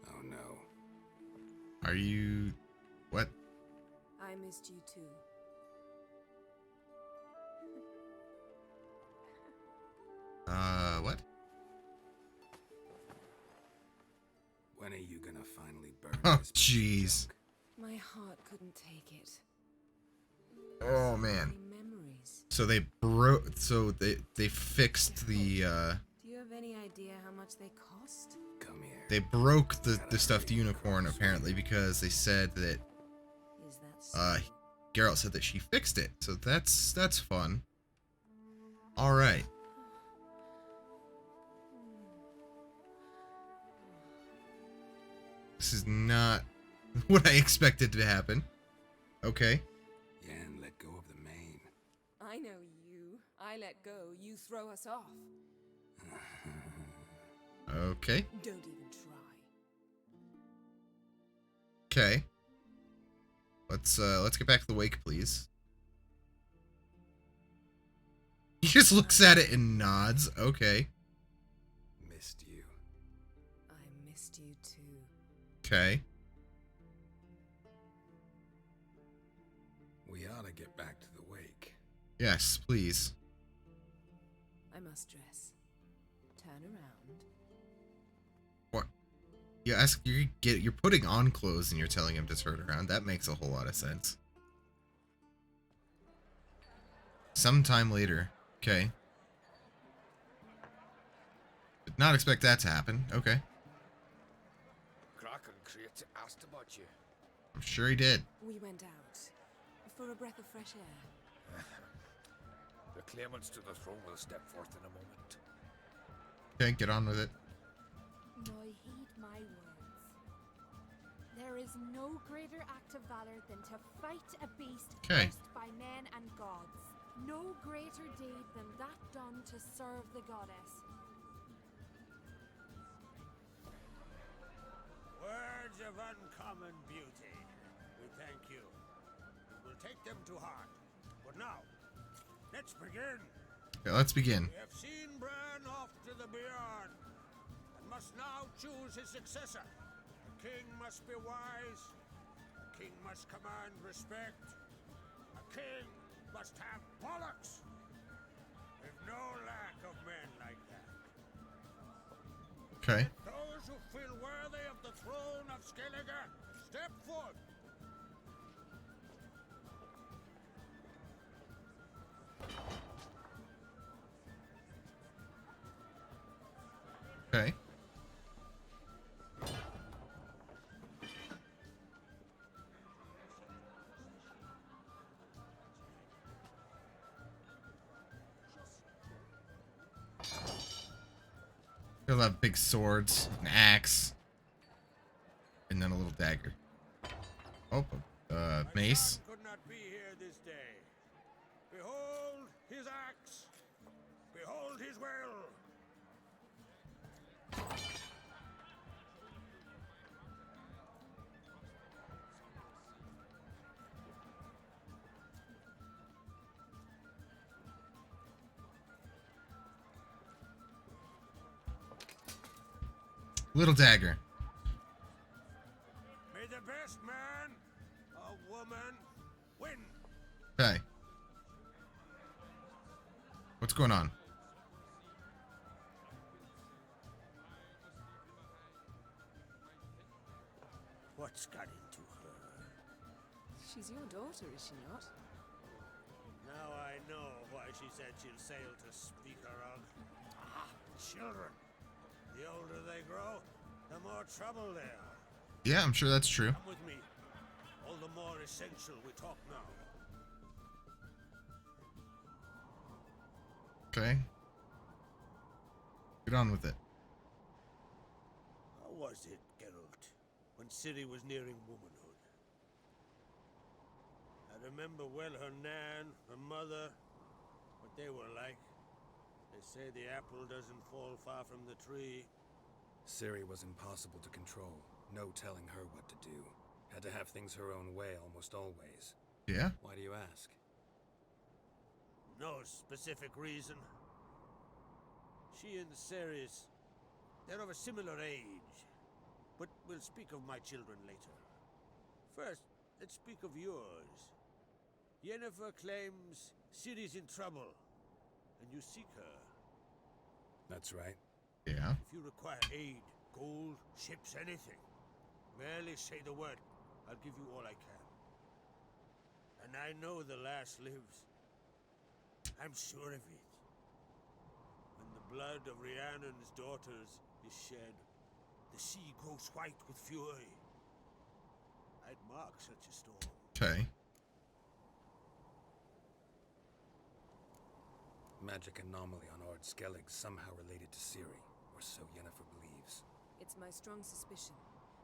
Oh no. Are you... what? I missed you too. What? When are you gonna finally burn Oh, this piece of jeez. junk? My heart couldn't take it. Oh, man. Memories. So they broke... So they fixed the, Do you have any idea how much they cost? Come here. They broke the stuffed unicorn, apparently, because they said that... Is that so? Geralt said that she fixed it. So that's fun. Alright. This is not what I expected to happen. Okay. Yen, let go of the mane. I know you. I let go, you throw us off. Okay. Don't even try. Okay. Let's get back to the wake, please. He just looks at it and nods. Okay. Missed you. I missed you too. Okay. We ought to get back to the wake. Yes, please. I must dress. Turn around. What? You're putting on clothes and you're telling him to turn around. That makes a whole lot of sense. Sometime later. Okay. Did not expect that to happen. Okay. Kraken Crate asked about you. I'm sure he did. We went out for a breath of fresh air. The claimants to the throne will step forth in a moment. Okay, get on with it. Now heed my words. There is no greater act of valor than to fight a beast cursed by men and gods. No greater deed than that done to serve the goddess. Words of uncommon beauty. We thank you. We'll take them to heart. But now, let's begin. Okay, let's begin. We have seen Bran off to the beyond, and must now choose his successor. A king must be wise. A king must command respect. A king must have bollocks. We've no lack of men like that. Okay. Those who feel worthy of the throne of Skellige, step forth. Okay. They'll have big swords, an axe, and then a little dagger. Oh, mace. Could not be here this day. Behold his axe. Behold his will. Little dagger. May the best man or woman win. Okay. What's going on? What's got into her? She's your daughter, is she not? Now I know why she said she'll sail to Speakerog. Ah, children. The older they grow, the more trouble they are. Yeah, I'm sure that's true. Come with me. All the more essential we talk now. Okay. Get on with it. How was it, Geralt, when Ciri was nearing womanhood? I remember well her nan, her mother, what they were like. They say the apple doesn't fall far from the tree. Ciri was impossible to control. No telling her what to do. Had to have things her own way almost always. Yeah? Why do you ask? No specific reason. She and Ceres, they're of a similar age. But we'll speak of my children later. First, let's speak of yours. Yennefer claims Ciri's in trouble, and you seek her. That's right. Yeah. If you require aid, gold, ships, anything, merely say the word. I'll give you all I can. And I know the lass lives. I'm sure of it. When the blood of Rhiannon's daughters is shed, the sea grows white with fury. I'd mark such a storm. Okay. Magic anomaly on Ard Skellig somehow related to Ciri, or so Yennefer believes. It's my strong suspicion,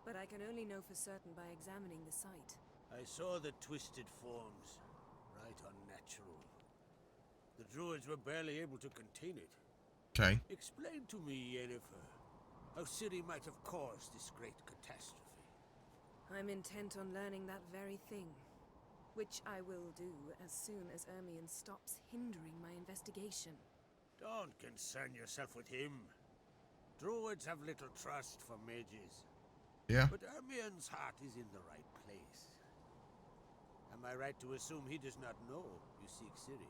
but I can only know for certain by examining the site. I saw the twisted forms. Right unnatural. The druids were barely able to contain it. Okay. Explain to me, Yennefer, how Ciri might have caused this great catastrophe. I'm intent on learning that very thing, which I will do as soon as Ermion stops hindering my investigation. Don't concern yourself with him. Druids have little trust for mages. Yeah. But Ermion's heart is in the right place. Am I right to assume he does not know you seek Ciri?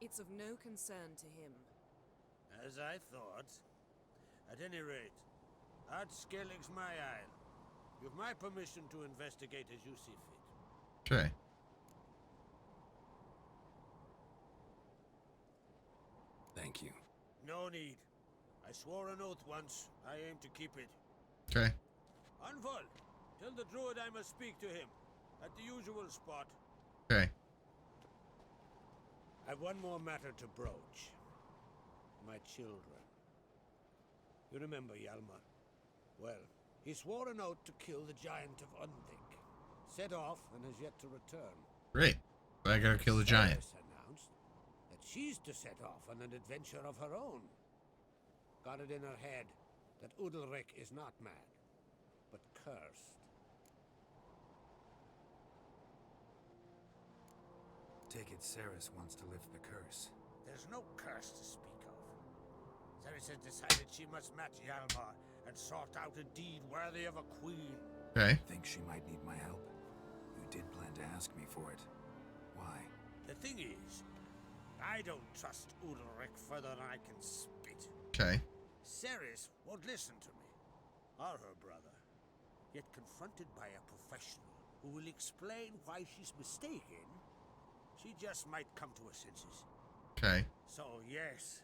It's of no concern to him. As I thought. At any rate, Ard Skellig's my isle. You've my permission to investigate as you see fit. Okay. Thank you. No need. I swore an oath once. I aim to keep it. Okay. Anvol, tell the druid I must speak to him. At the usual spot. Okay. I've one more matter to broach. My children. You remember Hjalmar? Well, he swore an oath to kill the giant of Undvik. Set off and has yet to return. Great. But I gotta kill the giant. Ceres announced that she's to set off on an adventure of her own. Got it in her head that Udalryk is not mad, but cursed. Take it Ceres wants to lift the curse. There's no curse to speak of. Ceres has decided she must match Hjalmar and sort out a deed worthy of a queen. Okay. Think she might need my help? You did plan to ask me for it. Why? The thing is, I don't trust Udalryk further than I can spit. Okay. Ceres won't listen to me, or her brother. Yet confronted by a professional who will explain why she's mistaken, she just might come to her senses. Okay. So yes,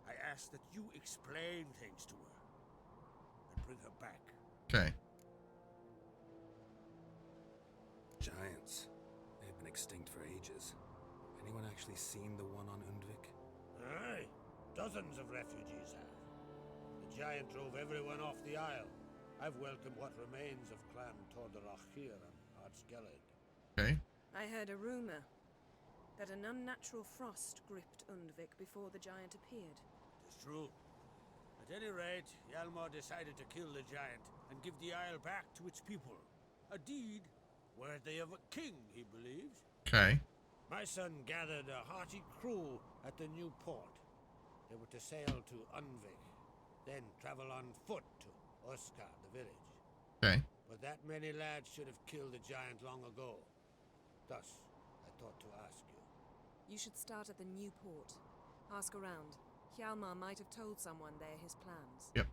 I ask that you explain things to her and bring her back. Okay. Giants. They've been extinct for ages. Anyone actually seen the one on Undvik? Aye, dozens of refugees have. The giant drove everyone off the isle. I've welcomed what remains of Clan Tordarach here and Ard Skellig. Okay. I heard a rumor that an unnatural frost gripped Undvik before the giant appeared. It's true. At any rate, Hjalmar decided to kill the giant and give the isle back to its people. A deed worthy of a king, he believes. Okay. My son gathered a hearty crew at the new port. They were to sail to Undvik, then travel on foot to Oscar, the village. Okay. But that many lads should have killed the giant long ago. Thus, I thought to ask you. You should start at the new port. Ask around. Hjalmar might have told someone there his plans. Yep.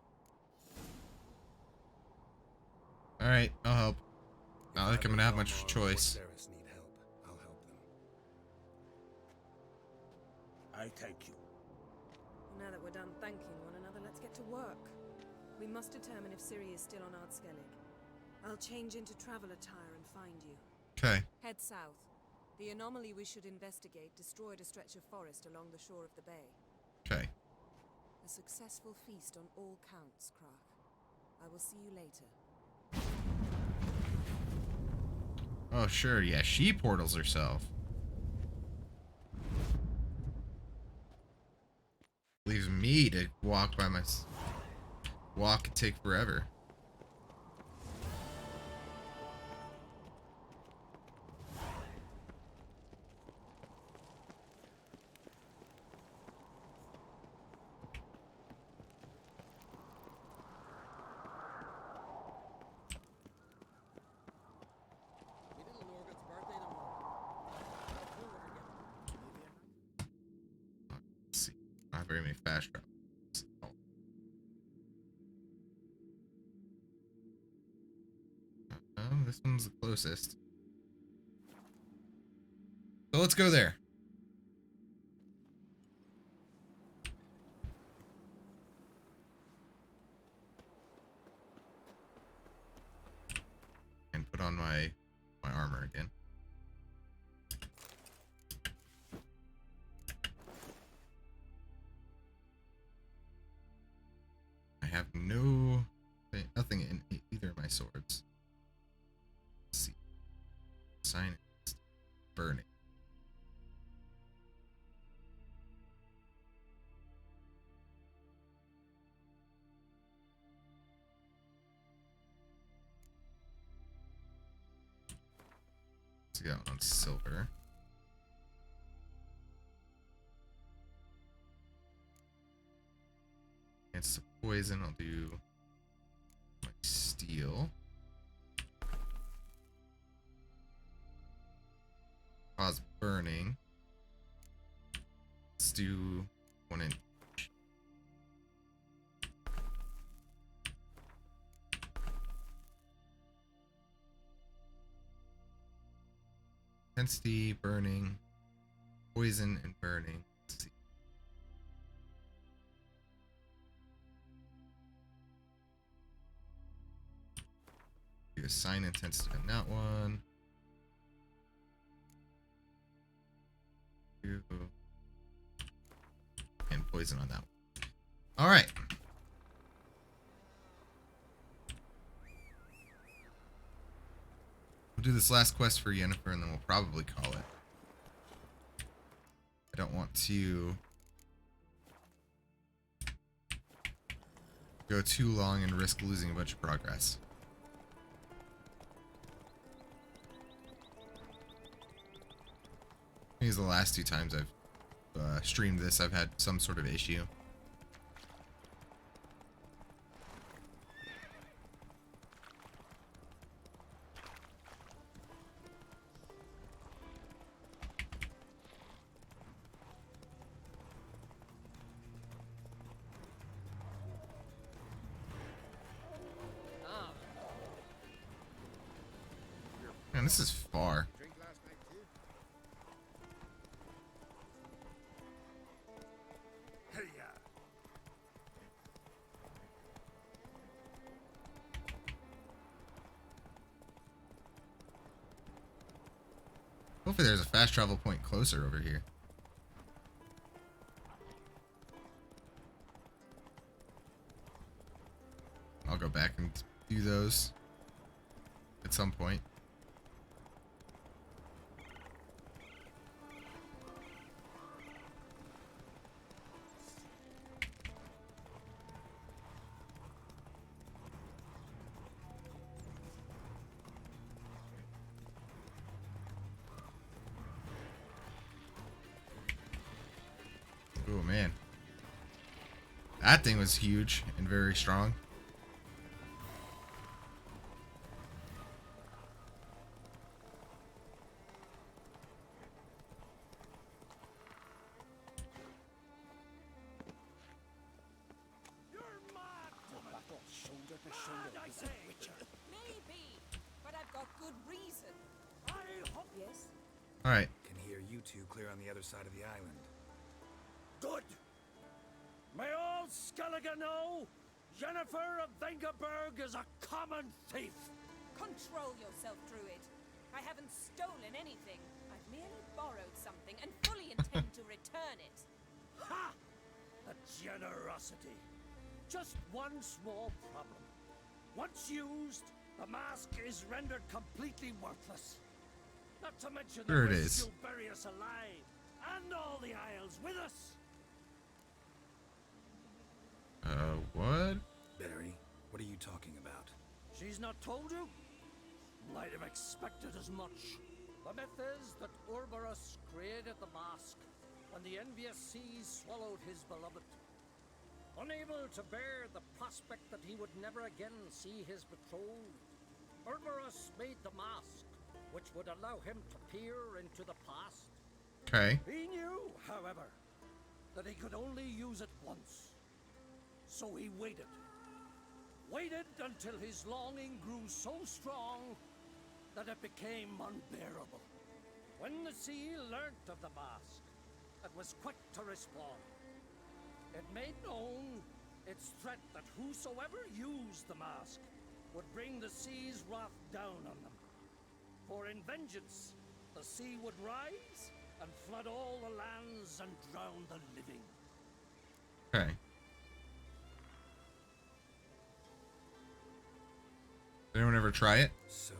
Alright, I'll help. Not like I'm gonna have much choice. Ceres need help. I'll help them. I thank you. Now that we're done thanking one another, let's get to work. We must determine if Ciri is still on Ard Skellig. I'll change into travel attire and find you. Okay. Head south. The anomaly we should investigate destroyed a stretch of forest along the shore of the bay. successful feast on all counts, Krak. I will see you later. Oh, sure. Yeah, she portals herself. Leaves me to walk by my... Walk and take forever. Let's see. Not very many fast travels. This one's the closest. So let's go there. And put on my armor again. I have nothing in either of my swords. Let's see. Sign it. Burning. Let's go on silver. It's the poison. I'll do my steel. Cause burning. Let's do 1 inch. Intensity, burning, poison, and burning. Let's see. Do assign intensity on that one. And poison on that one. All right. We'll do this last quest for Yennefer, and then we'll probably call it. I don't want to go too long and risk losing a bunch of progress. These are the last 2 times I've streamed this, I've had some sort of issue. Man, this is far. Hopefully there's a fast travel point closer over here. I'll go back and do those at some point. Oh man, that thing was huge and very strong. Maybe, but I've got good reason. Yes? Alright. Can hear you two clear on the other side of the island. Good. May all Skellige know, Yennefer of Vengerberg is a common thief. Control yourself, Druid. I haven't stolen anything. I've merely borrowed something and fully intend to return it. Ha! a generosity. Just one small problem. Once used, the mask is rendered completely worthless. Not to mention the Sure it risk is. you'll bury us alive, and all the Isles with us. What? Barry, what are you talking about? She's not told you? Might have expected as much. The myth is that Ouroboros created the mask when the envious seas swallowed his beloved. Unable to bear the prospect that he would never again see his betrothed, Ouroboros made the mask, which would allow him to peer into the past. Okay. He knew, however, that he could only use it once. So he waited. Waited until his longing grew so strong that it became unbearable. When the sea learnt of the mask, it was quick to respond. It made known its threat that whosoever used the mask would bring the sea's wrath down on them. For in vengeance, the sea would rise and flood all the lands and drown the living. Okay. Did anyone ever try it? So,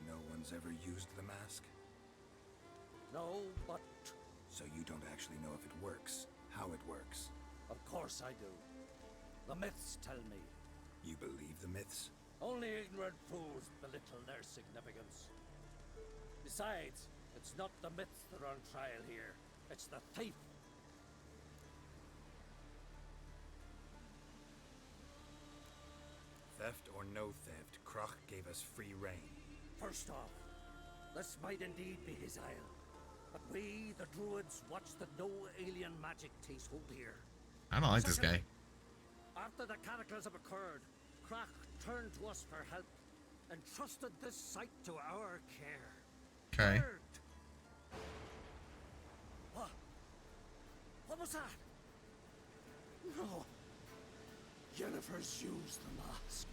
no one's ever used the mask? No, but... So you don't actually know if it works, how it works? Of course I do. The myths tell me. You believe the myths? Only ignorant fools belittle their significance. Besides, it's not the myths that are on trial here. It's the thief. Theft or no theft, Krach gave us free rein. First off, this might indeed be his isle. But we, the druids, watch that no alien magic takes hold here. I don't like this guy. After the cataclysm occurred, Krach turned to us for help and trusted this site to our care. Okay. Third. What was that? No. Yennefer's used the mask.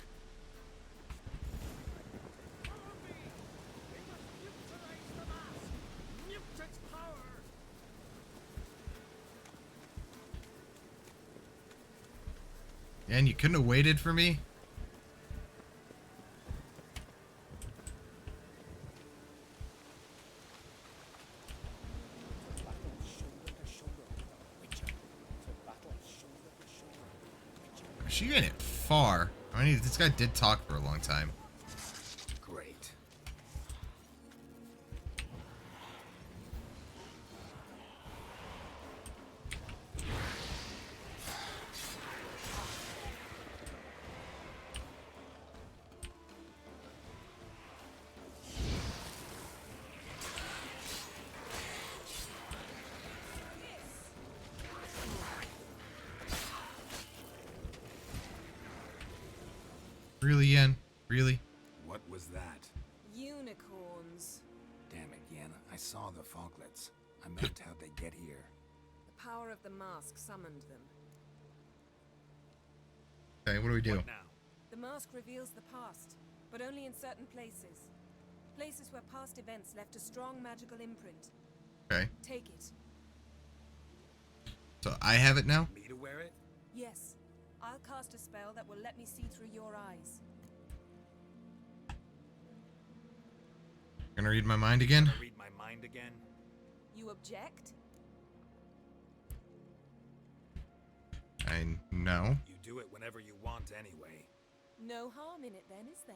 And you couldn't have waited for me? She made it far. I mean, this guy did talk for a long time. Great. Really, Yen? Really? What was that? Unicorns. Damn it, Yen. I saw the foglets. I meant how'd they get here? The power of the mask summoned them. Okay, what do we do? What now? The mask reveals the past, but only in certain places. Places where past events left a strong magical imprint. Okay. Take it. So I have it now? Me to wear it? Yes. I'll cast a spell that will let me see through your eyes. Gonna read my mind again? Gonna read my mind again? You object? I know. You do it whenever you want anyway. No harm in it then, is there?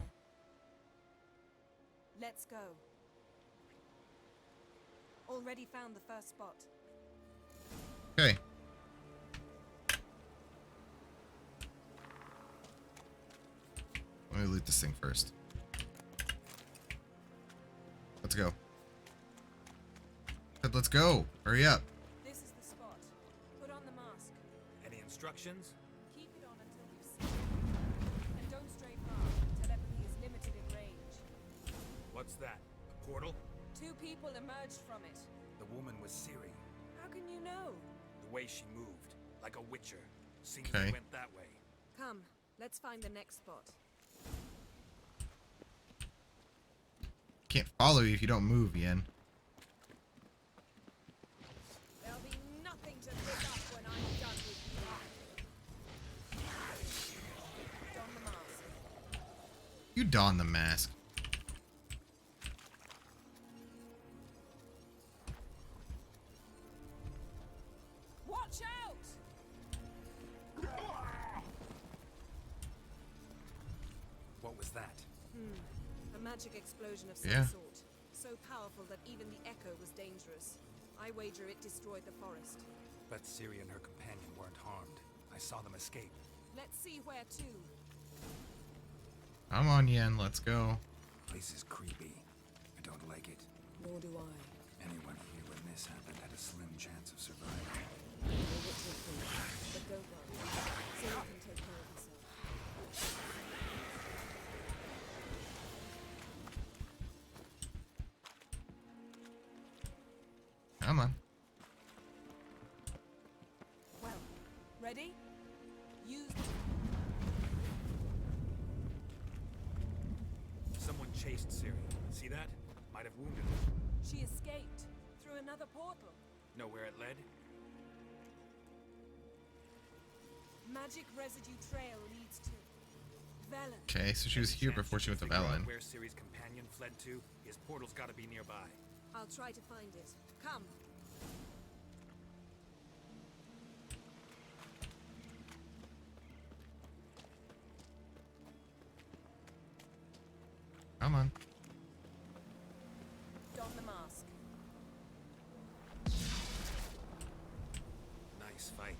Let's go. Already found the first spot. Okay. Let me loot this thing first. Let's go. Let's go. Hurry up. This is the spot. Put on the mask. Any instructions? Keep it on until you see it. And don't stray far. Telepathy is limited in range. What's that? A portal? 2 people emerged from it. The woman was Ciri. How can you know? The way she moved, like a witcher. Seems Okay. they went that way. Come, let's find the next spot. Can't follow you if you don't move, Yen. There'll be nothing to pick up when I'm done with you. You don the mask. Watch out! What was that? A magic explosion of some Yeah. sort. So powerful that even the echo was dangerous. I wager it destroyed the forest. But Ciri and her companion weren't harmed. I saw them escape. Let's see where to. Come on, Yen, let's go. Place is creepy. I don't like it. Nor do I. Anyone here when this happened had a slim chance of surviving. Leave it with me. But don't worry. Ciri can take care of herself. Come on. Well, ready? Use. Someone chased Ciri. See that? Might have wounded her. She escaped through another portal. Know where it led? Magic residue trail leads to Velen. Okay, so she was here before she went to Figure out Velen. where Ciri's companion fled to? His portal's gotta be nearby. I'll try to find it. Come. Come on. Don the mask. Nice fight.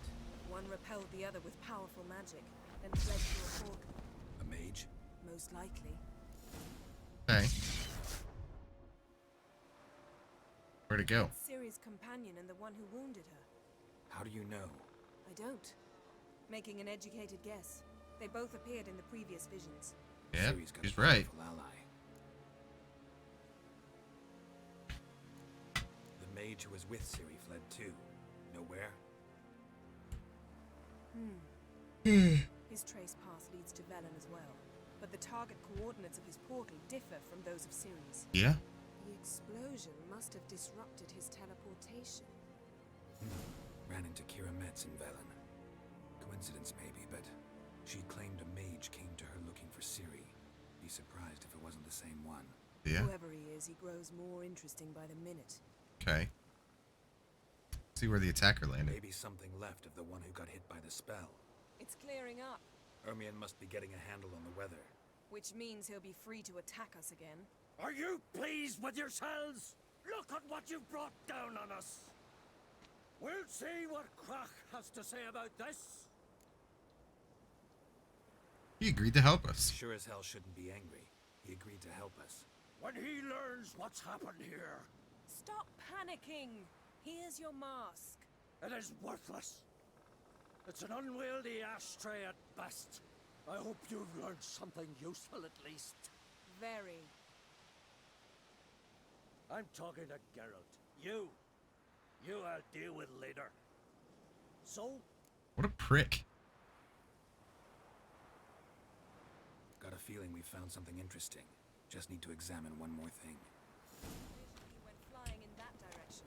One repelled the other with powerful magic, then fled through a portal. A mage? Most likely. Okay. Where'd it go? Ciri's companion and the one who wounded her. How do you know? I don't. Making an educated guess. They both appeared in the previous visions. Yeah, Ciri's got she's a right. powerful ally. The mage who was with Ciri fled too. Know where? His trace path leads to Velen as well. But the target coordinates of his portal differ from those of Ciri's. Yeah? The explosion must have disrupted his teleportation. Ran into Kira Metz in Velen. Coincidence maybe, but she claimed a mage came to her looking for Ciri. Be surprised if it wasn't the same one. Yeah. Whoever he is, he grows more interesting by the minute. Okay. See where the attacker landed. Maybe something left of the one who got hit by the spell. It's clearing up, Ermion must be getting a handle on the weather. which means he'll be free to attack us again. Are you pleased with yourselves? Look at what you've brought down on us. We'll see what Krach has to say about this. He agreed to help us. Sure as hell shouldn't be angry. He agreed to help us. When he learns what's happened here, Stop panicking! Here's your mask. it is worthless. It's an unwieldy ashtray at best. I hope you've learned something useful at least. Very. I'm talking to Geralt. You I'll deal with later. So, What a prick. Got a feeling we found something interesting. Just need to examine one more thing. He went flying in that direction.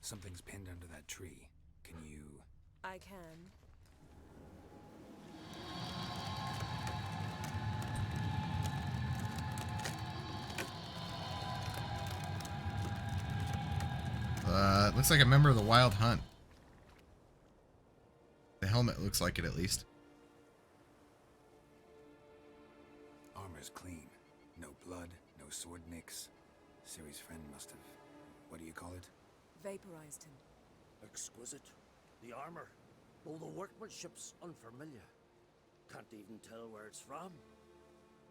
Something's pinned under that tree. Can you... I can. Looks like a member of the Wild Hunt. The helmet looks like it, at least. Armor's clean. No blood, no sword nicks. Ciri's friend must have... What do you call it? Vaporized him. exquisite. The armor, though the workmanship's unfamiliar. Can't even tell where it's from.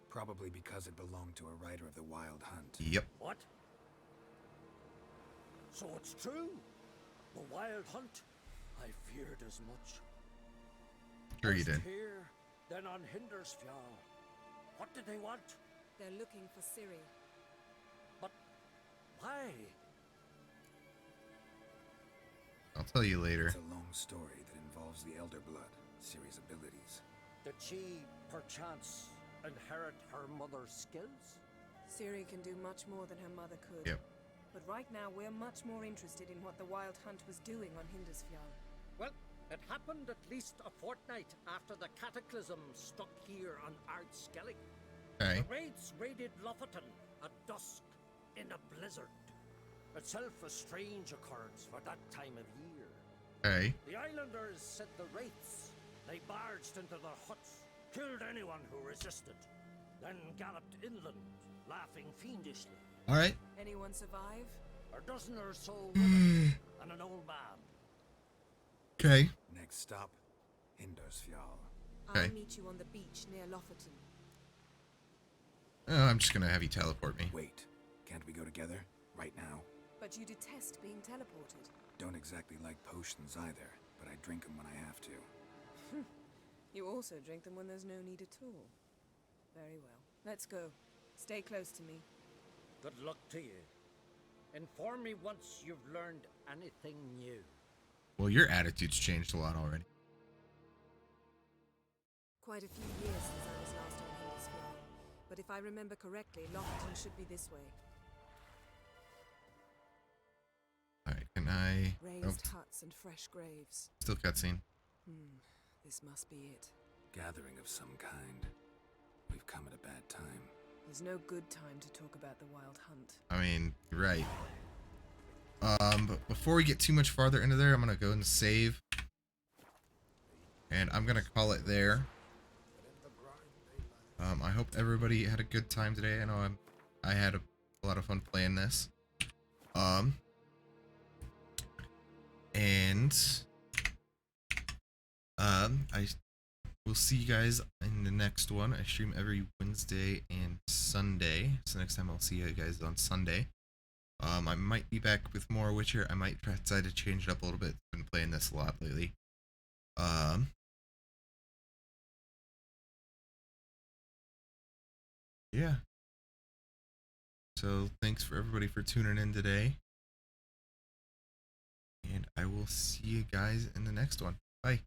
Probably because it belonged to a rider of the Wild Hunt. Yep. What? So it's true? The Wild Hunt? I feared as much. Sure you did. First here, then on Hindersfjall. What did they want? They're looking for Ciri. But why? I'll tell you later. It's a long story that involves the Elder Blood, Ciri's abilities. Did she, perchance, inherit her mother's skills? Ciri can do much more than her mother could. Yep. But right now, we're much more interested in what the Wild Hunt was doing on Hindersfjall. Well, It happened at least a fortnight after the cataclysm struck here on Ard Skellig. Okay. The raids raided Lofoten at dusk in a blizzard. Itself a strange occurrence for that time of year. Okay. The islanders sent the wraiths. They barged into their huts, killed anyone who resisted, then galloped inland, laughing fiendishly. All right. Anyone survive? A dozen or so women and an old man. Okay. Next stop, Hindarsfjall. I'll meet you on the beach near Lofoten. Oh, I'm just gonna have you teleport me. Wait, can't we go together? Right now? But you detest being teleported. Don't exactly like potions either, but I drink them when I have to. You also drink them when there's no need at all. Very well. Let's go. Stay close to me. Good luck to you. Inform me once you've learned anything new. Well, your attitude's changed a lot already. Quite a few years since I was last on Hindarsfjall, but if I remember correctly, Lofoten should be this way. Alright, can I... Raised huts and fresh graves. Still cutscene. This must be it. Gathering of some kind. We've come at a bad time. There's no good time to talk about the Wild Hunt. I mean, you're right. But before we get too much farther into there, I'm gonna go and save. And I'm gonna call it there. I hope everybody had a good time today. I know I had a lot of fun playing this. I will see you guys in the next one. I stream every Wednesday and Sunday, so next time I'll see you guys on Sunday. I might be back with more Witcher. I might decide to change it up a little bit. Been playing this a lot lately. Yeah. So thanks for everybody for tuning in today. And I will see you guys in the next one. Bye.